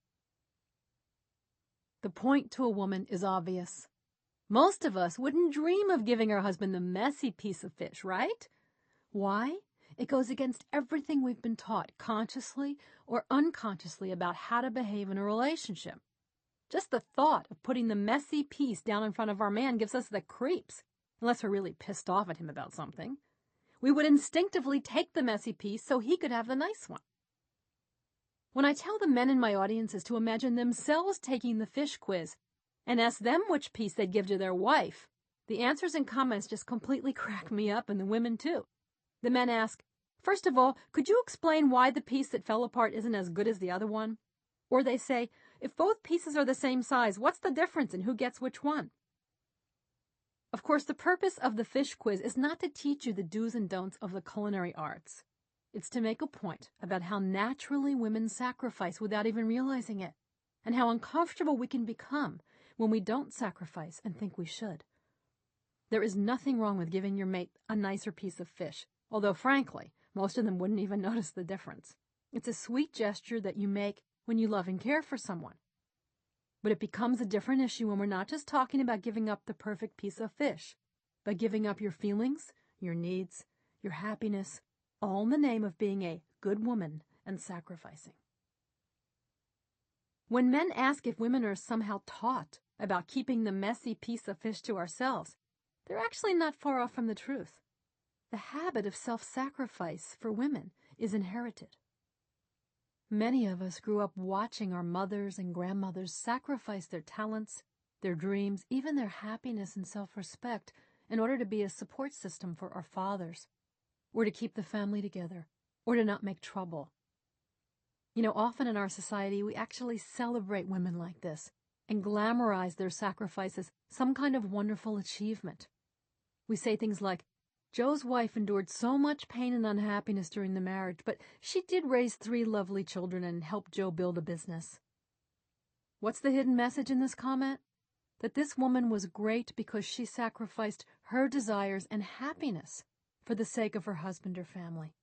The point to a woman is obvious. Most of us wouldn't dream of giving our husband the messy piece of fish, right? Why? It goes against everything we've been taught, consciously or unconsciously, about how to behave in a relationship. Just the thought of putting the messy piece down in front of our man gives us the creeps, unless we're really pissed off at him about something. We would instinctively take the messy piece so he could have the nice one. When I tell the men in my audiences to imagine themselves taking the fish quiz and ask them which piece they'd give to their wife, the answers and comments just completely crack me up, and the women too. The men ask, first of all, could you explain why the piece that fell apart isn't as good as the other one? Or they say, if both pieces are the same size, what's the difference in who gets which one? Of course, the purpose of the fish quiz is not to teach you the do's and don'ts of the culinary arts. It's to make a point about how naturally women sacrifice without even realizing it, and how uncomfortable we can become when we don't sacrifice and think we should. There is nothing wrong with giving your mate a nicer piece of fish, although frankly, most of them wouldn't even notice the difference. It's a sweet gesture that you make when you love and care for someone. But it becomes a different issue when we're not just talking about giving up the perfect piece of fish, but giving up your feelings, your needs, your happiness, all in the name of being a good woman and sacrificing. When men ask if women are somehow taught about keeping the messy piece of fish to ourselves, they're actually not far off from the truth. the habit of self-sacrifice for women is inherited. Many of us grew up watching our mothers and grandmothers sacrifice their talents, their dreams, even their happiness and self-respect in order to be a support system for our fathers, or to keep the family together, or to not make trouble. You know, often in our society, we actually celebrate women like this and glamorize their sacrifice as some kind of wonderful achievement. We say things like, Joe's wife endured so much pain and unhappiness during the marriage, but she did raise 3 lovely children and help Joe build a business. What's the hidden message in this comment? That this woman was great because she sacrificed her desires and happiness for the sake of her husband or family.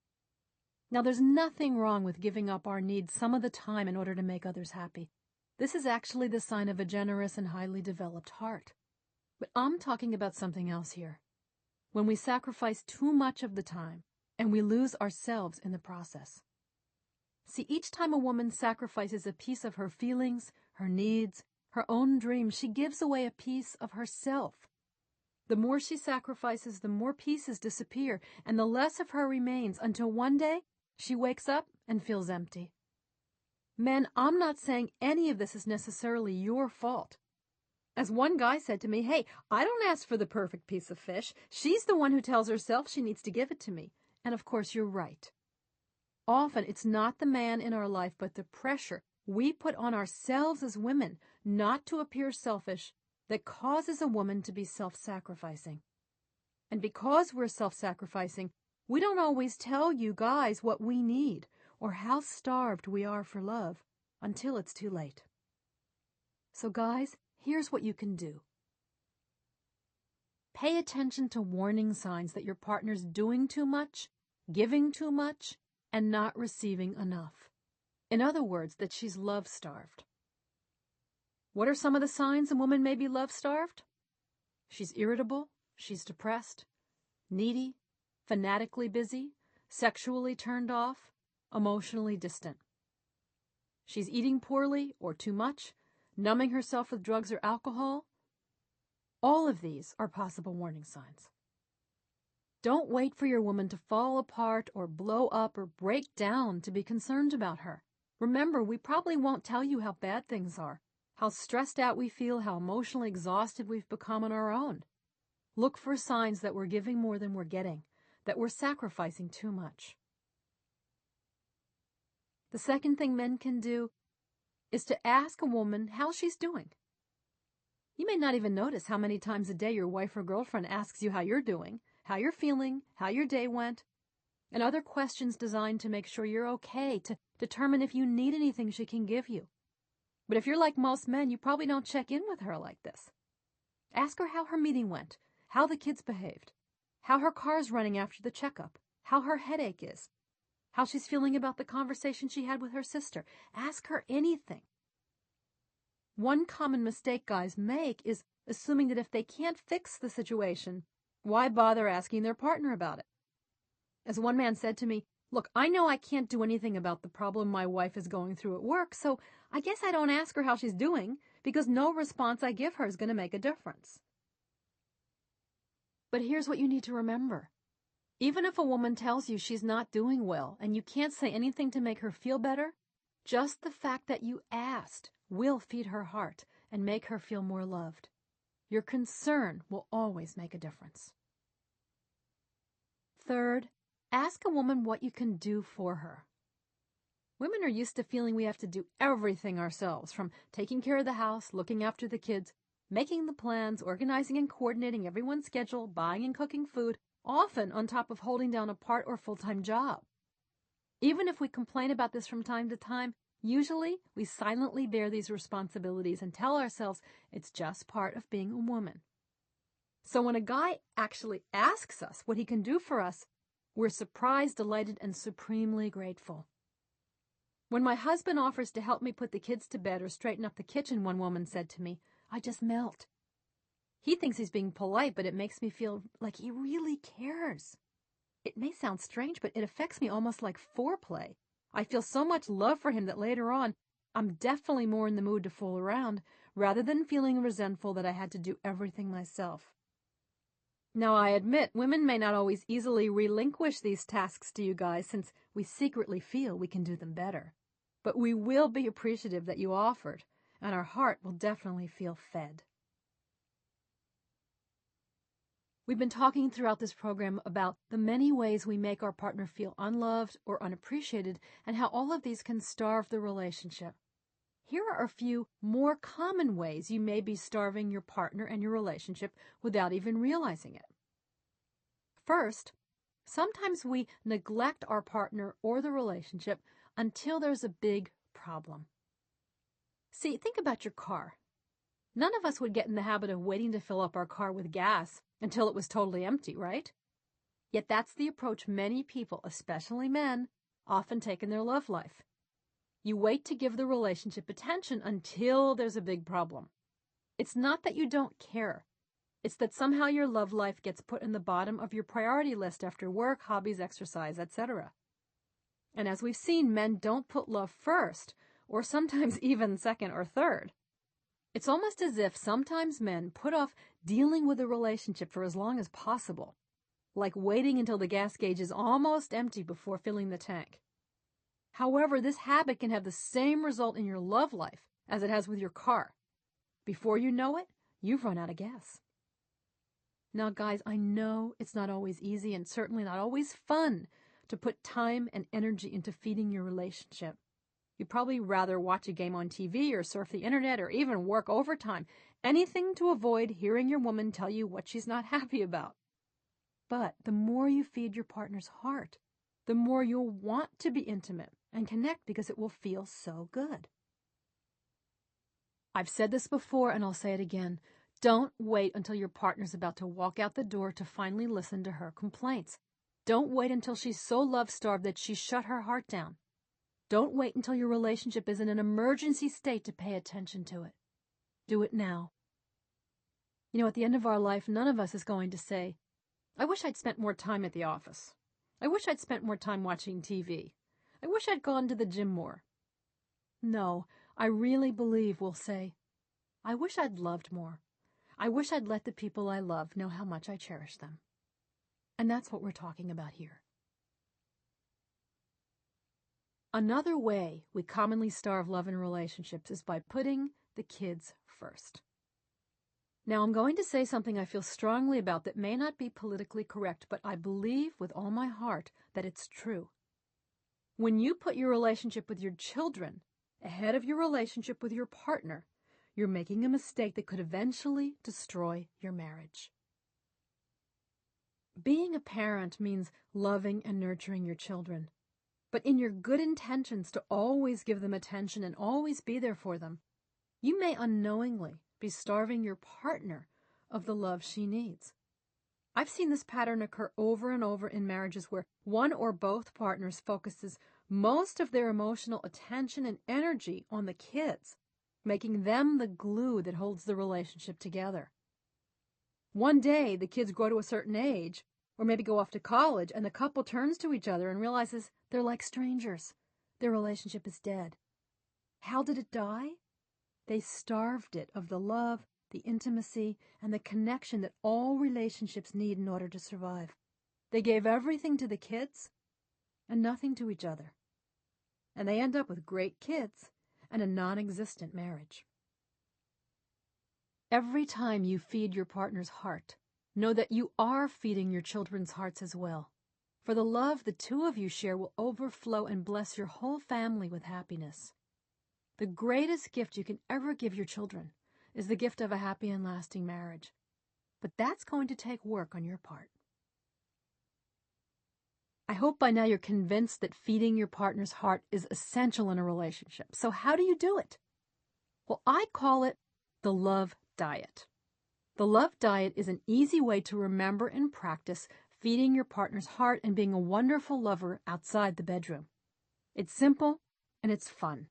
Now, there's nothing wrong with giving up our needs some of the time in order to make others happy. This is actually the sign of a generous and highly developed heart. But I'm talking about something else here. When we sacrifice too much of the time, and we lose ourselves in the process. See, each time a woman sacrifices a piece of her feelings, her needs, her own dreams, she gives away a piece of herself. The more she sacrifices, the more pieces disappear, and the less of her remains until one day she wakes up and feels empty. Men, I'm not saying any of this is necessarily your fault. As one guy said to me, hey, I don't ask for the perfect piece of fish. She's the one who tells herself she needs to give it to me. And of course, you're right. Often, it's not the man in our life, but the pressure we put on ourselves as women not to appear selfish that causes a woman to be self-sacrificing. And because we're self-sacrificing, we don't always tell you guys what we need or how starved we are for love until it's too late. So guys, here's what you can do. Pay attention to warning signs that your partner's doing too much, giving too much, and not receiving enough. In other words, that she's love-starved. What are some of the signs a woman may be love-starved? She's irritable, she's depressed, needy, fanatically busy, sexually turned off, emotionally distant. She's eating poorly or too much, numbing herself with drugs or alcohol. All of these are possible warning signs. Don't wait for your woman to fall apart or blow up or break down to be concerned about her. Remember, we probably won't tell you how bad things are, how stressed out we feel, how emotionally exhausted we've become on our own. Look for signs that we're giving more than we're getting, that we're sacrificing too much. The second thing men can do is to ask a woman how she's doing. You may not even notice how many times a day your wife or girlfriend asks you how you're doing, how you're feeling, how your day went, and other questions designed to make sure you're okay, to determine if you need anything she can give you. But if you're like most men, you probably don't check in with her like this. Ask her how her meeting went, how the kids behaved, how her car's running after the checkup, how her headache is, how she's feeling about the conversation she had with her sister. Ask her anything. One common mistake guys make is assuming that if they can't fix the situation, why bother asking their partner about it? As one man said to me, look, I know I can't do anything about the problem my wife is going through at work, so I guess I don't ask her how she's doing, because no response I give her is going to make a difference. But here's what you need to remember. Even if a woman tells you she's not doing well and you can't say anything to make her feel better, just the fact that you asked will feed her heart and make her feel more loved. Your concern will always make a difference. Third, ask a woman what you can do for her. Women are used to feeling we have to do everything ourselves, from taking care of the house, looking after the kids, making the plans, organizing and coordinating everyone's schedule, buying and cooking food, often on top of holding down a part or full-time job. Even if we complain about this from time to time, usually we silently bear these responsibilities and tell ourselves it's just part of being a woman. So when a guy actually asks us what he can do for us, we're surprised, delighted, and supremely grateful. When my husband offers to help me put the kids to bed or straighten up the kitchen, one woman said to me, I just melt. He thinks he's being polite, but it makes me feel like he really cares. It may sound strange, but it affects me almost like foreplay. I feel so much love for him that later on, I'm definitely more in the mood to fool around, rather than feeling resentful that I had to do everything myself. Now, I admit, women may not always easily relinquish these tasks to you guys since we secretly feel we can do them better. But we will be appreciative that you offered, and our heart will definitely feel fed. We've been talking throughout this program about the many ways we make our partner feel unloved or unappreciated and how all of these can starve the relationship. Here are a few more common ways you may be starving your partner and your relationship without even realizing it. First, sometimes we neglect our partner or the relationship until there's a big problem. See, think about your car. None of us would get in the habit of waiting to fill up our car with gas until it was totally empty, right? Yet that's the approach many people, especially men, often take in their love life. You wait to give the relationship attention until there's a big problem. It's not that you don't care. It's that somehow your love life gets put in the bottom of your priority list after work, hobbies, exercise, etc. And as we've seen, men don't put love first, or sometimes even second or third. It's almost as if sometimes men put off dealing with a relationship for as long as possible, like waiting until the gas gauge is almost empty before filling the tank. However, this habit can have the same result in your love life as it has with your car. Before you know it, you've run out of gas. Now, guys, I know it's not always easy and certainly not always fun to put time and energy into feeding your relationship. You'd probably rather watch a game on TV or surf the internet or even work overtime, anything to avoid hearing your woman tell you what she's not happy about. But the more you feed your partner's heart, the more you'll want to be intimate and connect because it will feel so good. I've said this before and I'll say it again. Don't wait until your partner's about to walk out the door to finally listen to her complaints. Don't wait until she's so love-starved that she's shut her heart down. Don't wait until your relationship is in an emergency state to pay attention to it. Do it now. You know, at the end of our life, none of us is going to say, I wish I'd spent more time at the office. I wish I'd spent more time watching TV. I wish I'd gone to the gym more. No, I really believe we'll say, I wish I'd loved more. I wish I'd let the people I love know how much I cherish them. And that's what we're talking about here. Another way we commonly starve love in relationships is by putting the kids first. Now, I'm going to say something I feel strongly about that may not be politically correct, but I believe with all my heart that it's true. When you put your relationship with your children ahead of your relationship with your partner, you're making a mistake that could eventually destroy your marriage. Being a parent means loving and nurturing your children. But in your good intentions to always give them attention and always be there for them, you may unknowingly be starving your partner of the love she needs. I've seen this pattern occur over and over in marriages where one or both partners focuses most of their emotional attention and energy on the kids, making them the glue that holds the relationship together. One day, the kids grow to a certain age, or maybe go off to college, and the couple turns to each other and realizes they're like strangers. Their relationship is dead. How did it die? They starved it of the love, the intimacy, and the connection that all relationships need in order to survive. They gave everything to the kids and nothing to each other. And they end up with great kids and a non-existent marriage. Every time you feed your partner's heart, know that you are feeding your children's hearts as well. For the love the two of you share will overflow and bless your whole family with happiness. The greatest gift you can ever give your children is the gift of a happy and lasting marriage. But that's going to take work on your part. I hope by now you're convinced that feeding your partner's heart is essential in a relationship. So how do you do it? Well, I call it the love diet. The love diet is an easy way to remember and practice feeding your partner's heart and being a wonderful lover outside the bedroom. It's simple and it's fun.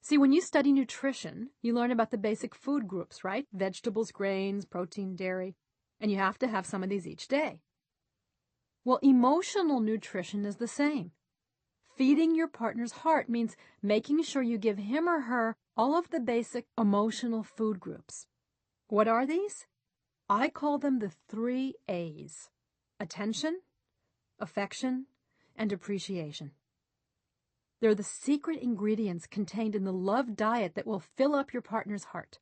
See, when you study nutrition, you learn about the basic food groups, right? Vegetables, grains, protein, dairy, and you have to have some of these each day. Well, emotional nutrition is the same. Feeding your partner's heart means making sure you give him or her all of the basic emotional food groups. What are these? I call them the 3 A's: attention, affection, and appreciation. They're the secret ingredients contained in the love diet that will fill up your partner's heart.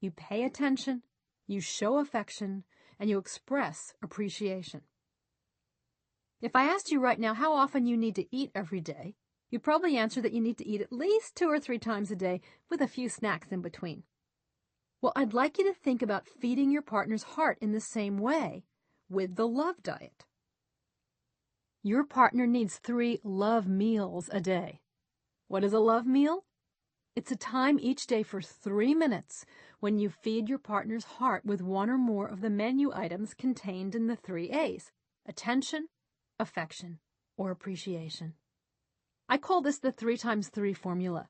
You pay attention, you show affection, and you express appreciation. If I asked you right now how often you need to eat every day, you'd probably answer that you need to eat at least 2 or 3 times a day with a few snacks in between. Well, I'd like you to think about feeding your partner's heart in the same way with the love diet. Your partner needs 3 love meals a day. What is a love meal? It's a time each day for 3 minutes when you feed your partner's heart with 1 or more of the menu items contained in the 3 A's: attention, affection, or appreciation. I call this the 3 times 3 formula.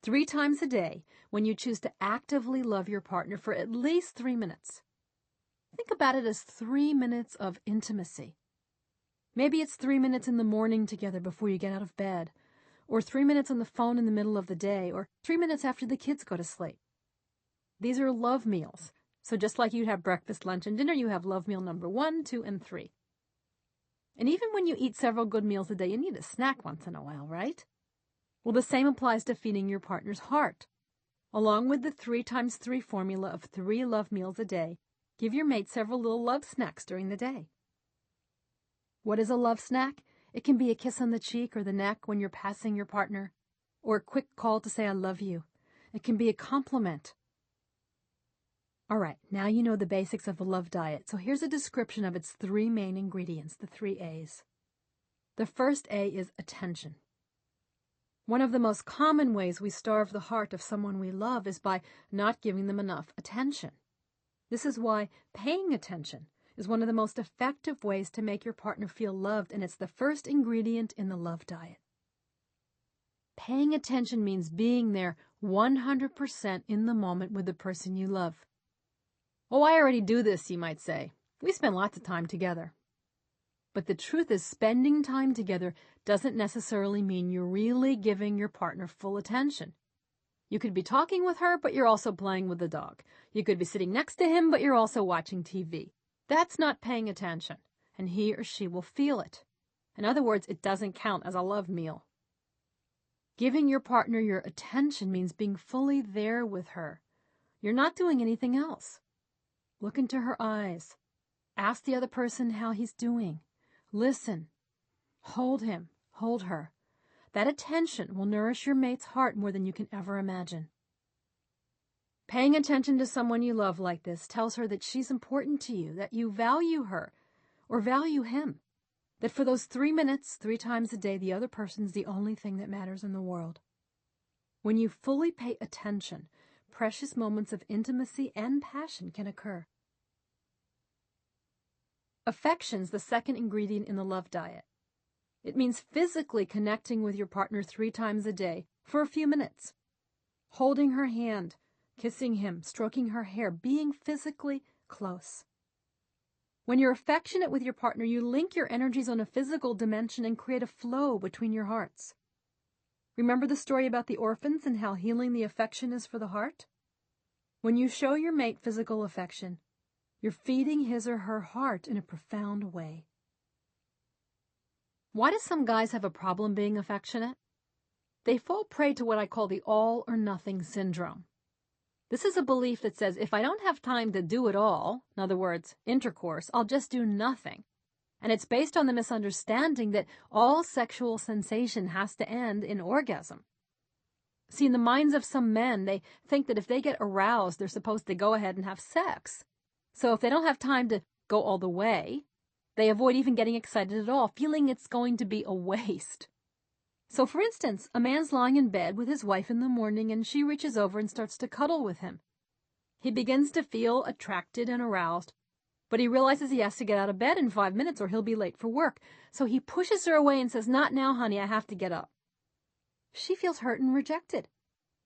3 times a day when you choose to actively love your partner for at least 3 minutes. Think about it as 3 minutes of intimacy. Maybe it's 3 minutes in the morning together before you get out of bed, or 3 minutes on the phone in the middle of the day, or 3 minutes after the kids go to sleep. These are love meals. So just like you'd have breakfast, lunch, and dinner, you have love meal number 1, 2, and 3. And even when you eat several good meals a day, you need a snack once in a while, right? Well, the same applies to feeding your partner's heart. Along with the 3 times 3 formula of 3 love meals a day, give your mate several little love snacks during the day. What is a love snack? It can be a kiss on the cheek or the neck when you're passing your partner, or a quick call to say I love you. It can be a compliment. All right, now you know the basics of the love diet, so here's a description of its 3 main ingredients, the 3 A's. The first A is attention. One of the most common ways we starve the heart of someone we love is by not giving them enough attention. This is why paying attention is one of the most effective ways to make your partner feel loved, and it's the first ingredient in the love diet. Paying attention means being there 100% in the moment with the person you love. Oh, I already do this, you might say. We spend lots of time together. But the truth is, spending time together doesn't necessarily mean you're really giving your partner full attention. You could be talking with her, but you're also playing with the dog. You could be sitting next to him, but you're also watching TV. That's not paying attention, and he or she will feel it. In other words, it doesn't count as a love meal. Giving your partner your attention means being fully there with her. You're not doing anything else. Look into her eyes. Ask the other person how he's doing. Listen. Hold him. Hold her. That attention will nourish your mate's heart more than you can ever imagine. Paying attention to someone you love like this tells her that she's important to you, that you value her or value him, that for those 3 minutes, 3 times a day, the other person's the only thing that matters in the world. When you fully pay attention, precious moments of intimacy and passion can occur. Affection's the second ingredient in the love diet. It means physically connecting with your partner 3 times a day for a few minutes. Holding her hand, kissing him, stroking her hair, being physically close. When you're affectionate with your partner, you link your energies on a physical dimension and create a flow between your hearts. Remember the story about the orphans and how healing the affection is for the heart? When you show your mate physical affection, you're feeding his or her heart in a profound way. Why do some guys have a problem being affectionate? They fall prey to what I call the all-or-nothing syndrome. This is a belief that says, if I don't have time to do it all, in other words, intercourse, I'll just do nothing. And it's based on the misunderstanding that all sexual sensation has to end in orgasm. See, in the minds of some men, they think that if they get aroused, they're supposed to go ahead and have sex. So if they don't have time to go all the way, they avoid even getting excited at all, feeling it's going to be a waste. So, for instance, a man's lying in bed with his wife in the morning and she reaches over and starts to cuddle with him. He begins to feel attracted and aroused, but he realizes he has to get out of bed in 5 minutes or he'll be late for work. So he pushes her away and says, "Not now, honey, I have to get up." She feels hurt and rejected.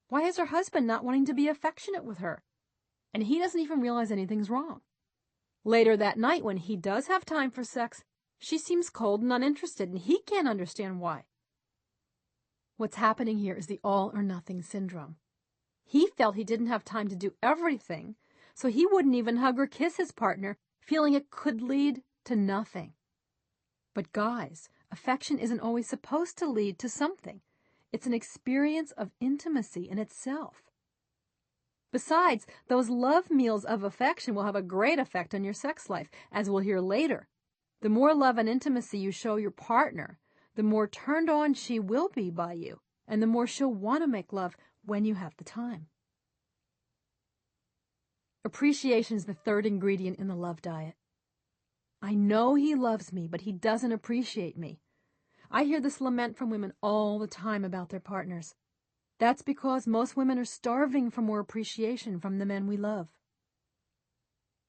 Why is her husband not wanting to be affectionate with her? And he doesn't even realize anything's wrong. Later that night, when he does have time for sex, she seems cold and uninterested, and he can't understand why. What's happening here is the all-or-nothing syndrome. He felt he didn't have time to do everything, so he wouldn't even hug or kiss his partner, feeling it could lead to nothing. But guys, affection isn't always supposed to lead to something. It's an experience of intimacy in itself. Besides, those love meals of affection will have a great effect on your sex life, as we'll hear later. The more love and intimacy you show your partner, the more turned on she will be by you, and the more she'll want to make love when you have the time. Appreciation is the third ingredient in the love diet. I know he loves me, but he doesn't appreciate me. I hear this lament from women all the time about their partners. That's because most women are starving for more appreciation from the men we love.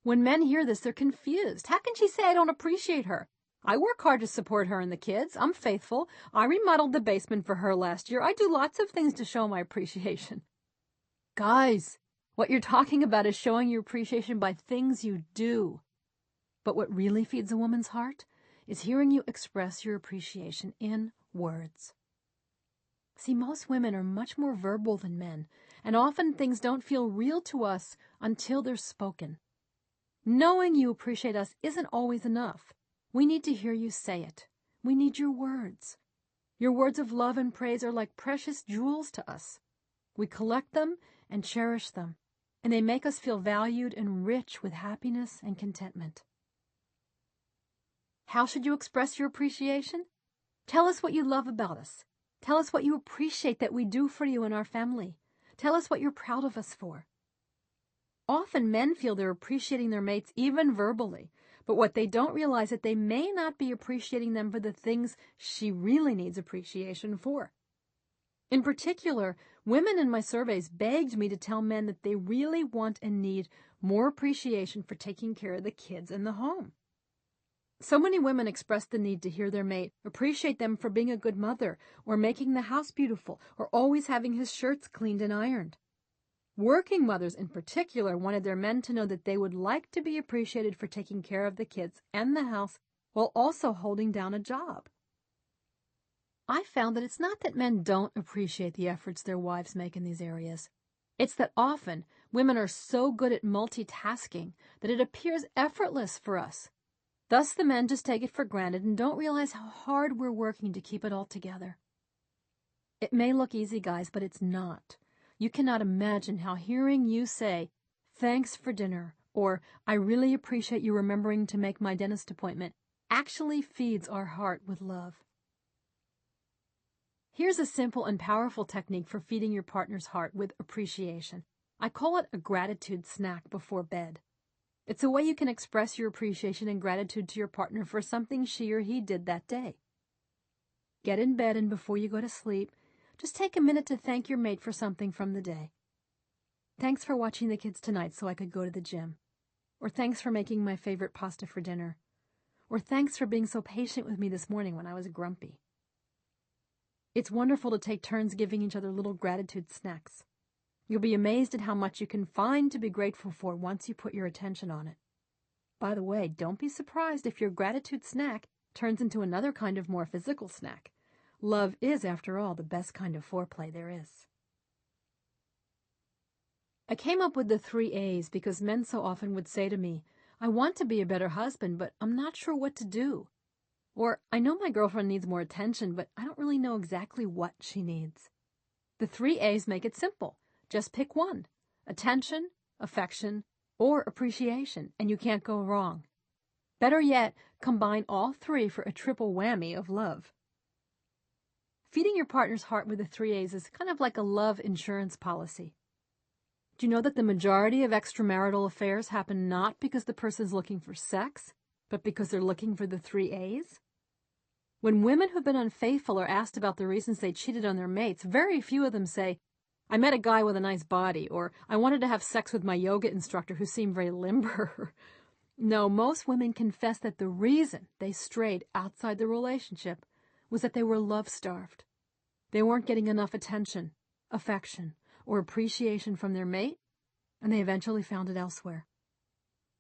When men hear this, they're confused. How can she say I don't appreciate her? I work hard to support her and the kids. I'm faithful. I remodeled the basement for her last year. I do lots of things to show my appreciation. Guys, what you're talking about is showing your appreciation by things you do. But what really feeds a woman's heart is hearing you express your appreciation in words. See, most women are much more verbal than men, and often things don't feel real to us until they're spoken. Knowing you appreciate us isn't always enough. We need to hear you say it. We need your words. Your words of love and praise are like precious jewels to us. We collect them and cherish them, and they make us feel valued and rich with happiness and contentment. How should you express your appreciation? Tell us what you love about us. Tell us what you appreciate that we do for you and our family. Tell us what you're proud of us for. Often men feel they're appreciating their mates even verbally, but what they don't realize is that they may not be appreciating them for the things she really needs appreciation for. In particular, women in my surveys begged me to tell men that they really want and need more appreciation for taking care of the kids and the home. So many women express the need to hear their mate appreciate them for being a good mother, or making the house beautiful, or always having his shirts cleaned and ironed. Working mothers in particular wanted their men to know that they would like to be appreciated for taking care of the kids and the house while also holding down a job. I found that it's not that men don't appreciate the efforts their wives make in these areas. It's that often women are so good at multitasking that it appears effortless for us. Thus, the men just take it for granted and don't realize how hard we're working to keep it all together. It may look easy, guys, but it's not. You cannot imagine how hearing you say, "Thanks for dinner," or "I really appreciate you remembering to make my dentist appointment," actually feeds our heart with love. Here's a simple and powerful technique for feeding your partner's heart with appreciation. I call it a gratitude snack before bed. It's a way you can express your appreciation and gratitude to your partner for something she or he did that day. Get in bed, and before you go to sleep, just take a minute to thank your mate for something from the day. Thanks for watching the kids tonight so I could go to the gym. Or thanks for making my favorite pasta for dinner. Or thanks for being so patient with me this morning when I was grumpy. It's wonderful to take turns giving each other little gratitude snacks. You'll be amazed at how much you can find to be grateful for once you put your attention on it. By the way, don't be surprised if your gratitude snack turns into another kind of more physical snack. Love is, after all, the best kind of foreplay there is. I came up with the 3 A's because men so often would say to me, "I want to be a better husband, but I'm not sure what to do." Or, "I know my girlfriend needs more attention, but I don't really know exactly what she needs." The 3 A's make it simple. Just pick one: attention, affection, or appreciation, and you can't go wrong. Better yet, combine all 3 for a triple whammy of love. Feeding your partner's heart with the 3 A's is kind of like a love insurance policy. Do you know that the majority of extramarital affairs happen not because the person's looking for sex, but because they're looking for the 3 A's? When women who've been unfaithful are asked about the reasons they cheated on their mates, very few of them say, "I met a guy with a nice body," or "I wanted to have sex with my yoga instructor who seemed very limber." No, most women confess that the reason they strayed outside the relationship was that they were love-starved. They weren't getting enough attention, affection, or appreciation from their mate, and they eventually found it elsewhere.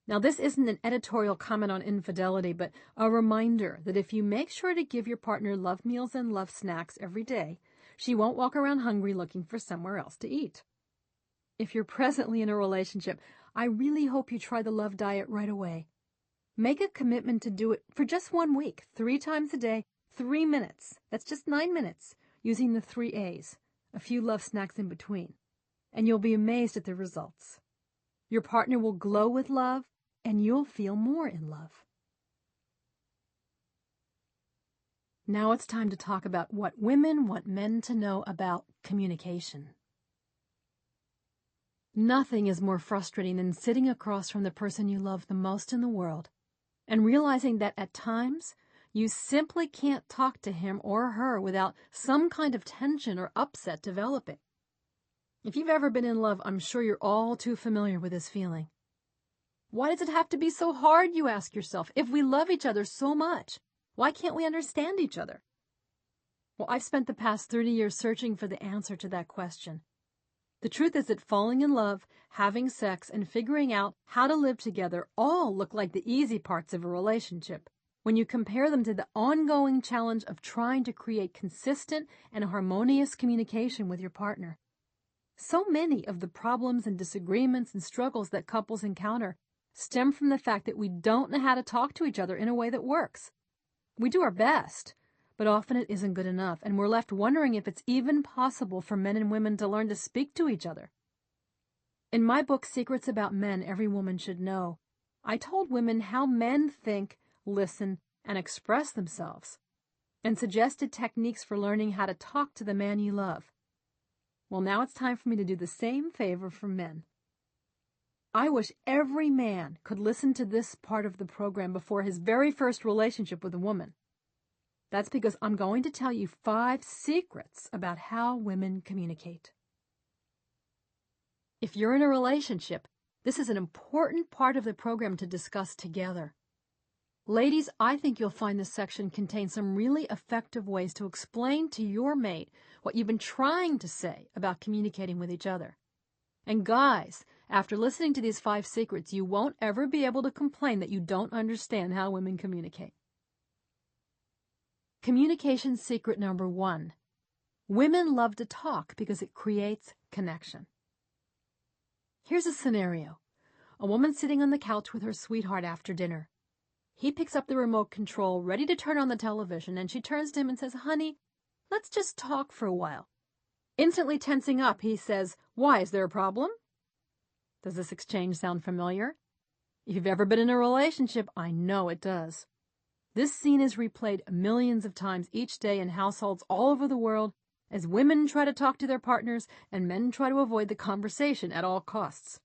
Now, this isn't an editorial comment on infidelity, but a reminder that if you make sure to give your partner love meals and love snacks every day, she won't walk around hungry looking for somewhere else to eat. If you're presently in a relationship, I really hope you try the love diet right away. Make a commitment to do it for just 1 week, 3 times a day, 3 minutes. That's just 9 minutes, using the 3 A's, a few love snacks in between. And you'll be amazed at the results. Your partner will glow with love, and you'll feel more in love. Now it's time to talk about what women want men to know about communication. Nothing is more frustrating than sitting across from the person you love the most in the world and realizing that at times you simply can't talk to him or her without some kind of tension or upset developing. If you've ever been in love, I'm sure you're all too familiar with this feeling. Why does it have to be so hard, you ask yourself? If we love each other so much, why can't we understand each other? Well, I've spent the past 30 years searching for the answer to that question. The truth is that falling in love, having sex, and figuring out how to live together all look like the easy parts of a relationship when you compare them to the ongoing challenge of trying to create consistent and harmonious communication with your partner. So many of the problems and disagreements and struggles that couples encounter stem from the fact that we don't know how to talk to each other in a way that works. We do our best, but often it isn't good enough, and we're left wondering if it's even possible for men and women to learn to speak to each other. In my book, Secrets About Men Every Woman Should Know, I told women how men think, listen, and express themselves, and suggested techniques for learning how to talk to the man you love. Well, now it's time for me to do the same favor for men. I wish every man could listen to this part of the program before his very first relationship with a woman. That's because I'm going to tell you 5 secrets about how women communicate. If you're in a relationship, this is an important part of the program to discuss together. Ladies, I think you'll find this section contains some really effective ways to explain to your mate what you've been trying to say about communicating with each other. And guys, after listening to these 5 secrets, you won't ever be able to complain that you don't understand how women communicate. Communication secret number 1. Women love to talk because it creates connection. Here's a scenario. A woman sitting on the couch with her sweetheart after dinner. He picks up the remote control, ready to turn on the television, and she turns to him and says, "Honey, let's just talk for a while." Instantly tensing up, he says, "Why, is there a problem?" Does this exchange sound familiar? If you've ever been in a relationship, I know it does. This scene is replayed millions of times each day in households all over the world as women try to talk to their partners and men try to avoid the conversation at all costs.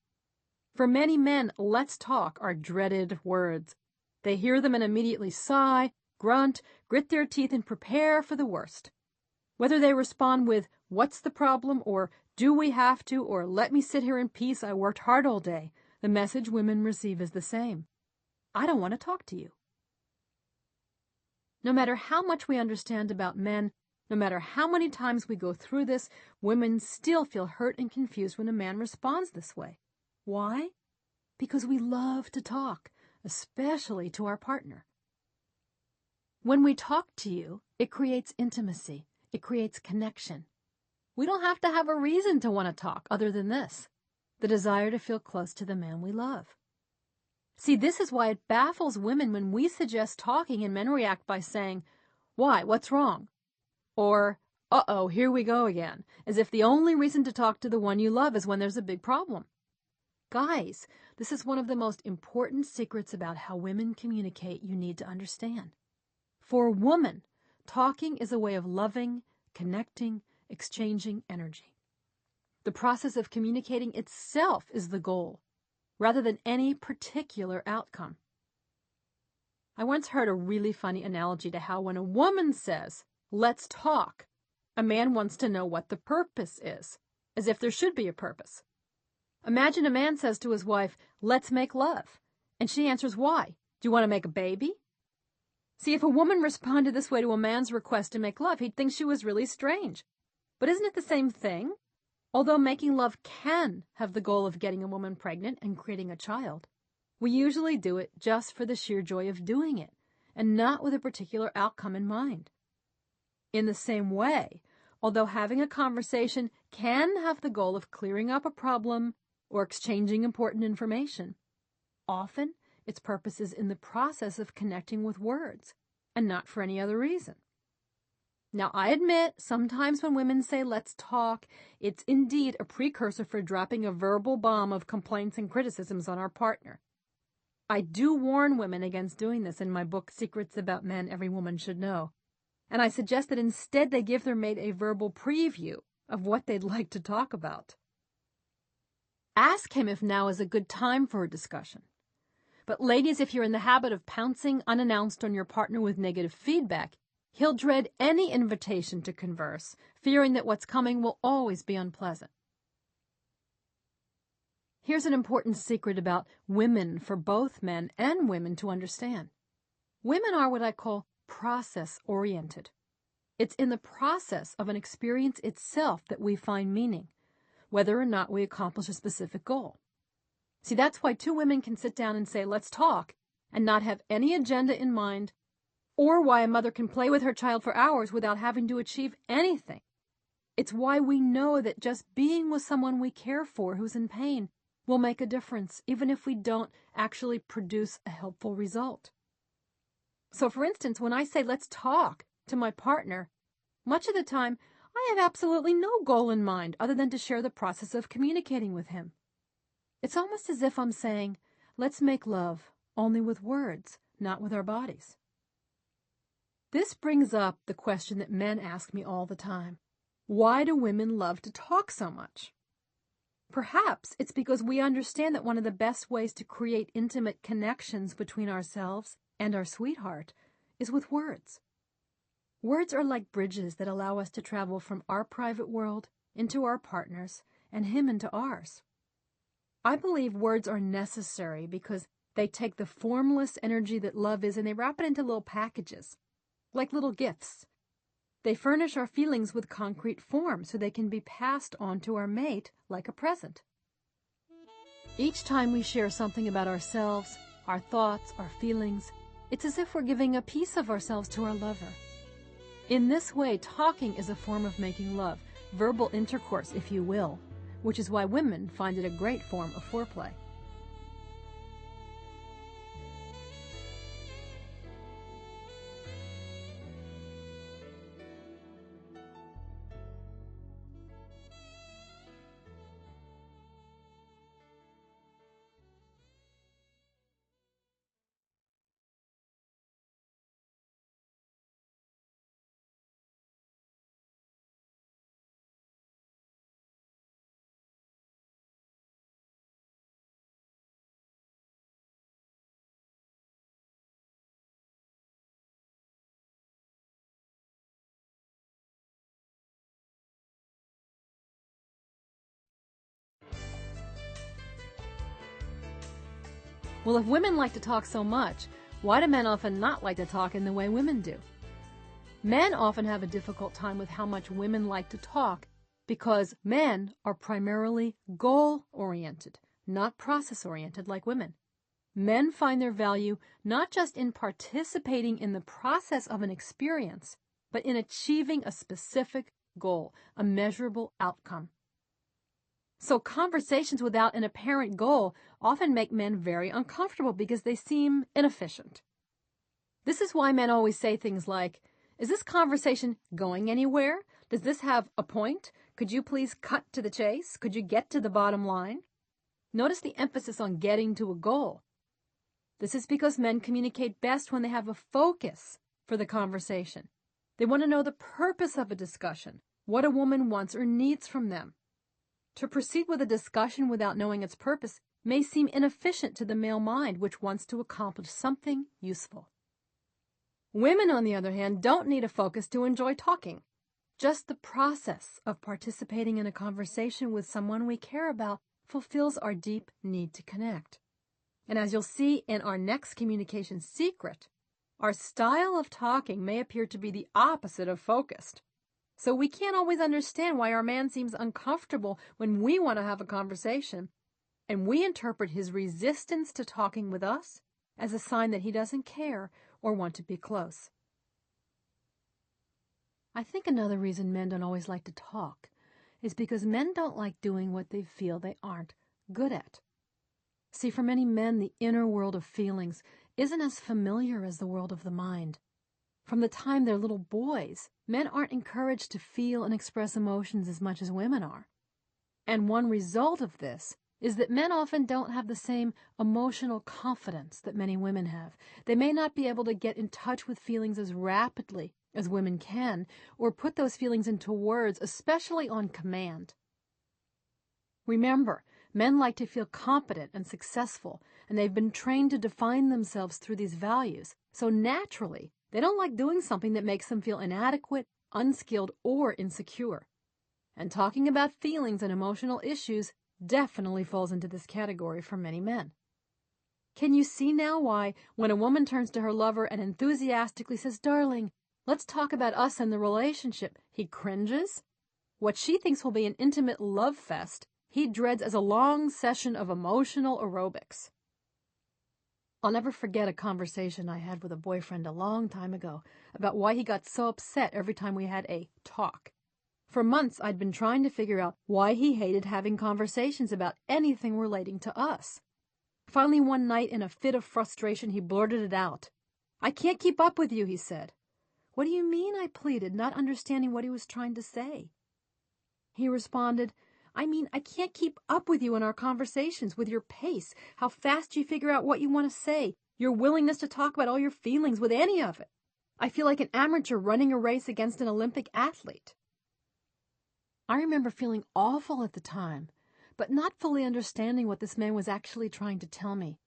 For many men, "let's talk" are dreaded words. They hear them and immediately sigh, grunt, grit their teeth, and prepare for the worst. Whether they respond with, "What's the problem?" or "Do we have to?" or "Let me sit here in peace, I worked hard all day," the message women receive is the same. I don't want to talk to you. No matter how much we understand about men, no matter how many times we go through this, women still feel hurt and confused when a man responds this way. Why? Because we love to talk, especially to our partner. When we talk to you, it creates intimacy. It creates connection. We don't have to have a reason to want to talk other than this, the desire to feel close to the man we love. See, this is why it baffles women when we suggest talking and men react by saying, "Why, what's wrong?" Or, "Uh-oh, here we go again," as if the only reason to talk to the one you love is when there's a big problem. Guys, this is one of the most important secrets about how women communicate you need to understand. For a woman, talking is a way of loving, connecting, exchanging energy. The process of communicating itself is the goal, rather than any particular outcome. I once heard a really funny analogy to how when a woman says, "Let's talk," a man wants to know what the purpose is, as if there should be a purpose. Imagine a man says to his wife, "Let's make love," and she answers, "Why? Do you want to make a baby?" See, if a woman responded this way to a man's request to make love, he'd think she was really strange. But isn't it the same thing? Although making love can have the goal of getting a woman pregnant and creating a child, we usually do it just for the sheer joy of doing it, and not with a particular outcome in mind. In the same way, although having a conversation can have the goal of clearing up a problem or exchanging important information. Often, its purpose is in the process of connecting with words, and not for any other reason. Now, I admit, sometimes when women say, let's talk, it's indeed a precursor for dropping a verbal bomb of complaints and criticisms on our partner. I do warn women against doing this in my book, Secrets About Men Every Woman Should Know, and I suggest that instead they give their mate a verbal preview of what they'd like to talk about. Ask him if now is a good time for a discussion. But ladies, if you're in the habit of pouncing unannounced on your partner with negative feedback, he'll dread any invitation to converse, fearing that what's coming will always be unpleasant. Here's an important secret about women for both men and women to understand. Women are what I call process-oriented. It's in the process of an experience itself that we find meaning, whether or not we accomplish a specific goal. See, that's why two women can sit down and say, let's talk, and not have any agenda in mind, or why a mother can play with her child for hours without having to achieve anything. It's why we know that just being with someone we care for who's in pain will make a difference, even if we don't actually produce a helpful result. So, for instance, when I say, let's talk to my partner, much of the time, I have absolutely no goal in mind other than to share the process of communicating with him. It's almost as if I'm saying, let's make love, only with words, not with our bodies. This brings up the question that men ask me all the time. Why do women love to talk so much? Perhaps it's because we understand that one of the best ways to create intimate connections between ourselves and our sweetheart is with words. Words are like bridges that allow us to travel from our private world into our partner's and him into ours. I believe words are necessary because they take the formless energy that love is and they wrap it into little packages, like little gifts. They furnish our feelings with concrete form so they can be passed on to our mate like a present. Each time we share something about ourselves, our thoughts, our feelings, it's as if we're giving a piece of ourselves to our lover. In this way, talking is a form of making love, verbal intercourse, if you will, which is why women find it a great form of foreplay. Well, if women like to talk so much, why do men often not like to talk in the way women do? Men often have a difficult time with how much women like to talk because men are primarily goal-oriented, not process-oriented like women. Men find their value not just in participating in the process of an experience, but in achieving a specific goal, a measurable outcome. So conversations without an apparent goal often make men very uncomfortable because they seem inefficient. This is why men always say things like, is this conversation going anywhere? Does this have a point? Could you please cut to the chase? Could you get to the bottom line? Notice the emphasis on getting to a goal. This is because men communicate best when they have a focus for the conversation. They want to know the purpose of a discussion, what a woman wants or needs from them. To proceed with a discussion without knowing its purpose may seem inefficient to the male mind, which wants to accomplish something useful. Women, on the other hand, don't need a focus to enjoy talking. Just the process of participating in a conversation with someone we care about fulfills our deep need to connect. And as you'll see in our next communication secret, our style of talking may appear to be the opposite of focused. So we can't always understand why our man seems uncomfortable when we want to have a conversation, and we interpret his resistance to talking with us as a sign that he doesn't care or want to be close. I think another reason men don't always like to talk is because men don't like doing what they feel they aren't good at. See, for many men, the inner world of feelings isn't as familiar as the world of the mind. From the time they're little boys, men aren't encouraged to feel and express emotions as much as women are. And one result of this is that men often don't have the same emotional confidence that many women have. They may not be able to get in touch with feelings as rapidly as women can, or put those feelings into words, especially on command. Remember, men like to feel competent and successful, and they've been trained to define themselves through these values, so naturally, they don't like doing something that makes them feel inadequate, unskilled, or insecure. And talking about feelings and emotional issues definitely falls into this category for many men. Can you see now why, when a woman turns to her lover and enthusiastically says, "Darling, let's talk about us and the relationship," he cringes? What she thinks will be an intimate love fest, he dreads as a long session of emotional aerobics. I'll never forget a conversation I had with a boyfriend a long time ago about why he got so upset every time we had a talk. For months, I'd been trying to figure out why he hated having conversations about anything relating to us. Finally, one night, in a fit of frustration, he blurted it out. "I can't keep up with you," he said. "What do you mean?" I pleaded, not understanding what he was trying to say. He responded, "I mean, I can't keep up with you in our conversations, with your pace, how fast you figure out what you want to say, your willingness to talk about all your feelings with any of it. I feel like an amateur running a race against an Olympic athlete." I remember feeling awful at the time, but not fully understanding what this man was actually trying to tell me.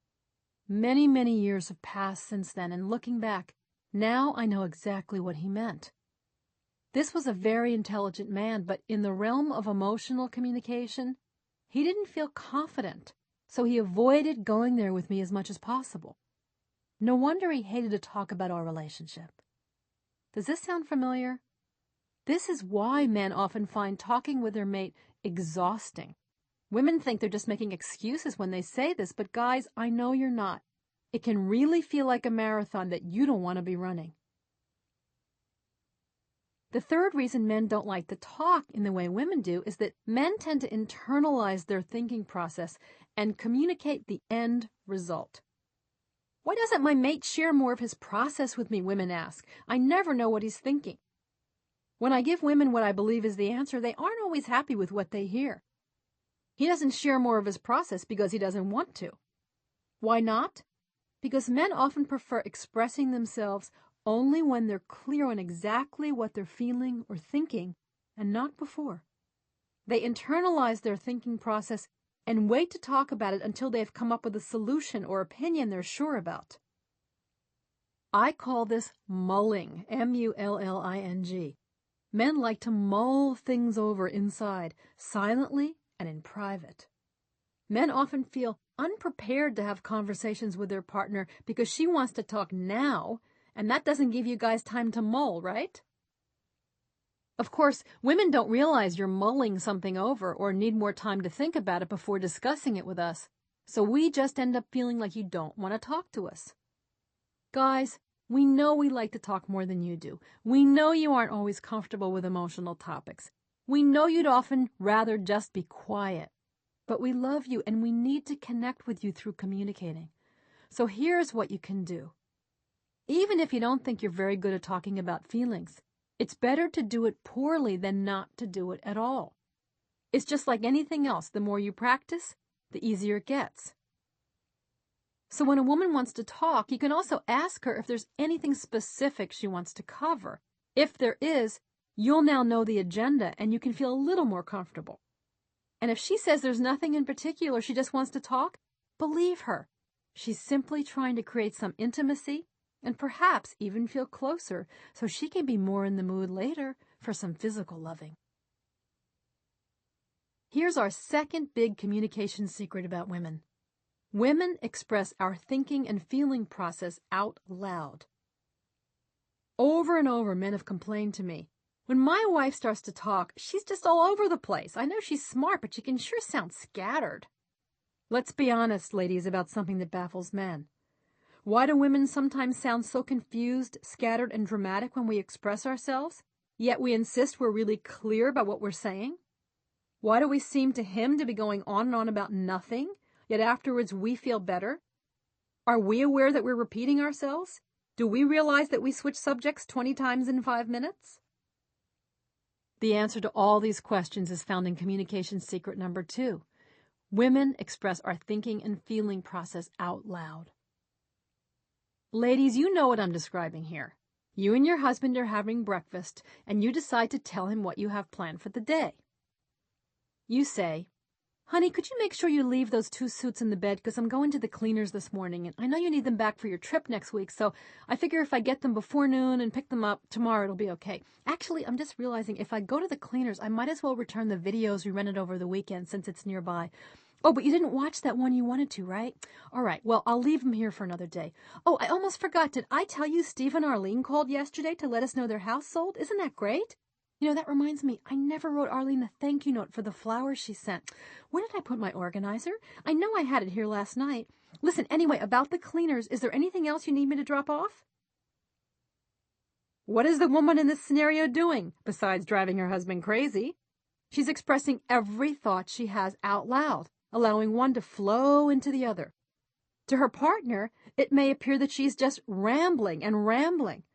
Many, many years have passed since then, and looking back, now I know exactly what he meant. This was a very intelligent man, but in the realm of emotional communication, he didn't feel confident, so he avoided going there with me as much as possible. No wonder he hated to talk about our relationship. Does this sound familiar? This is why men often find talking with their mate exhausting. Women think they're just making excuses when they say this, but guys, I know you're not. It can really feel like a marathon that you don't want to be running. The third reason men don't like to talk in the way women do is that men tend to internalize their thinking process and communicate the end result. "Why doesn't my mate share more of his process with me?" women ask. "I never know what he's thinking." When I give women what I believe is the answer, they aren't always happy with what they hear. He doesn't share more of his process because he doesn't want to. Why not? Because men often prefer expressing themselves only when they're clear on exactly what they're feeling or thinking, and not before. They internalize their thinking process and wait to talk about it until they've come up with a solution or opinion they're sure about. I call this mulling, M-U-L-L-I-N-G. Men like to mull things over inside, silently and in private. Men often feel unprepared to have conversations with their partner because she wants to talk now, and that doesn't give you guys time to mull, right? Of course, women don't realize you're mulling something over or need more time to think about it before discussing it with us, so we just end up feeling like you don't want to talk to us. Guys, we know we like to talk more than you do. We know you aren't always comfortable with emotional topics. We know you'd often rather just be quiet. But we love you and we need to connect with you through communicating. So here's what you can do. Even if you don't think you're very good at talking about feelings, it's better to do it poorly than not to do it at all. It's just like anything else. The more you practice, the easier it gets. So when a woman wants to talk, you can also ask her if there's anything specific she wants to cover. If there is, you'll now know the agenda and you can feel a little more comfortable. And if she says there's nothing in particular, she just wants to talk, believe her. She's simply trying to create some intimacy and perhaps even feel closer so she can be more in the mood later for some physical loving. Here's our second big communication secret about women. Women express our thinking and feeling process out loud. Over and over, men have complained to me, "When my wife starts to talk, she's just all over the place. I know she's smart, but she can sure sound scattered." Let's be honest, ladies, about something that baffles men. Why do women sometimes sound so confused, scattered, and dramatic when we express ourselves, yet we insist we're really clear about what we're saying? Why do we seem to him to be going on and on about nothing, yet afterwards we feel better? Are we aware that we're repeating ourselves? Do we realize that we switch subjects 20 times in 5 minutes? The answer to all these questions is found in communication secret number 2. Women express our thinking and feeling process out loud. Ladies, you know what I'm describing here. You and your husband are having breakfast, and you decide to tell him what you have planned for the day. You say, "Honey, could you make sure you leave those 2 suits in the bed because I'm going to the cleaners this morning, and I know you need them back for your trip next week, so I figure if I get them before noon and pick them up tomorrow, it'll be okay. Actually, I'm just realizing if I go to the cleaners, I might as well return the videos we rented over the weekend since it's nearby. Oh, but you didn't watch that one you wanted to, right? All right, well, I'll leave them here for another day. Oh, I almost forgot. Did I tell you Steve and Arlene called yesterday to let us know their house sold? Isn't that great? You know, that reminds me, I never wrote Arlene a thank you note for the flowers she sent. Where did I put my organizer? I know I had it here last night. Listen, anyway, about the cleaners, is there anything else you need me to drop off?" What is the woman in this scenario doing, besides driving her husband crazy? She's expressing every thought she has out loud, allowing one to flow into the other. To her partner, it may appear that she's just rambling and rambling.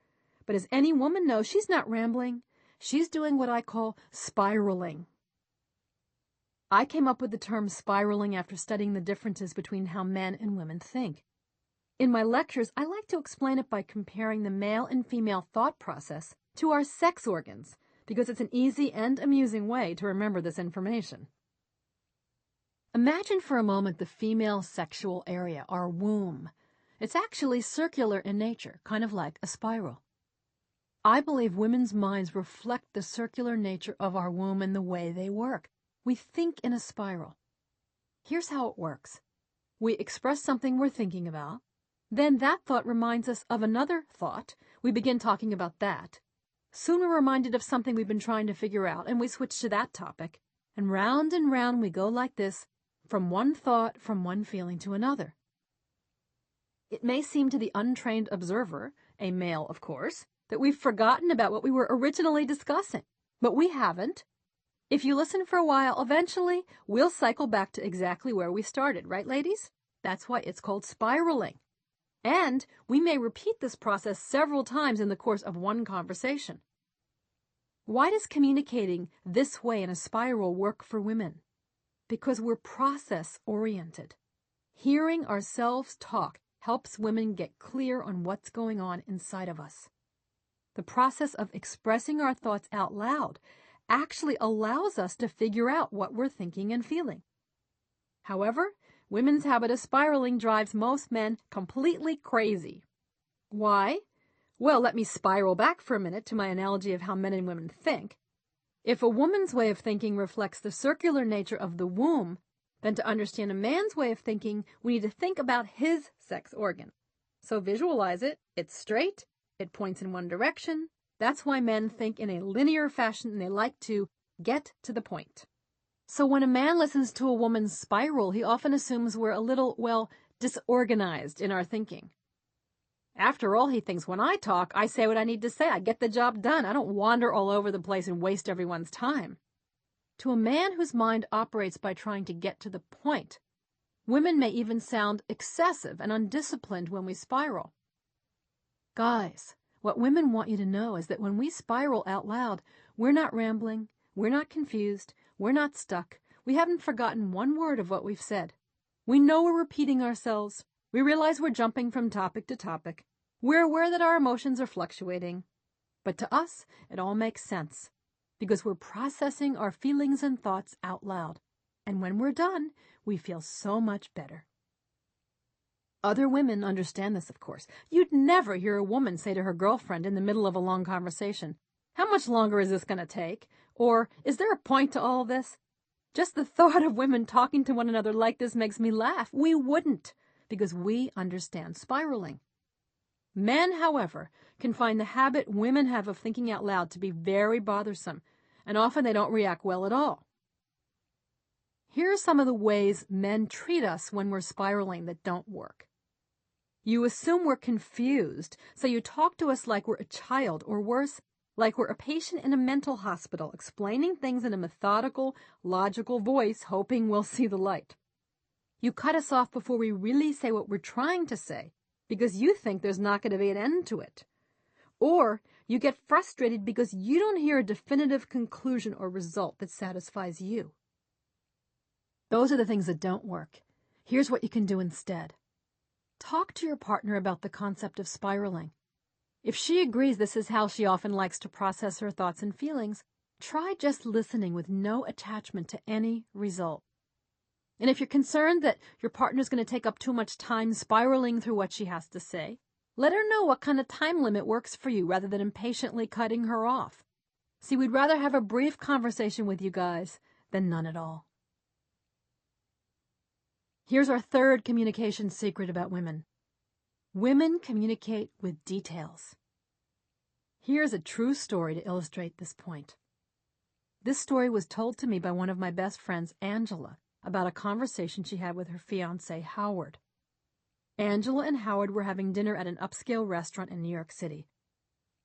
But as any woman knows, she's not rambling. She's doing what I call spiraling. I came up with the term spiraling after studying the differences between how men and women think. In my lectures, I like to explain it by comparing the male and female thought process to our sex organs, because it's an easy and amusing way to remember this information. Imagine for a moment the female sexual area, our womb. It's actually circular in nature, kind of like a spiral. I believe women's minds reflect the circular nature of our womb and the way they work. We think in a spiral. Here's how it works. We express something we're thinking about. Then that thought reminds us of another thought. We begin talking about that. Soon we're reminded of something we've been trying to figure out, and we switch to that topic. And round we go like this, from one thought, from one feeling to another. It may seem to the untrained observer, a male of course, that we've forgotten about what we were originally discussing, but we haven't. If you listen for a while, eventually we'll cycle back to exactly where we started, right, ladies? That's why it's called spiraling. And we may repeat this process several times in the course of one conversation. Why does communicating this way in a spiral work for women? Because we're process-oriented. Hearing ourselves talk helps women get clear on what's going on inside of us. The process of expressing our thoughts out loud actually allows us to figure out what we're thinking and feeling. However, women's habit of spiraling drives most men completely crazy. Why? Well, let me spiral back for a minute to my analogy of how men and women think. If a woman's way of thinking reflects the circular nature of the womb, then to understand a man's way of thinking, we need to think about his sex organ. So visualize it. It's straight. It points in one direction. That's why men think in a linear fashion and they like to get to the point. So when a man listens to a woman's spiral, he often assumes we're a little, disorganized in our thinking. After all, he thinks when I talk, I say what I need to say. I get the job done. I don't wander all over the place and waste everyone's time. To a man whose mind operates by trying to get to the point, women may even sound excessive and undisciplined when we spiral. Guys, what women want you to know is that when we spiral out loud, we're not rambling, we're not confused, we're not stuck, we haven't forgotten one word of what we've said. We know we're repeating ourselves, we realize we're jumping from topic to topic, we're aware that our emotions are fluctuating. But to us, it all makes sense, because we're processing our feelings and thoughts out loud. And when we're done, we feel so much better. Other women understand this, of course. You'd never hear a woman say to her girlfriend in the middle of a long conversation, "How much longer is this going to take?" Or, "Is there a point to all this?" Just the thought of women talking to one another like this makes me laugh. We wouldn't, because we understand spiraling. Men, however, can find the habit women have of thinking out loud to be very bothersome, and often they don't react well at all. Here are some of the ways men treat us when we're spiraling that don't work. You assume we're confused, so you talk to us like we're a child, or worse, like we're a patient in a mental hospital explaining things in a methodical, logical voice, hoping we'll see the light. You cut us off before we really say what we're trying to say because you think there's not going to be an end to it. Or you get frustrated because you don't hear a definitive conclusion or result that satisfies you. Those are the things that don't work. Here's what you can do instead. Talk to your partner about the concept of spiraling. If she agrees this is how she often likes to process her thoughts and feelings, try just listening with no attachment to any result. And if you're concerned that your partner's going to take up too much time spiraling through what she has to say, let her know what kind of time limit works for you rather than impatiently cutting her off. See, we'd rather have a brief conversation with you guys than none at all. Here's our third communication secret about women. Women communicate with details. Here's a true story to illustrate this point. This story was told to me by one of my best friends, Angela, about a conversation she had with her fiancé, Howard. Angela and Howard were having dinner at an upscale restaurant in New York City.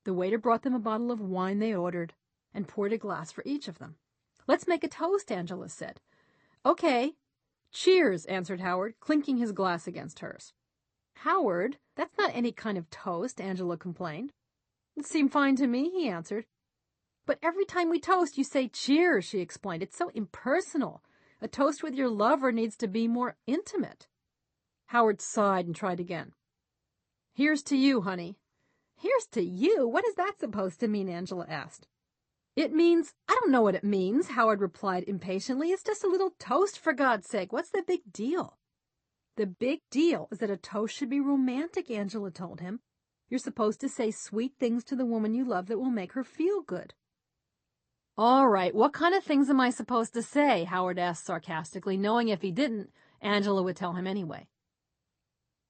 The waiter brought them a bottle of wine they ordered and poured a glass for each of them. "Let's make a toast," Angela said. "Okay. Cheers," answered Howard, clinking his glass against hers. "Howard, that's not any kind of toast," Angela complained. "It seemed fine to me," he answered. "But every time we toast, you say cheers," she explained. "It's so impersonal. A toast with your lover needs to be more intimate." Howard sighed and tried again. "Here's to you, honey." "Here's to you? What is that supposed to mean?" Angela asked. "It means, I don't know what it means," Howard replied impatiently. "It's just a little toast, for God's sake. What's the big deal?" "The big deal is that a toast should be romantic," Angela told him. "You're supposed to say sweet things to the woman you love that will make her feel good." "All right, what kind of things am I supposed to say?" Howard asked sarcastically, knowing if he didn't, Angela would tell him anyway.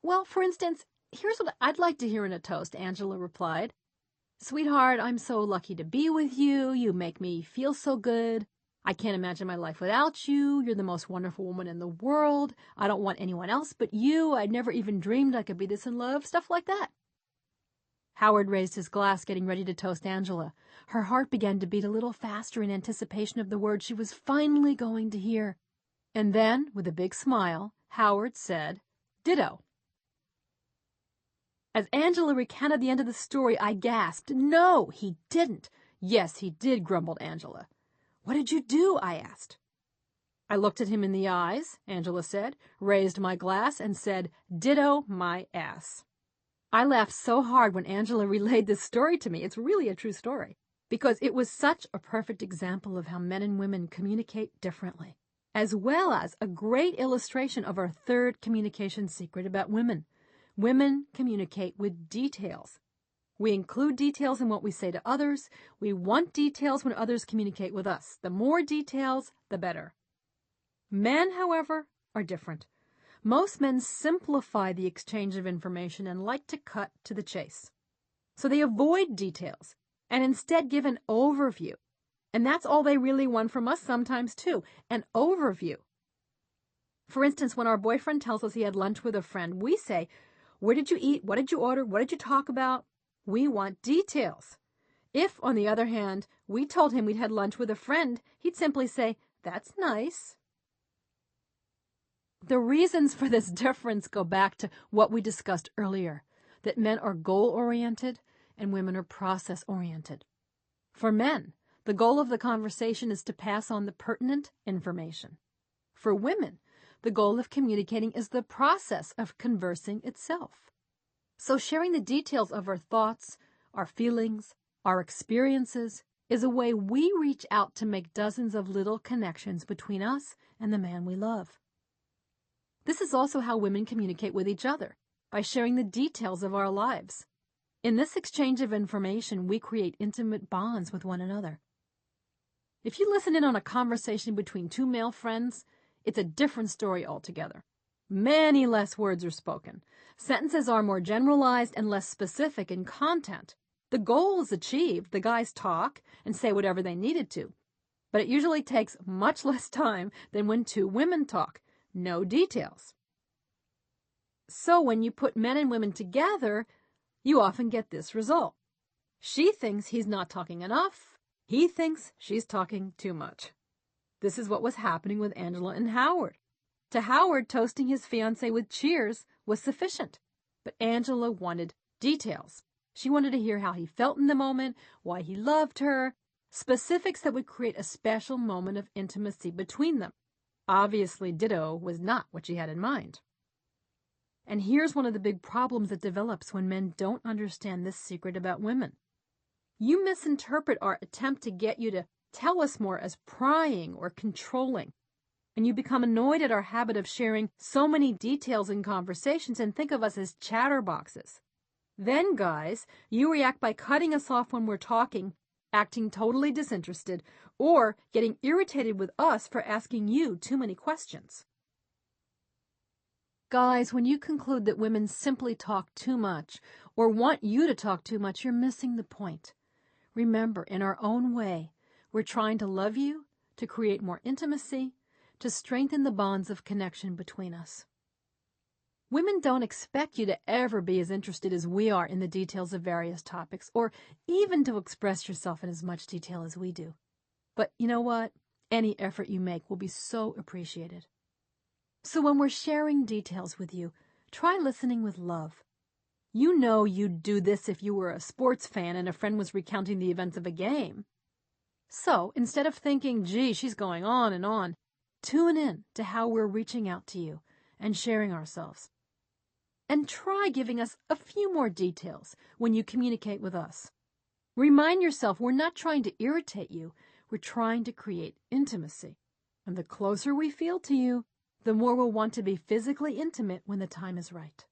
"Well, for instance, here's what I'd like to hear in a toast," Angela replied. "Sweetheart, I'm so lucky to be with you. You make me feel so good. I can't imagine my life without you. You're the most wonderful woman in the world. I don't want anyone else but you. I never even dreamed I could be this in love," stuff like that. Howard raised his glass, getting ready to toast Angela. Her heart began to beat a little faster in anticipation of the word she was finally going to hear. And then, with a big smile, Howard said, "Ditto." As Angela recounted the end of the story, I gasped. "No, he didn't." "Yes, he did," grumbled Angela. "What did you do?" I asked. "I looked at him in the eyes," Angela said, raised my glass, and said, "Ditto my ass." I laughed so hard when Angela relayed this story to me, it's really a true story, because it was such a perfect example of how men and women communicate differently, as well as a great illustration of our third communication secret about women. Women communicate with details. We include details in what we say to others. We want details when others communicate with us. The more details, the better. Men, however, are different. Most men simplify the exchange of information and like to cut to the chase. So they avoid details and instead give an overview. And that's all they really want from us sometimes too, an overview. For instance, when our boyfriend tells us he had lunch with a friend, we say, "Where did you eat? What did you order? What did you talk about?" We want details. If, on the other hand, we told him we'd had lunch with a friend, he'd simply say, "That's nice." The reasons for this difference go back to what we discussed earlier, that men are goal-oriented and women are process-oriented. For men, the goal of the conversation is to pass on the pertinent information. For women, the goal of communicating is the process of conversing itself. So sharing the details of our thoughts, our feelings, our experiences is a way we reach out to make dozens of little connections between us and the man we love. This is also how women communicate with each other, by sharing the details of our lives. In this exchange of information, we create intimate bonds with one another. If you listen in on a conversation between two male friends, it's a different story altogether. Many less words are spoken. Sentences are more generalized and less specific in content. The goal is achieved. The guys talk and say whatever they needed to. But it usually takes much less time than when two women talk. No details. So when you put men and women together, you often get this result. She thinks he's not talking enough. He thinks she's talking too much. This is what was happening with Angela and Howard. To Howard, toasting his fiancée with cheers was sufficient. But Angela wanted details. She wanted to hear how he felt in the moment, why he loved her, specifics that would create a special moment of intimacy between them. Obviously, ditto was not what she had in mind. And here's one of the big problems that develops when men don't understand this secret about women. You misinterpret our attempt to get you to tell us more as prying or controlling. And you become annoyed at our habit of sharing so many details in conversations and think of us as chatterboxes. Then, guys, you react by cutting us off when we're talking, acting totally disinterested, or getting irritated with us for asking you too many questions. Guys, when you conclude that women simply talk too much or want you to talk too much, you're missing the point. Remember, in our own way, we're trying to love you, to create more intimacy, to strengthen the bonds of connection between us. Women don't expect you to ever be as interested as we are in the details of various topics, or even to express yourself in as much detail as we do. But you know what? Any effort you make will be so appreciated. So when we're sharing details with you, try listening with love. You know you'd do this if you were a sports fan and a friend was recounting the events of a game. So instead of thinking, gee, she's going on, tune in to how we're reaching out to you and sharing ourselves. And try giving us a few more details when you communicate with us. Remind yourself we're not trying to irritate you, we're trying to create intimacy. And the closer we feel to you, the more we'll want to be physically intimate when the time is right.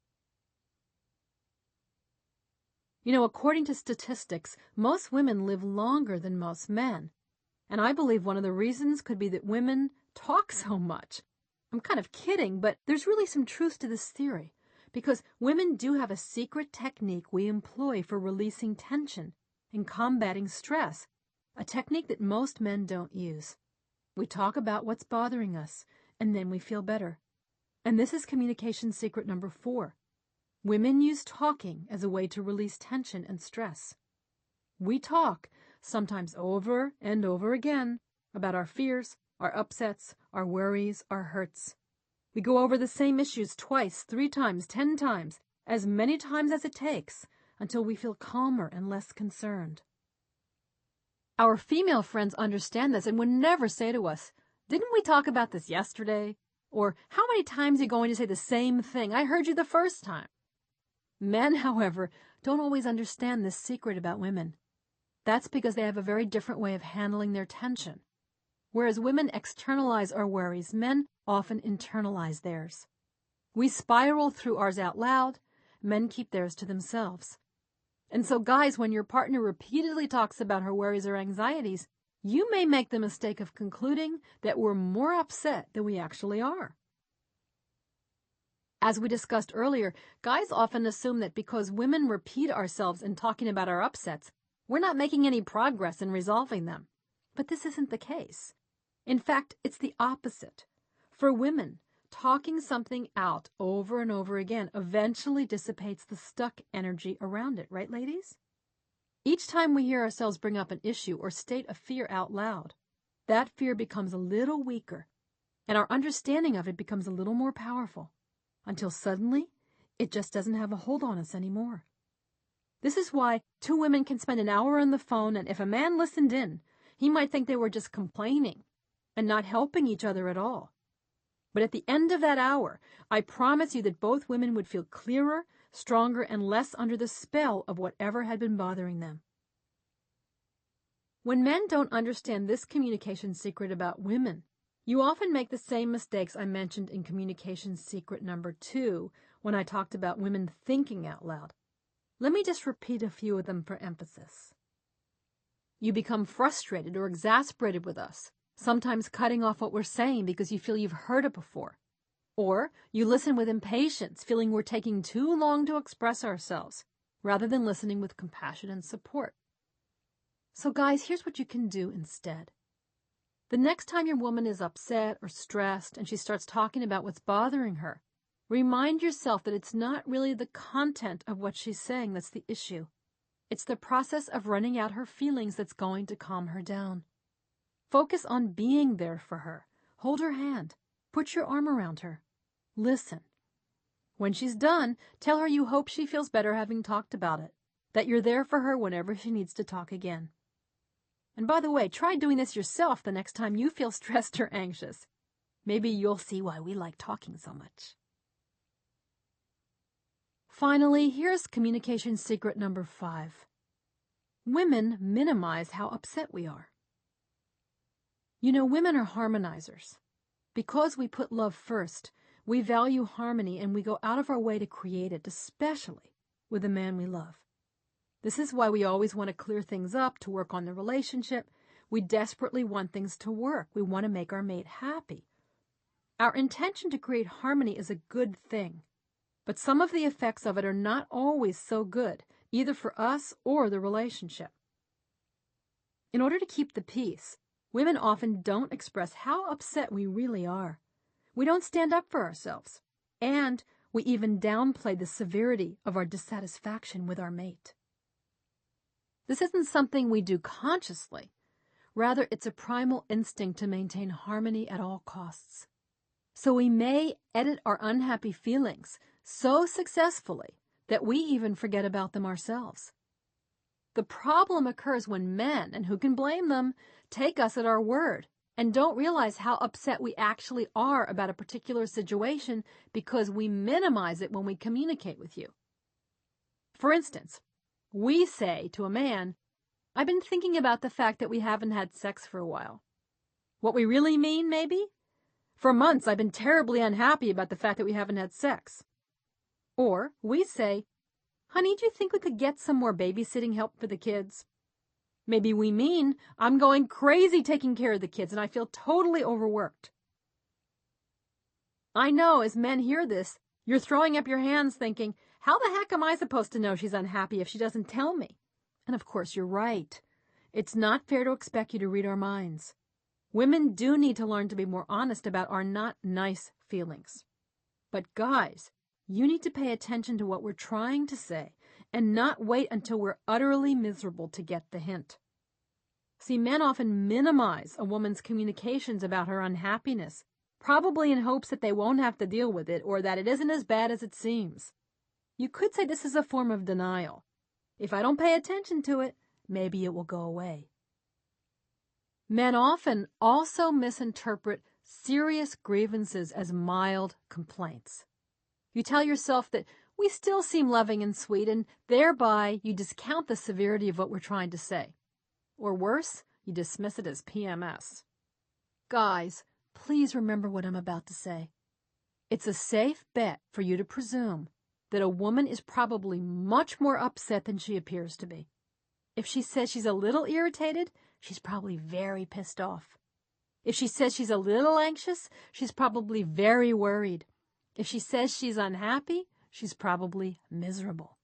You know, according to statistics, most women live longer than most men. And I believe one of the reasons could be that women talk so much. I'm kind of kidding, but there's really some truth to this theory, because women do have a secret technique we employ for releasing tension and combating stress, a technique that most men don't use. We talk about what's bothering us, and then we feel better. And this is communication secret number 4. Women use talking as a way to release tension and stress. We talk, sometimes over and over again, about our fears, our upsets, our worries, our hurts. We go over the same issues twice, 3 times, 10 times, as many times as it takes, until we feel calmer and less concerned. Our female friends understand this and would never say to us, "Didn't we talk about this yesterday?" Or, "How many times are you going to say the same thing? I heard you the first time." Men, however, don't always understand this secret about women. That's because they have a very different way of handling their tension. Whereas women externalize our worries, men often internalize theirs. We spiral through ours out loud, men keep theirs to themselves. And so, guys, when your partner repeatedly talks about her worries or anxieties, you may make the mistake of concluding that we're more upset than we actually are. As we discussed earlier, guys often assume that because women repeat ourselves in talking about our upsets, we're not making any progress in resolving them. But this isn't the case. In fact, it's the opposite. For women, talking something out over and over again eventually dissipates the stuck energy around it, right, ladies? Each time we hear ourselves bring up an issue or state a fear out loud, that fear becomes a little weaker, and our understanding of it becomes a little more powerful, until suddenly it just doesn't have a hold on us anymore. This is why 2 women can spend an hour on the phone, and if a man listened in, he might think they were just complaining and not helping each other at all. But at the end of that hour, I promise you that both women would feel clearer, stronger, and less under the spell of whatever had been bothering them. When men don't understand this communication secret about women, you often make the same mistakes I mentioned in communication secret number 2 when I talked about women thinking out loud. Let me just repeat a few of them for emphasis. You become frustrated or exasperated with us, sometimes cutting off what we're saying because you feel you've heard it before. Or you listen with impatience, feeling we're taking too long to express ourselves, rather than listening with compassion and support. So guys, here's what you can do instead. The next time your woman is upset or stressed and she starts talking about what's bothering her, remind yourself that it's not really the content of what she's saying that's the issue. It's the process of running out her feelings that's going to calm her down. Focus on being there for her. Hold her hand. Put your arm around her. Listen. When she's done, tell her you hope she feels better having talked about it, that you're there for her whenever she needs to talk again. And by the way, try doing this yourself the next time you feel stressed or anxious. Maybe you'll see why we like talking so much. Finally, here's communication secret number 5. Women minimize how upset we are. You know, women are harmonizers. Because we put love first, we value harmony and we go out of our way to create it, especially with the man we love. This is why we always want to clear things up, to work on the relationship. We desperately want things to work. We want to make our mate happy. Our intention to create harmony is a good thing, but some of the effects of it are not always so good, either for us or the relationship. In order to keep the peace, women often don't express how upset we really are. We don't stand up for ourselves, and we even downplay the severity of our dissatisfaction with our mate. This isn't something we do consciously. Rather, it's a primal instinct to maintain harmony at all costs. So we may edit our unhappy feelings so successfully that we even forget about them ourselves. The problem occurs when men, and who can blame them, take us at our word and don't realize how upset we actually are about a particular situation because we minimize it when we communicate with you. For instance, we say to a man, "I've been thinking about the fact that we haven't had sex for a while." What we really mean, maybe? "For months, I've been terribly unhappy about the fact that we haven't had sex." Or we say, "Honey, do you think we could get some more babysitting help for the kids?" Maybe we mean, "I'm going crazy taking care of the kids and I feel totally overworked." I know as men hear this, you're throwing up your hands thinking, how the heck am I supposed to know she's unhappy if she doesn't tell me? And of course you're right. It's not fair to expect you to read our minds. Women do need to learn to be more honest about our not nice feelings. But guys, you need to pay attention to what we're trying to say and not wait until we're utterly miserable to get the hint. See, men often minimize a woman's communications about her unhappiness, probably in hopes that they won't have to deal with it or that it isn't as bad as it seems. You could say this is a form of denial. If I don't pay attention to it, maybe it will go away. Men often also misinterpret serious grievances as mild complaints. You tell yourself that we still seem loving and sweet, and thereby you discount the severity of what we're trying to say. Or worse, you dismiss it as PMS. Guys, please remember what I'm about to say. It's a safe bet for you to presume that a woman is probably much more upset than she appears to be. If she says she's a little irritated, she's probably very pissed off. If she says she's a little anxious, she's probably very worried. If she says she's unhappy, she's probably miserable.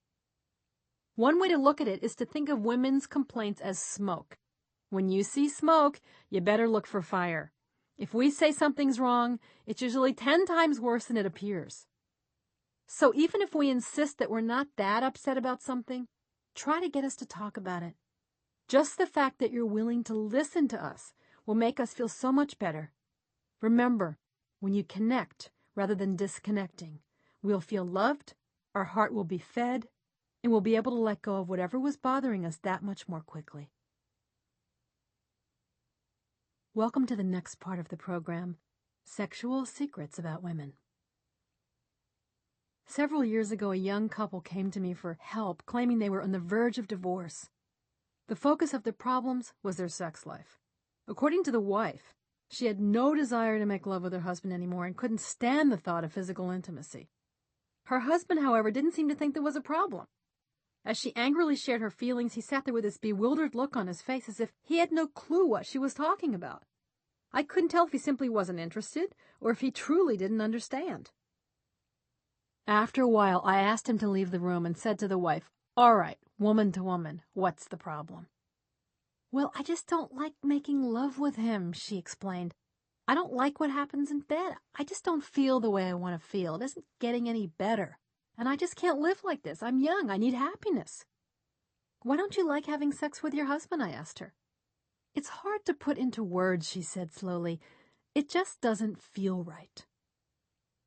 One way to look at it is to think of women's complaints as smoke. When you see smoke, you better look for fire. If we say something's wrong, it's usually 10 times worse than it appears. So even if we insist that we're not that upset about something, try to get us to talk about it. Just the fact that you're willing to listen to us will make us feel so much better. Remember, when you connect rather than disconnecting, we'll feel loved, our heart will be fed, and we'll be able to let go of whatever was bothering us that much more quickly. Welcome to the next part of the program, Sexual Secrets About Women. Several years ago, a young couple came to me for help, claiming they were on the verge of divorce. The focus of their problems was their sex life. According to the wife, she had no desire to make love with her husband anymore and couldn't stand the thought of physical intimacy. Her husband, however, didn't seem to think there was a problem. As she angrily shared her feelings, he sat there with this bewildered look on his face as if he had no clue what she was talking about. I couldn't tell if he simply wasn't interested or if he truly didn't understand. After a while, I asked him to leave the room and said to the wife, "All right, woman to woman, what's the problem?" "Well, I just don't like making love with him," she explained. "I don't like what happens in bed. I just don't feel the way I want to feel. It isn't getting any better. And I just can't live like this. I'm young. I need happiness." Why don't you like having sex with your husband? I asked her. It's hard to put into words, she said slowly. It just doesn't feel right.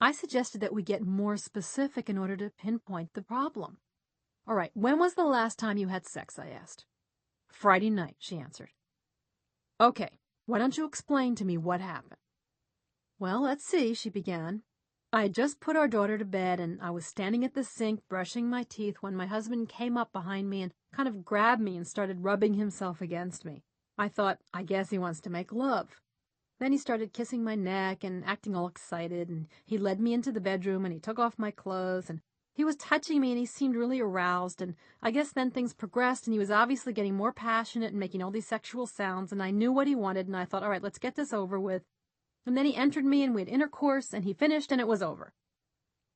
I suggested that we get more specific in order to pinpoint the problem. All right, when was the last time you had sex? I asked. Friday night, she answered. Okay, why don't you explain to me what happened? Well, let's see, she began. I had just put our daughter to bed, and I was standing at the sink brushing my teeth when my husband came up behind me and kind of grabbed me and started rubbing himself against me. I thought, I guess he wants to make love. Then he started kissing my neck and acting all excited, and he led me into the bedroom and he took off my clothes, and he was touching me and he seemed really aroused, and I guess then things progressed and he was obviously getting more passionate and making all these sexual sounds, and I knew what he wanted, and I thought, all right, let's get this over with. And then he entered me and we had intercourse, and he finished and it was over.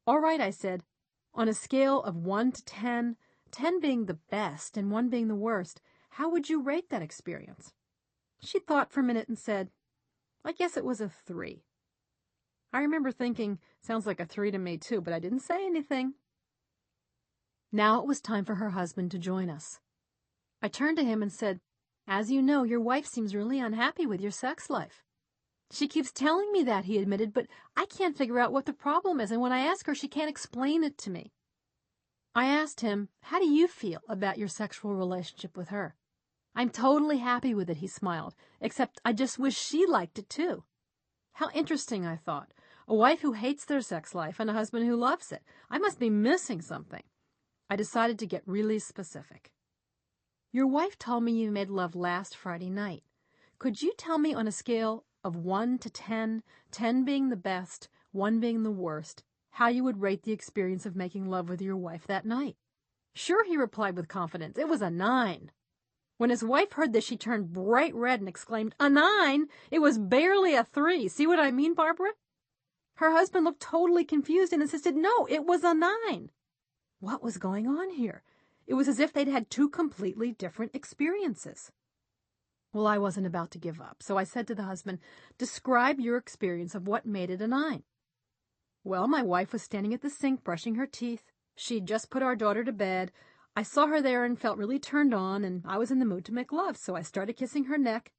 All right, I said, on a scale of 1 to 10, 10 being the best and 1 being the worst, how would you rate that experience? She thought for a minute and said, I guess it was a 3. I remember thinking, sounds like a 3 to me too, but I didn't say anything. Now it was time for her husband to join us. I turned to him and said, as you know, your wife seems really unhappy with your sex life. She keeps telling me that, he admitted, but I can't figure out what the problem is, and when I ask her, she can't explain it to me. I asked him, how do you feel about your sexual relationship with her? I'm totally happy with it, he smiled, except I just wish she liked it too. How interesting, I thought. A wife who hates their sex life and a husband who loves it. I must be missing something. I decided to get really specific. Your wife told me you made love last Friday night. Could you tell me on a scale of 1 to 10, 10 being the best, 1 being the worst, how you would rate the experience of making love with your wife that night? Sure, he replied with confidence. It was a 9. When his wife heard this, she turned bright red and exclaimed, a 9? It was barely a 3. See what I mean, Barbara? Her husband looked totally confused and insisted, no, it was a 9. What was going on here? It was as if they'd had 2 completely different experiences. Well, I wasn't about to give up, so I said to the husband, describe your experience of what made it a 9. Well, my wife was standing at the sink brushing her teeth. She'd just put our daughter to bed. I saw her there and felt really turned on, and I was in the mood to make love, so I started kissing her neck.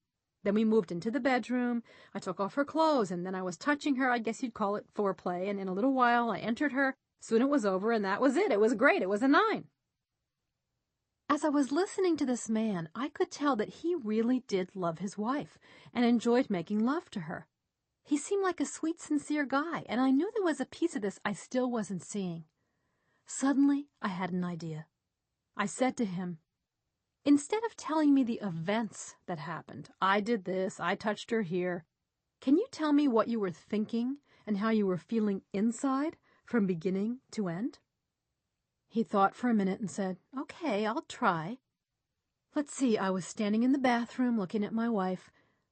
Then we moved into the bedroom. I took off her clothes, and then I was touching her. I guess you'd call it foreplay, and in a little while I entered her. Soon it was over, and that was it. It was great. It was a 9. As I was listening to this man, I could tell that he really did love his wife and enjoyed making love to her. He seemed like a sweet, sincere guy, and I knew there was a piece of this I still wasn't seeing. Suddenly, I had an idea. I said to him, instead of telling me the events that happened, I did this, I touched her here, can you tell me what you were thinking and how you were feeling inside from beginning to end? He thought for a minute and said, okay, I'll try. Let's see, I was standing in the bathroom looking at my wife.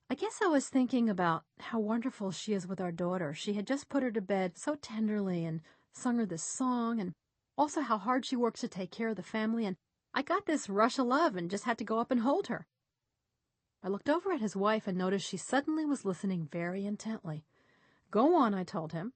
I guess I was thinking about how wonderful she is with our daughter. She had just put her to bed so tenderly and sung her this song, and also how hard she works to take care of the family, and I got this rush of love and just had to go up and hold her. I looked over at his wife and noticed she suddenly was listening very intently. Go on, I told him.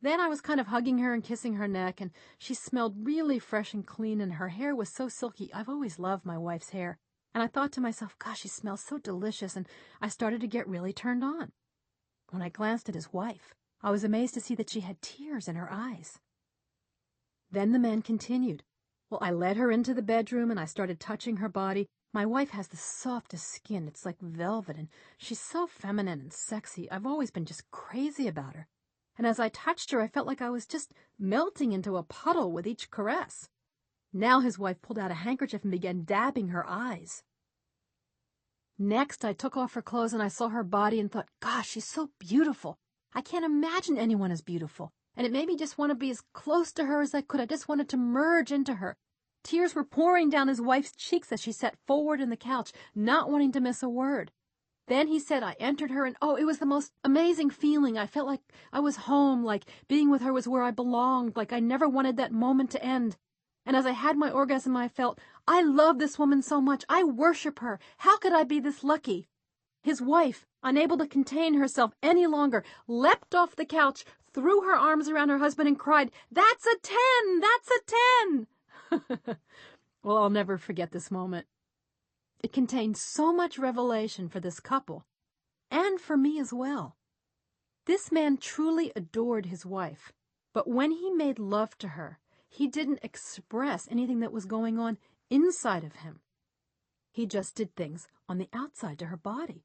Then I was kind of hugging her and kissing her neck, and she smelled really fresh and clean, and her hair was so silky. I've always loved my wife's hair. And I thought to myself, gosh, she smells so delicious, and I started to get really turned on. When I glanced at his wife, I was amazed to see that she had tears in her eyes. Then the man continued. Well, I led her into the bedroom, and I started touching her body. My wife has the softest skin. It's like velvet, and she's so feminine and sexy. I've always been just crazy about her. And as I touched her, I felt like I was just melting into a puddle with each caress. Now his wife pulled out a handkerchief and began dabbing her eyes. Next, I took off her clothes and I saw her body and thought, gosh, she's so beautiful. I can't imagine anyone as beautiful. And it made me just want to be as close to her as I could. I just wanted to merge into her. Tears were pouring down his wife's cheeks as she sat forward in the couch, not wanting to miss a word. Then he said I entered her, and oh, it was the most amazing feeling. I felt like I was home, like being with her was where I belonged, like I never wanted that moment to end. And as I had my orgasm, I felt, I love this woman so much. I worship her. How could I be this lucky? His wife, unable to contain herself any longer, leapt off the couch, threw her arms around her husband, and cried, "That's a 10! That's a 10!" Well, I'll never forget this moment. It contained so much revelation for this couple, and for me as well. This man truly adored his wife, but when he made love to her, he didn't express anything that was going on inside of him. He just did things on the outside to her body.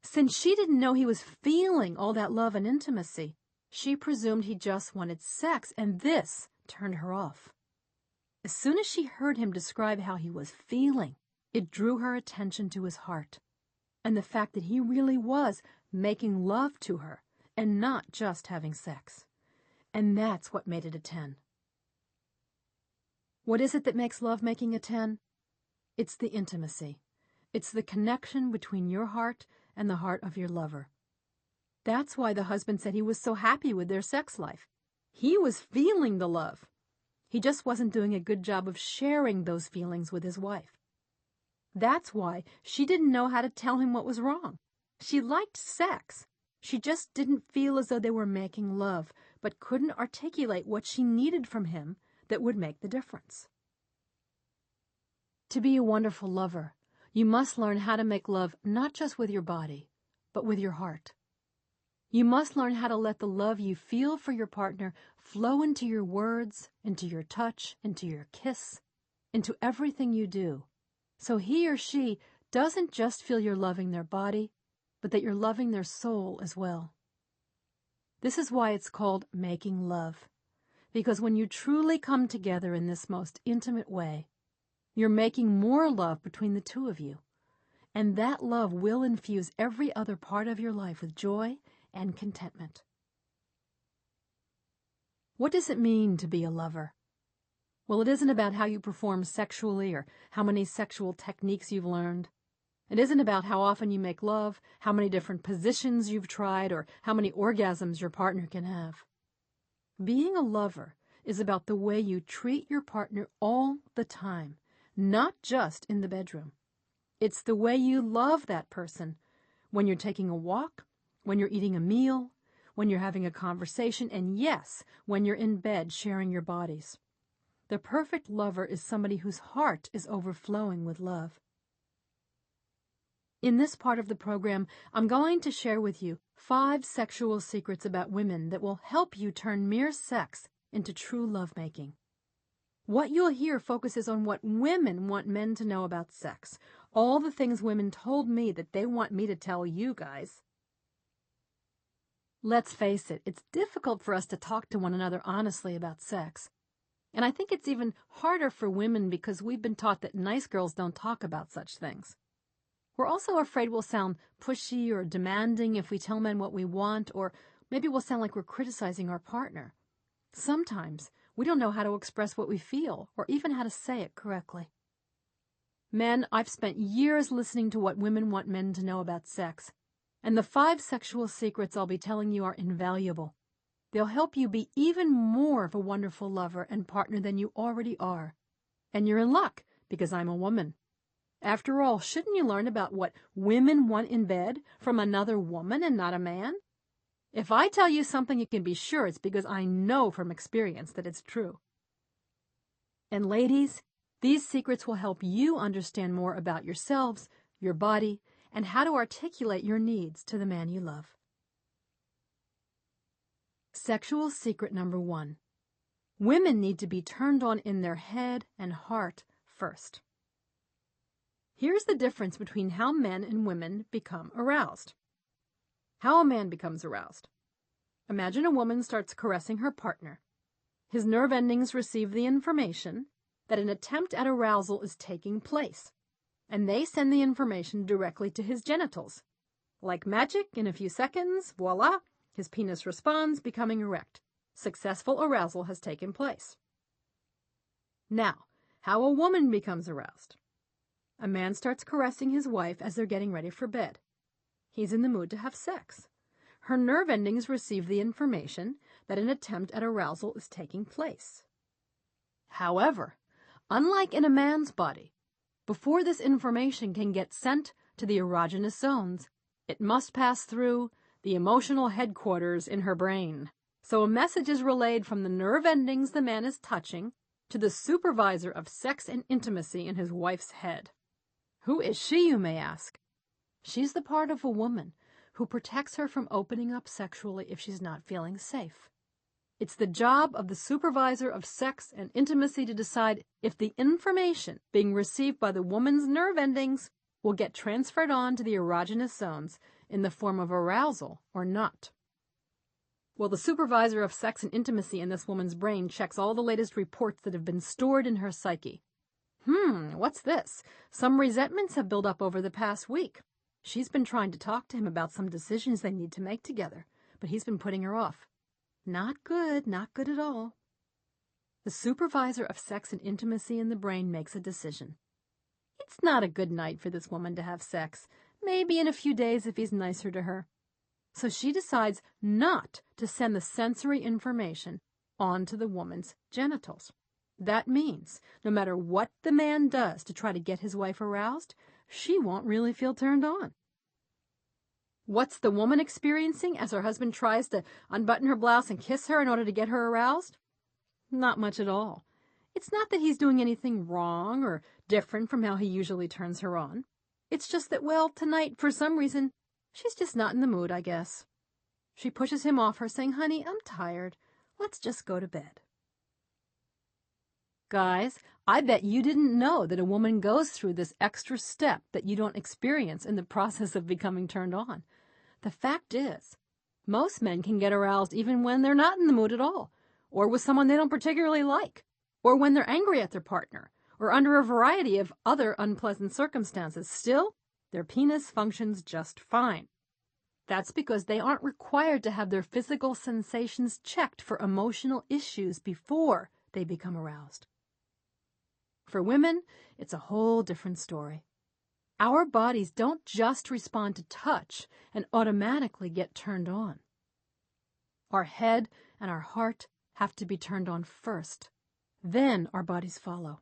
Since she didn't know he was feeling all that love and intimacy, she presumed he just wanted sex, and this turned her off. As soon as she heard him describe how he was feeling, it drew her attention to his heart, and the fact that he really was making love to her and not just having sex. And that's what made it a 10. What is it that makes lovemaking a 10? It's the intimacy. It's the connection between your heart and the heart of your lover. That's why the husband said he was so happy with their sex life. He was feeling the love. He just wasn't doing a good job of sharing those feelings with his wife. That's why she didn't know how to tell him what was wrong. She liked sex. She just didn't feel as though they were making love, but couldn't articulate what she needed from him that would make the difference. To be a wonderful lover, you must learn how to make love not just with your body, but with your heart. You must learn how to let the love you feel for your partner flow into your words, into your touch, into your kiss, into everything you do, so he or she doesn't just feel you're loving their body, but that you're loving their soul as well. This is why it's called making love, because when you truly come together in this most intimate way, you're making more love between the two of you, and that love will infuse every other part of your life with joy and contentment. What does it mean to be a lover? Well, it isn't about how you perform sexually or how many sexual techniques you've learned. It isn't about how often you make love, how many different positions you've tried, or how many orgasms your partner can have. Being a lover is about the way you treat your partner all the time, not just in the bedroom. It's the way you love that person when you're taking a walk, when you're eating a meal, when you're having a conversation, and yes, when you're in bed sharing your bodies. The perfect lover is somebody whose heart is overflowing with love. In this part of the program, I'm going to share with you 5 sexual secrets about women that will help you turn mere sex into true lovemaking. What you'll hear focuses on what women want men to know about sex, all the things women told me that they want me to tell you guys. Let's face it, it's difficult for us to talk to one another honestly about sex. And I think it's even harder for women because we've been taught that nice girls don't talk about such things. We're also afraid we'll sound pushy or demanding if we tell men what we want, or maybe we'll sound like we're criticizing our partner. Sometimes we don't know how to express what we feel, or even how to say it correctly. Men, I've spent years listening to what women want men to know about sex, and the 5 sexual secrets I'll be telling you are invaluable. They'll help you be even more of a wonderful lover and partner than you already are. And you're in luck, because I'm a woman. After all, shouldn't you learn about what women want in bed from another woman and not a man? If I tell you something, you can be sure it's because I know from experience that it's true. And ladies, these secrets will help you understand more about yourselves, your body, and how to articulate your needs to the man you love. Sexual secret number 1. Women need to be turned on in their head and heart first. Here's the difference between how men and women become aroused. How a man becomes aroused. Imagine a woman starts caressing her partner. His nerve endings receive the information that an attempt at arousal is taking place, and they send the information directly to his genitals. Like magic, in a few seconds, voila, his penis responds, becoming erect. Successful arousal has taken place. Now, how a woman becomes aroused. A man starts caressing his wife as they're getting ready for bed. He's in the mood to have sex. Her nerve endings receive the information that an attempt at arousal is taking place. However, unlike in a man's body, before this information can get sent to the erogenous zones, it must pass through the emotional headquarters in her brain. So a message is relayed from the nerve endings the man is touching to the supervisor of sex and intimacy in his wife's head. Who is she, you may ask? She's the part of a woman who protects her from opening up sexually if she's not feeling safe. It's the job of the supervisor of sex and intimacy to decide if the information being received by the woman's nerve endings will get transferred on to the erogenous zones in the form of arousal or not. Well, the supervisor of sex and intimacy in this woman's brain checks all the latest reports that have been stored in her psyche. What's this? Some resentments have built up over the past week. She's been trying to talk to him about some decisions they need to make together, but he's been putting her off. Not good at all. The supervisor of sex and intimacy in the brain makes a decision. It's not a good night for this woman to have sex, maybe in a few days if he's nicer to her. So she decides not to send the sensory information onto the woman's genitals. That means no matter what the man does to try to get his wife aroused, she won't really feel turned on. What's the woman experiencing as her husband tries to unbutton her blouse and kiss her in order to get her aroused? Not much at all. It's not that he's doing anything wrong or different from how he usually turns her on. It's just that, well, tonight, for some reason, she's just not in the mood, I guess. She pushes him off her, saying, "Honey, I'm tired. Let's just go to bed." Guys, I bet you didn't know that a woman goes through this extra step that you don't experience in the process of becoming turned on. The fact is, most men can get aroused even when they're not in the mood at all, or with someone they don't particularly like, or when they're angry at their partner, or under a variety of other unpleasant circumstances. Still, their penis functions just fine. That's because they aren't required to have their physical sensations checked for emotional issues before they become aroused. For women, it's a whole different story. Our bodies don't just respond to touch and automatically get turned on. Our head and our heart have to be turned on first. Then our bodies follow.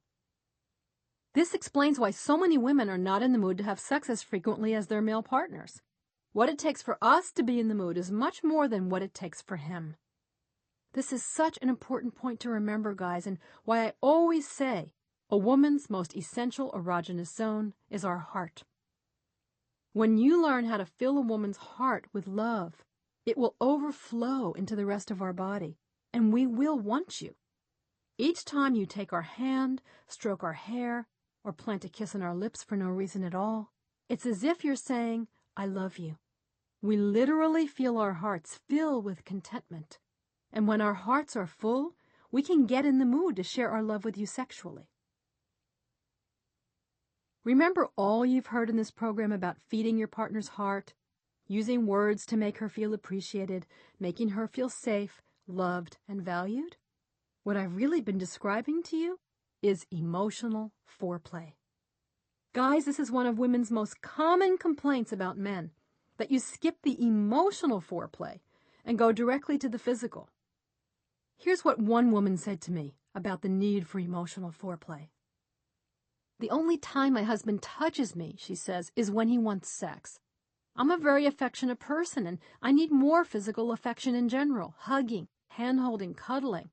This explains why so many women are not in the mood to have sex as frequently as their male partners. What it takes for us to be in the mood is much more than what it takes for him. This is such an important point to remember, guys, and why I always say a woman's most essential erogenous zone is our heart. When you learn how to fill a woman's heart with love, it will overflow into the rest of our body, and we will want you. Each time you take our hand, stroke our hair, or plant a kiss on our lips for no reason at all, it's as if you're saying, "I love you." We literally feel our hearts fill with contentment. And when our hearts are full, we can get in the mood to share our love with you sexually. Remember all you've heard in this program about feeding your partner's heart, using words to make her feel appreciated, making her feel safe, loved, and valued? What I've really been describing to you is emotional foreplay. Guys, this is one of women's most common complaints about men, that you skip the emotional foreplay and go directly to the physical. Here's what one woman said to me about the need for emotional foreplay. "The only time my husband touches me," she says, "is when he wants sex. I'm a very affectionate person, and I need more physical affection in general, hugging, hand-holding, cuddling.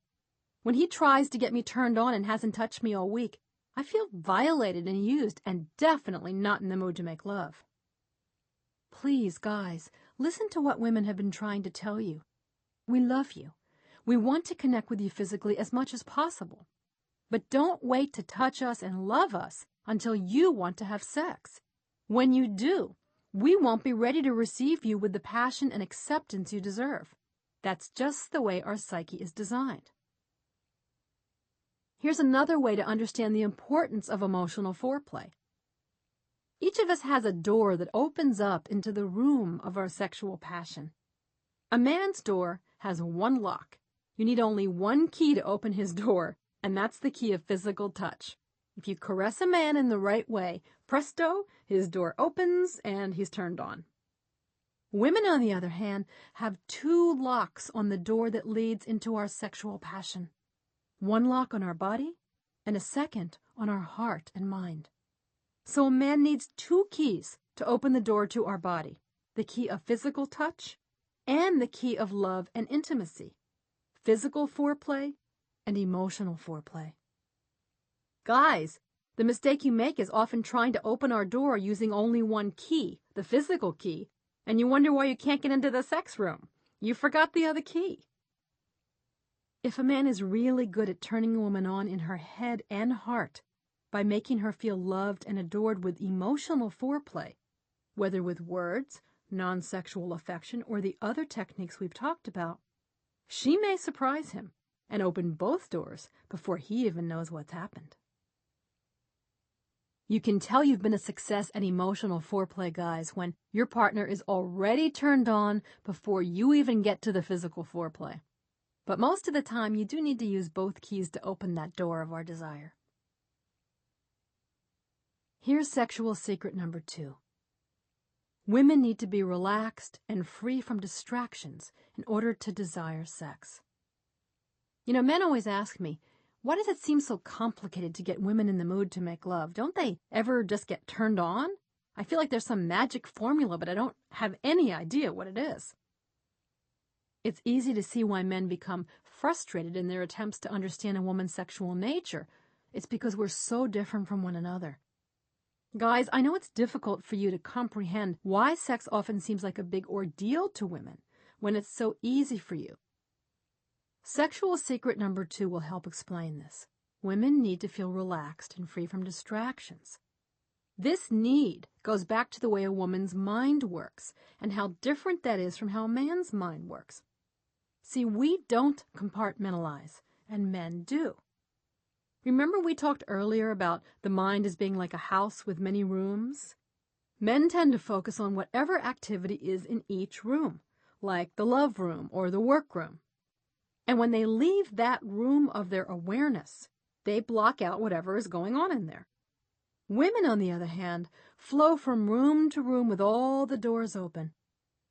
When he tries to get me turned on and hasn't touched me all week, I feel violated and used and definitely not in the mood to make love." Please, guys, listen to what women have been trying to tell you. We love you. We want to connect with you physically as much as possible. But don't wait to touch us and love us until you want to have sex. When you do, we won't be ready to receive you with the passion and acceptance you deserve. That's just the way our psyche is designed. Here's another way to understand the importance of emotional foreplay. Each of us has a door that opens up into the room of our sexual passion. A man's door has one lock. You need only one key to open his door, and that's the key of physical touch. If you caress a man in the right way, presto, his door opens and he's turned on. Women, on the other hand, have two locks on the door that leads into our sexual passion. One lock on our body and a second on our heart and mind. So a man needs two keys to open the door to our body, the key of physical touch and the key of love and intimacy, physical foreplay and emotional foreplay. Guys, the mistake you make is often trying to open our door using only one key, the physical key, and you wonder why you can't get into the sex room. You forgot the other key. If a man is really good at turning a woman on in her head and heart by making her feel loved and adored with emotional foreplay, whether with words, non-sexual affection, or the other techniques we've talked about, she may surprise him and open both doors before he even knows what's happened. You can tell you've been a success at emotional foreplay, guys, when your partner is already turned on before you even get to the physical foreplay. But most of the time, you do need to use both keys to open that door of our desire. Here's sexual secret number 2. Women need to be relaxed and free from distractions in order to desire sex. You know, men always ask me, why does it seem so complicated to get women in the mood to make love? Don't they ever just get turned on? I feel like there's some magic formula, but I don't have any idea what it is. It's easy to see why men become frustrated in their attempts to understand a woman's sexual nature. It's because we're so different from one another. Guys, I know it's difficult for you to comprehend why sex often seems like a big ordeal to women when it's so easy for you. Sexual secret number 2 will help explain this. Women need to feel relaxed and free from distractions. This need goes back to the way a woman's mind works and how different that is from how a man's mind works. See, we don't compartmentalize, and men do. Remember we talked earlier about the mind as being like a house with many rooms? Men tend to focus on whatever activity is in each room, like the love room or the work room. And when they leave that room of their awareness, they block out whatever is going on in there. Women, on the other hand, flow from room to room with all the doors open.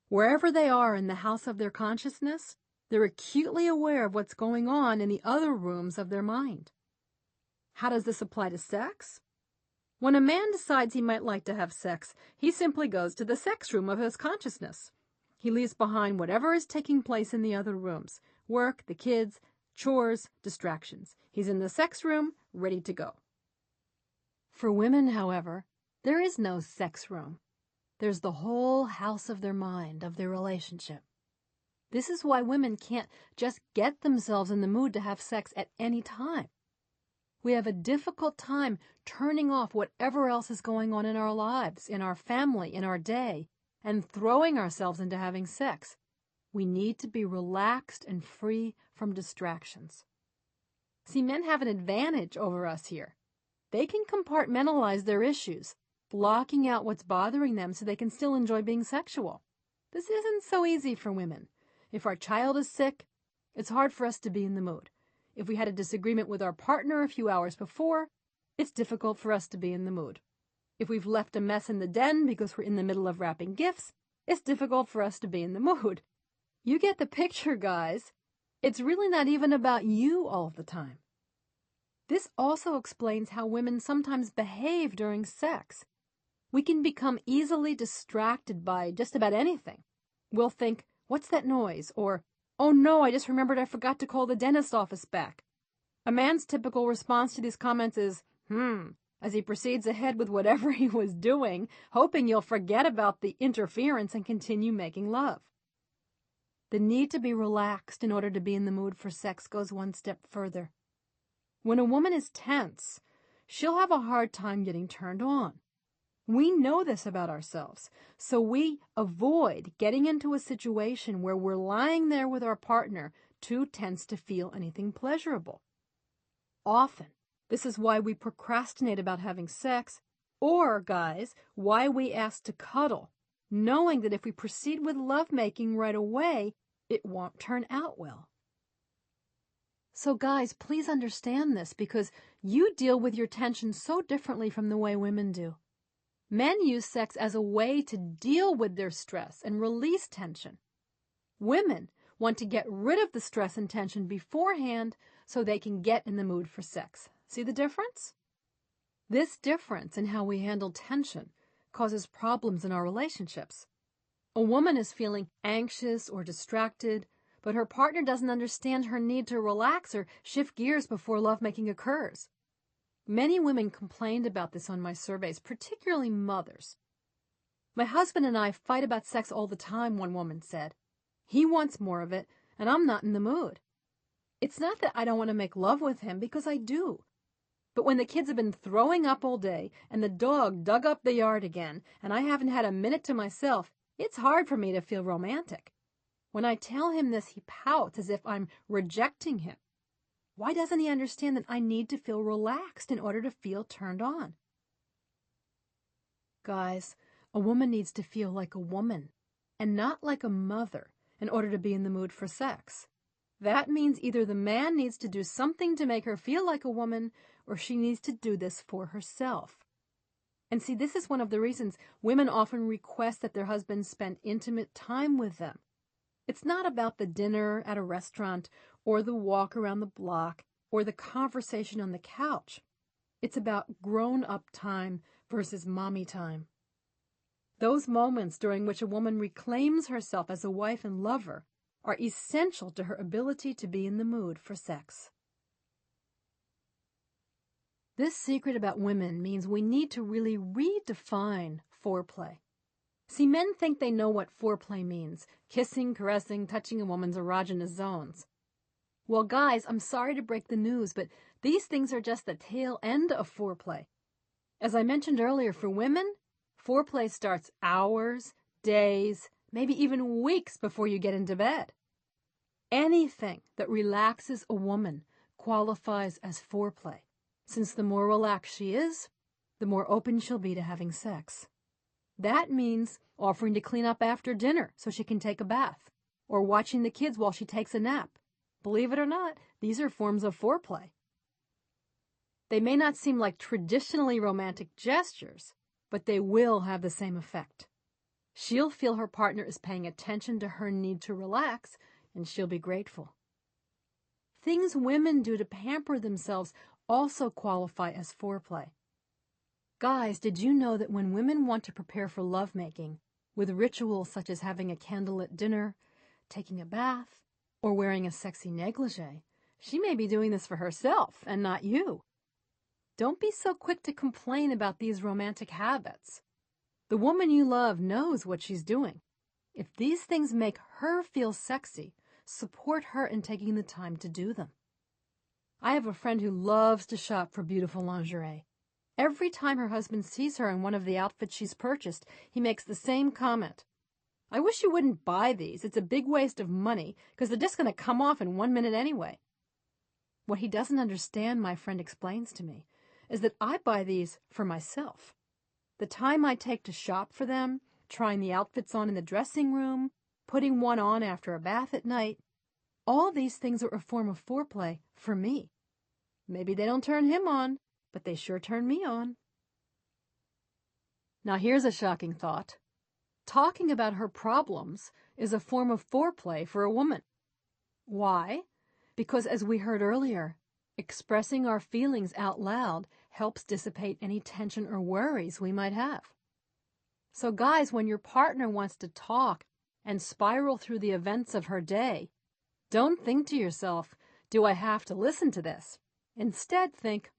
Wherever they are in the house of their consciousness, they're acutely aware of what's going on in the other rooms of their mind. How does this apply to sex? When a man decides he might like to have sex, he simply goes to the sex room of his consciousness. He leaves behind whatever is taking place in the other rooms, work, the kids, chores, distractions. He's in the sex room, ready to go. For women, however, there is no sex room. There's the whole house of their mind, of their relationship. This is why women can't just get themselves in the mood to have sex at any time. We have a difficult time turning off whatever else is going on in our lives, in our family, in our day, and throwing ourselves into having sex. We need to be relaxed and free from distractions. See, men have an advantage over us here. They can compartmentalize their issues, blocking out what's bothering them so they can still enjoy being sexual. This isn't so easy for women. If our child is sick, it's hard for us to be in the mood. If we had a disagreement with our partner a few hours before, it's difficult for us to be in the mood. If we've left a mess in the den because we're in the middle of wrapping gifts, it's difficult for us to be in the mood. You get the picture, guys. It's really not even about you all the time. This also explains how women sometimes behave during sex. We can become easily distracted by just about anything. We'll think, what's that noise? Or, oh no, I just remembered I forgot to call the dentist office back. A man's typical response to these comments is, as he proceeds ahead with whatever he was doing, hoping you'll forget about the interference and continue making love. The need to be relaxed in order to be in the mood for sex goes one step further. When a woman is tense, she'll have a hard time getting turned on. We know this about ourselves, so we avoid getting into a situation where we're lying there with our partner too tense to feel anything pleasurable. Often, this is why we procrastinate about having sex, or, guys, why we ask to cuddle, knowing that if we proceed with lovemaking right away, it won't turn out well. So, guys, please understand this because you deal with your tension so differently from the way women do. Men use sex as a way to deal with their stress and release tension. Women want to get rid of the stress and tension beforehand so they can get in the mood for sex. See the difference? This difference in how we handle tension causes problems in our relationships. A woman is feeling anxious or distracted, but her partner doesn't understand her need to relax or shift gears before lovemaking occurs. Many women complained about this on my surveys, particularly mothers. My husband and I fight about sex all the time, one woman said. He wants more of it, and I'm not in the mood. It's not that I don't want to make love with him, because I do. But when the kids have been throwing up all day, and the dog dug up the yard again, and I haven't had a minute to myself, it's hard for me to feel romantic. When I tell him this, he pouts as if I'm rejecting him. Why doesn't he understand that I need to feel relaxed in order to feel turned on? Guys, a woman needs to feel like a woman, and not like a mother, in order to be in the mood for sex. That means either the man needs to do something to make her feel like a woman, or she needs to do this for herself. And see, this is one of the reasons women often request that their husbands spend intimate time with them. It's not about the dinner at a restaurant, or the walk around the block, or the conversation on the couch. It's about grown-up time versus mommy time. Those moments during which a woman reclaims herself as a wife and lover are essential to her ability to be in the mood for sex. This secret about women means we need to really redefine foreplay. See, men think they know what foreplay means: kissing, caressing, touching a woman's erogenous zones. Well, guys, I'm sorry to break the news, but these things are just the tail end of foreplay. As I mentioned earlier, for women, foreplay starts hours, days, maybe even weeks before you get into bed. Anything that relaxes a woman qualifies as foreplay, since the more relaxed she is, the more open she'll be to having sex. That means offering to clean up after dinner so she can take a bath, or watching the kids while she takes a nap. Believe it or not, these are forms of foreplay. They may not seem like traditionally romantic gestures, but they will have the same effect. She'll feel her partner is paying attention to her need to relax, and she'll be grateful. Things women do to pamper themselves also qualify as foreplay. Guys, did you know that when women want to prepare for lovemaking, with rituals such as having a candlelit dinner, taking a bath, or wearing a sexy negligee, she may be doing this for herself and not you? Don't be so quick to complain about these romantic habits. The woman you love knows what she's doing. If these things make her feel sexy, support her in taking the time to do them. I have a friend who loves to shop for beautiful lingerie. Every time her husband sees her in one of the outfits she's purchased, he makes the same comment. I wish you wouldn't buy these. It's a big waste of money, because they're just going to come off in 1 minute anyway. What he doesn't understand, my friend explains to me, is that I buy these for myself. The time I take to shop for them, trying the outfits on in the dressing room, putting one on after a bath at night, all these things are a form of foreplay for me. Maybe they don't turn him on, but they sure turn me on. Now here's a shocking thought. Talking about her problems is a form of foreplay for a woman. Why? Because, as we heard earlier, expressing our feelings out loud helps dissipate any tension or worries we might have. So guys, when your partner wants to talk and spiral through the events of her day, don't think to yourself, do I have to listen to this? Instead think,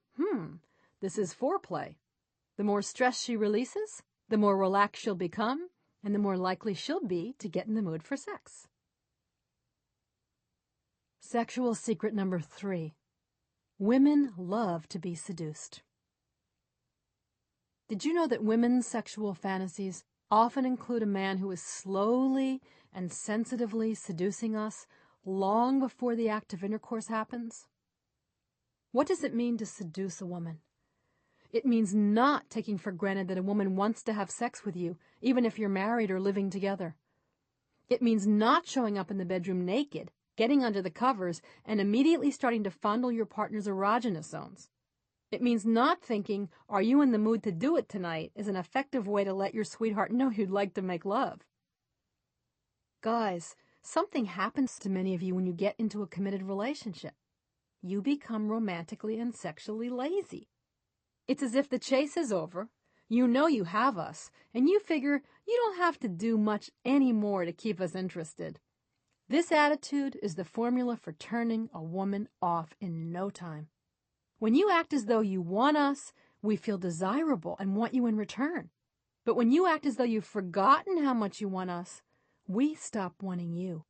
this is foreplay. The more stress she releases, the more relaxed she'll become, and the more likely she'll be to get in the mood for sex. Sexual secret number 3. Women love to be seduced. Did you know that women's sexual fantasies often include a man who is slowly and sensitively seducing us long before the act of intercourse happens? What does it mean to seduce a woman? It means not taking for granted that a woman wants to have sex with you, even if you're married or living together. It means not showing up in the bedroom naked, getting under the covers, and immediately starting to fondle your partner's erogenous zones. It means not thinking, are you in the mood to do it tonight, is an effective way to let your sweetheart know you'd like to make love. Guys, something happens to many of you when you get into a committed relationship. You become romantically and sexually lazy. It's as if the chase is over, you know you have us, and you figure you don't have to do much anymore to keep us interested. This attitude is the formula for turning a woman off in no time. When you act as though you want us, we feel desirable and want you in return. But when you act as though you've forgotten how much you want us, we stop wanting you.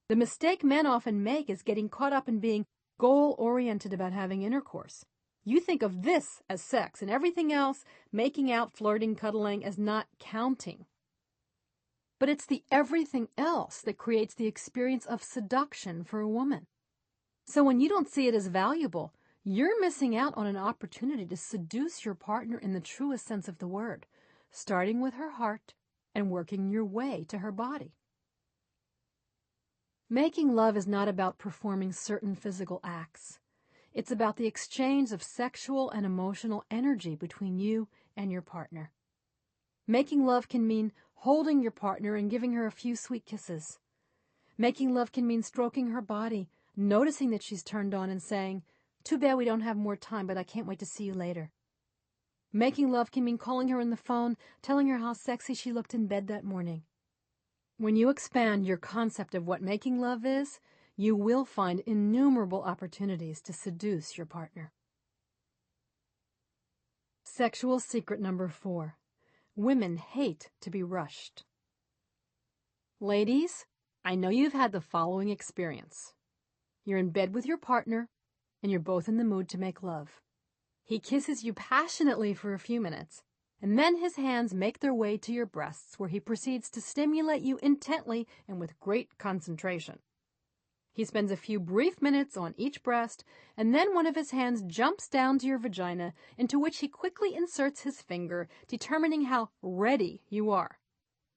The mistake men often make is getting caught up in being goal-oriented about having intercourse. You think of this as sex and everything else, making out, flirting, cuddling, as not counting. But it's the everything else that creates the experience of seduction for a woman. So when you don't see it as valuable, you're missing out on an opportunity to seduce your partner in the truest sense of the word, starting with her heart and working your way to her body. Making love is not about performing certain physical acts. It's about the exchange of sexual and emotional energy between you and your partner. Making love can mean holding your partner and giving her a few sweet kisses. Making love can mean stroking her body, noticing that she's turned on and saying, "Too bad we don't have more time, but I can't wait to see you later." Making love can mean calling her on the phone, telling her how sexy she looked in bed that morning. When you expand your concept of what making love is, you will find innumerable opportunities to seduce your partner. Sexual secret number 4. Women hate to be rushed. Ladies, I know you've had the following experience. You're in bed with your partner, and you're both in the mood to make love. He kisses you passionately for a few minutes, and then his hands make their way to your breasts, where he proceeds to stimulate you intently and with great concentration. He spends a few brief minutes on each breast, and then one of his hands jumps down to your vagina, into which he quickly inserts his finger, determining how ready you are.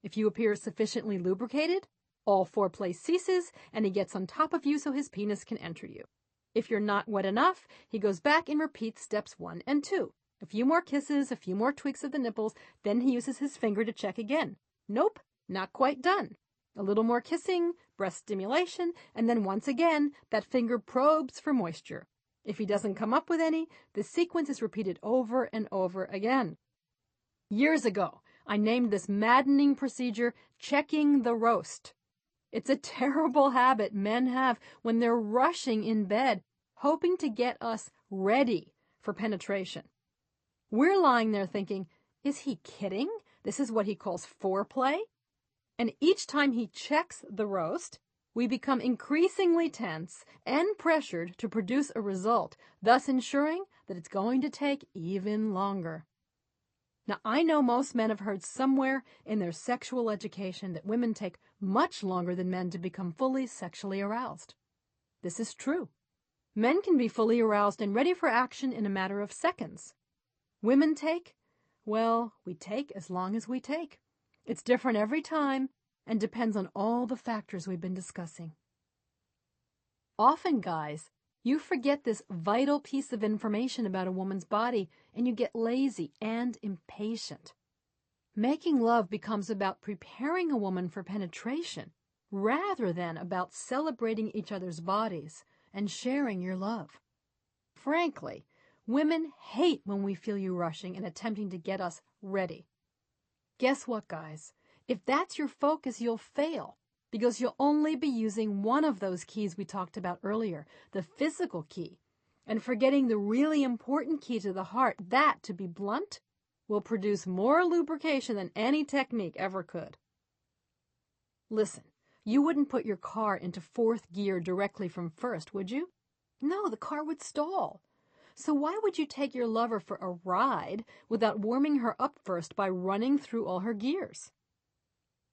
If you appear sufficiently lubricated, all foreplay ceases, and he gets on top of you so his penis can enter you. If you're not wet enough, he goes back and repeats steps 1 and 2. A few more kisses, a few more tweaks of the nipples, then he uses his finger to check again. Nope, not quite done. A little more kissing, breast stimulation, and then once again, that finger probes for moisture. If he doesn't come up with any, the sequence is repeated over and over again. Years ago, I named this maddening procedure checking the roast. It's a terrible habit men have when they're rushing in bed, hoping to get us ready for penetration. We're lying there thinking, is he kidding? This is what he calls foreplay? And each time he checks the roast, we become increasingly tense and pressured to produce a result, thus ensuring that it's going to take even longer. Now, I know most men have heard somewhere in their sexual education that women take much longer than men to become fully sexually aroused. This is true. Men can be fully aroused and ready for action in a matter of seconds. Women take, well, we take as long as we take. It's different every time and depends on all the factors we've been discussing. Often, guys, you forget this vital piece of information about a woman's body and you get lazy and impatient. Making love becomes about preparing a woman for penetration rather than about celebrating each other's bodies and sharing your love. Frankly, women hate when we feel you rushing and attempting to get us ready. Guess what, guys? If that's your focus, you'll fail because you'll only be using one of those keys we talked about earlier, the physical key, and forgetting the really important key to the heart that, to be blunt, will produce more lubrication than any technique ever could. Listen, you wouldn't put your car into 4th gear directly from 1st, would you? No, the car would stall. So why would you take your lover for a ride without warming her up first by running through all her gears?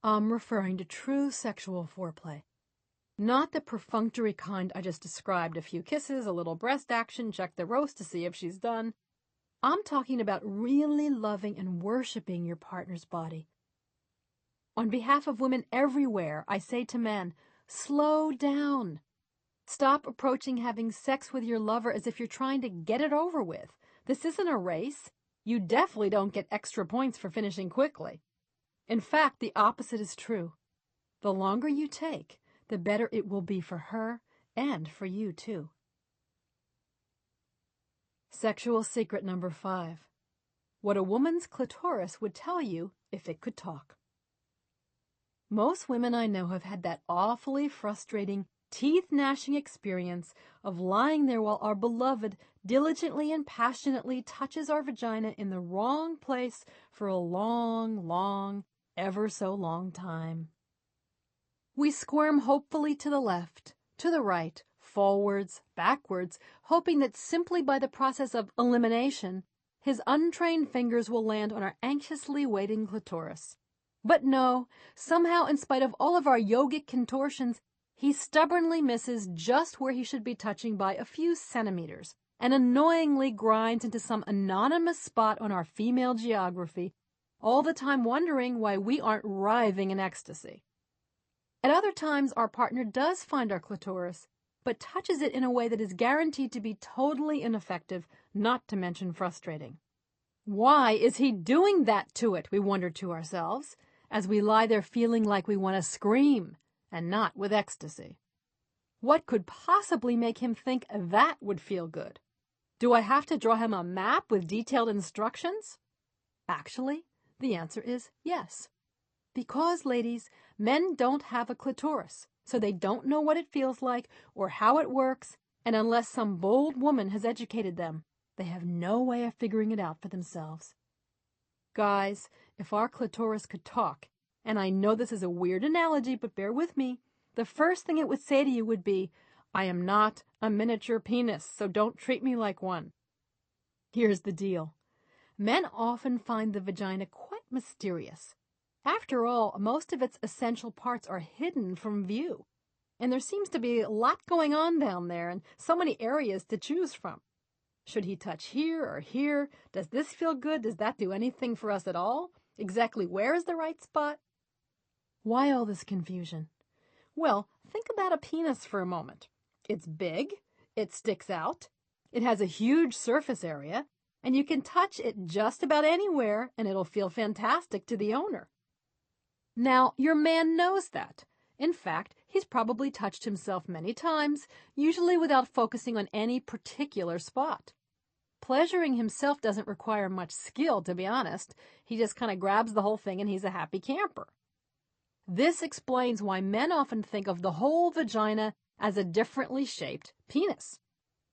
I'm referring to true sexual foreplay. Not the perfunctory kind I just described, a few kisses, a little breast action, check the roast to see if she's done. I'm talking about really loving and worshiping your partner's body. On behalf of women everywhere, I say to men, slow down. Stop approaching having sex with your lover as if you're trying to get it over with. This isn't a race. You definitely don't get extra points for finishing quickly. In fact, the opposite is true. The longer you take, the better it will be for her and for you too. Sexual secret number 5. What a woman's clitoris would tell you if it could talk. Most women I know have had that awfully frustrating teeth-gnashing experience of lying there while our beloved diligently and passionately touches our vagina in the wrong place for a long, long, ever so long time. We squirm hopefully to the left, to the right, forwards, backwards, hoping that simply by the process of elimination, his untrained fingers will land on our anxiously waiting clitoris. But no, somehow in spite of all of our yogic contortions, he stubbornly misses just where he should be touching by a few centimeters, and annoyingly grinds into some anonymous spot on our female geography, all the time wondering why we aren't writhing in ecstasy. At other times, our partner does find our clitoris, but touches it in a way that is guaranteed to be totally ineffective, not to mention frustrating. Why is he doing that to it, we wonder to ourselves, as we lie there feeling like we want to scream, and not with ecstasy. What could possibly make him think that would feel good? Do I have to draw him a map with detailed instructions? Actually, the answer is yes. Because, ladies, men don't have a clitoris, so they don't know what it feels like or how it works, and unless some bold woman has educated them, they have no way of figuring it out for themselves. Guys, if our clitoris could talk, and I know this is a weird analogy, but bear with me, the first thing it would say to you would be, I am not a miniature penis, so don't treat me like one. Here's the deal. Men often find the vagina quite mysterious. After all, most of its essential parts are hidden from view, and there seems to be a lot going on down there and so many areas to choose from. Should he touch here or here? Does this feel good? Does that do anything for us at all? Exactly where is the right spot? Why all this confusion? Well, think about a penis for a moment. It's big, it sticks out, it has a huge surface area, and you can touch it just about anywhere and it'll feel fantastic to the owner. Now, your man knows that. In fact, he's probably touched himself many times, usually without focusing on any particular spot. Pleasuring himself doesn't require much skill, to be honest. He just kind of grabs the whole thing and he's a happy camper. This explains why men often think of the whole vagina as a differently shaped penis.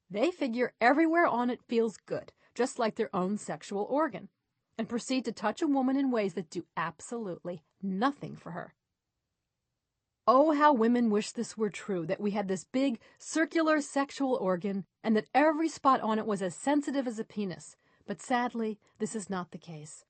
They figure everywhere on it feels good, just like their own sexual organ, and proceed to touch a woman in ways that do absolutely nothing for her. Oh, how women wish this were true, that we had this big, circular sexual organ, and that every spot on it was as sensitive as a penis. But sadly, this is not the case.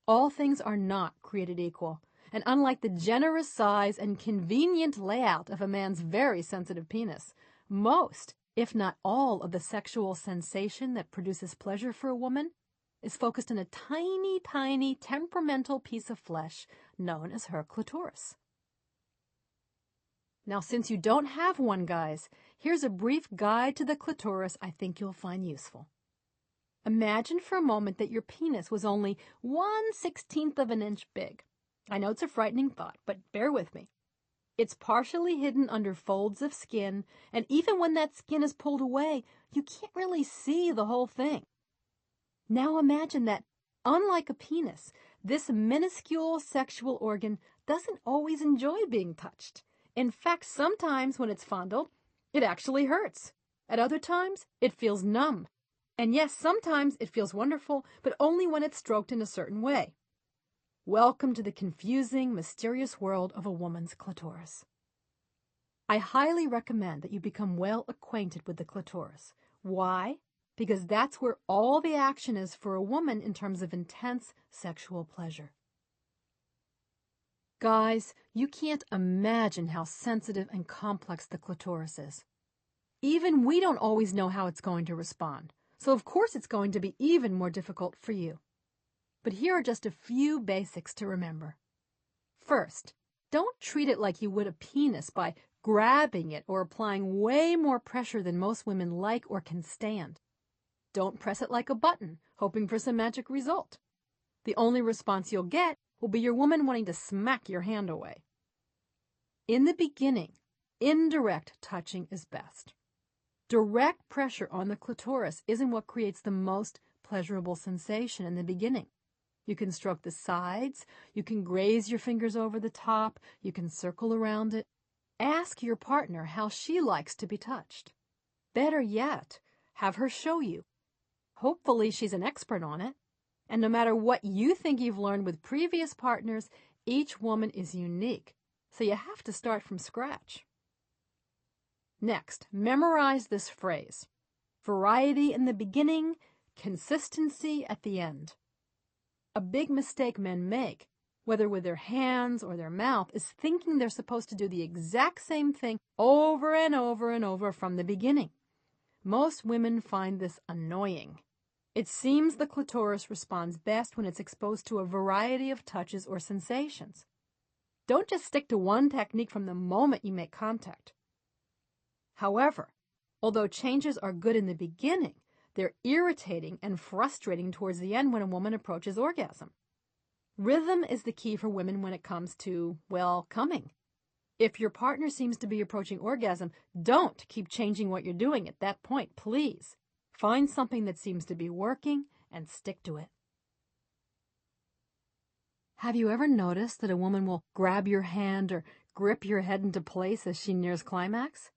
All things are not created equal, and unlike the generous size and convenient layout of a man's very sensitive penis, most, if not all, of the sexual sensation that produces pleasure for a woman is focused in a tiny, tiny, temperamental piece of flesh known as her clitoris. Now, since you don't have one, guys, here's a brief guide to the clitoris I think you'll find useful. Imagine for a moment that your penis was only 1/16 of an inch big. I know it's a frightening thought, but bear with me. It's partially hidden under folds of skin, and even when that skin is pulled away, you can't really see the whole thing. Now imagine that, unlike a penis, this minuscule sexual organ doesn't always enjoy being touched. In fact, sometimes when it's fondled, it actually hurts. At other times, it feels numb. And yes, sometimes it feels wonderful, but only when it's stroked in a certain way. Welcome to the confusing, mysterious world of a woman's clitoris. I highly recommend that you become well acquainted with the clitoris. Why? Because that's where all the action is for a woman in terms of intense sexual pleasure. Guys, you can't imagine how sensitive and complex the clitoris is. Even we don't always know how it's going to respond, so of course it's going to be even more difficult for you. But here are just a few basics to remember. First, don't treat it like you would a penis by grabbing it or applying way more pressure than most women like or can stand. Don't press it like a button, hoping for some magic result. The only response you'll get will be your woman wanting to smack your hand away. In the beginning, indirect touching is best. Direct pressure on the clitoris isn't what creates the most pleasurable sensation in the beginning. You can stroke the sides, you can graze your fingers over the top, you can circle around it. Ask your partner how she likes to be touched. Better yet, have her show you. Hopefully she's an expert on it. And no matter what you think you've learned with previous partners, each woman is unique, so you have to start from scratch. Next, memorize this phrase. Variety in the beginning, consistency at the end. A big mistake men make, whether with their hands or their mouth, is thinking they're supposed to do the exact same thing over and over and over from the beginning. Most women find this annoying. It seems the clitoris responds best when it's exposed to a variety of touches or sensations. Don't just stick to one technique from the moment you make contact. However, although changes are good in the beginning, they're irritating and frustrating towards the end when a woman approaches orgasm. Rhythm is the key for women when it comes to, well, coming. If your partner seems to be approaching orgasm, don't keep changing what you're doing at that point, please. Find something that seems to be working and stick to it. Have you ever noticed that a woman will grab your hand or grip your head into place as she nears climax?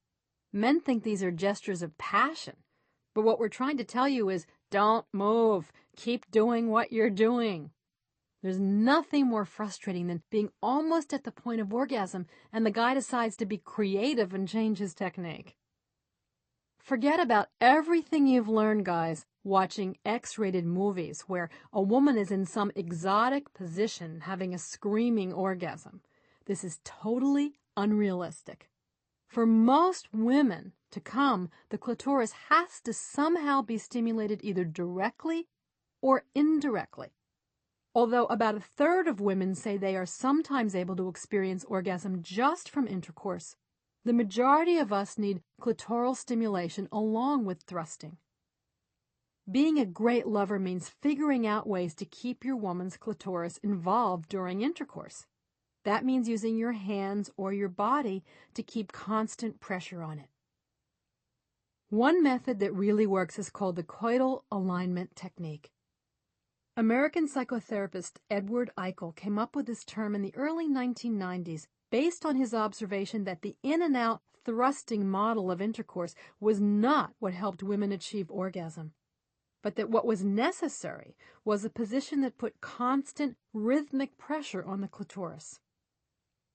Men think these are gestures of passion, but what we're trying to tell you is, don't move. Keep doing what you're doing. There's nothing more frustrating than being almost at the point of orgasm and the guy decides to be creative and change his technique. Forget about everything you've learned, guys, watching X-rated movies where a woman is in some exotic position having a screaming orgasm. This is totally unrealistic. For most women to come, the clitoris has to somehow be stimulated either directly or indirectly. Although about a third of women say they are sometimes able to experience orgasm just from intercourse, the majority of us need clitoral stimulation along with thrusting. Being a great lover means figuring out ways to keep your woman's clitoris involved during intercourse. That means using your hands or your body to keep constant pressure on it. One method that really works is called the coital alignment technique. American psychotherapist Edward Eichel came up with this term in the early 1990s based on his observation that the in-and-out thrusting model of intercourse was not what helped women achieve orgasm, but that what was necessary was a position that put constant rhythmic pressure on the clitoris.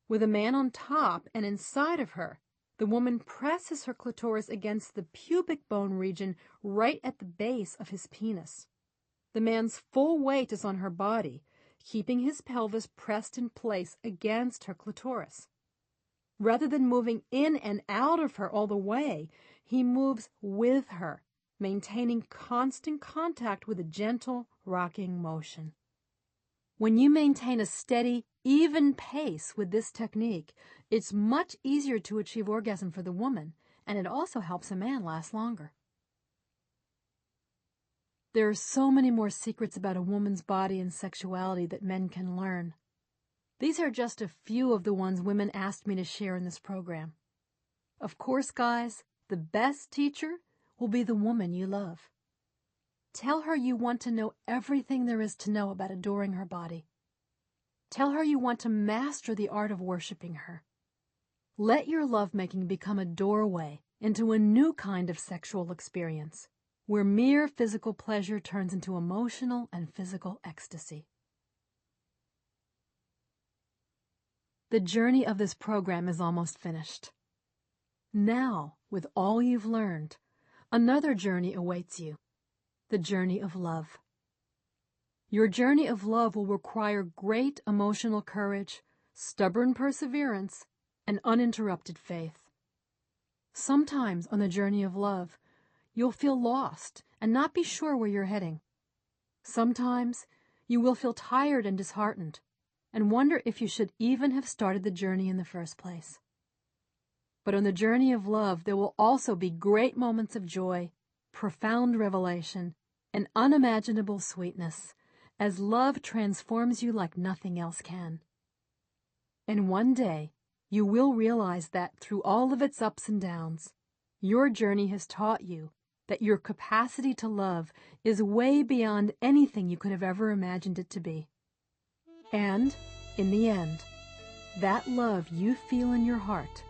With a man on top and inside of her, the woman presses her clitoris against the pubic bone region right at the base of his penis. The man's full weight is on her body, keeping his pelvis pressed in place against her clitoris. Rather than moving in and out of her all the way, he moves with her, maintaining constant contact with a gentle, rocking motion. When you maintain a steady, even pace with this technique, it's much easier to achieve orgasm for the woman, and it also helps a man last longer. There are so many more secrets about a woman's body and sexuality that men can learn. These are just a few of the ones women asked me to share in this program. Of course, guys, the best teacher will be the woman you love. Tell her you want to know everything there is to know about adoring her body. Tell her you want to master the art of worshiping her. Let your lovemaking become a doorway into a new kind of sexual experience, where mere physical pleasure turns into emotional and physical ecstasy. The journey of this program is almost finished. Now, with all you've learned, another journey awaits you, the journey of love. Your journey of love will require great emotional courage, stubborn perseverance, and uninterrupted faith. Sometimes on the journey of love, you'll feel lost and not be sure where you're heading. Sometimes you will feel tired and disheartened and wonder if you should even have started the journey in the first place. But on the journey of love, there will also be great moments of joy, profound revelation, and unimaginable sweetness, as love transforms you like nothing else can. And one day, you will realize that through all of its ups and downs, your journey has taught you that your capacity to love is way beyond anything you could have ever imagined it to be. And, in the end, that love you feel in your heart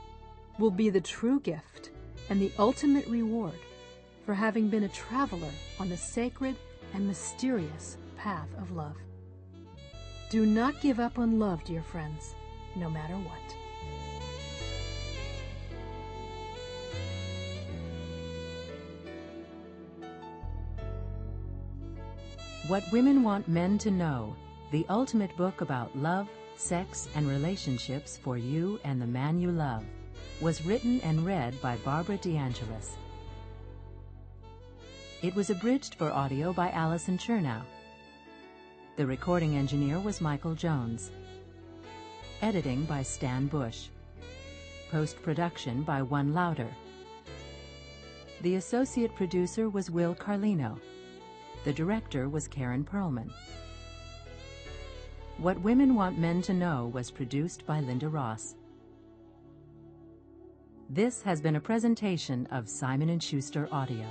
will be the true gift and the ultimate reward for having been a traveler on the sacred and mysterious path of love. Do not give up on love, dear friends, no matter what. What Women Want Men to Know, the ultimate book about love, sex, and relationships for you and the man you love, was written and read by Barbara DeAngelis. It was abridged for audio by Allison Chernow. The recording engineer was Michael Jones. Editing by Stan Bush. Post-production by One Louder. The associate producer was Will Carlino. The director was Karen Perlman. What Women Want Men to Know was produced by Linda Ross. This has been a presentation of Simon & Schuster Audio.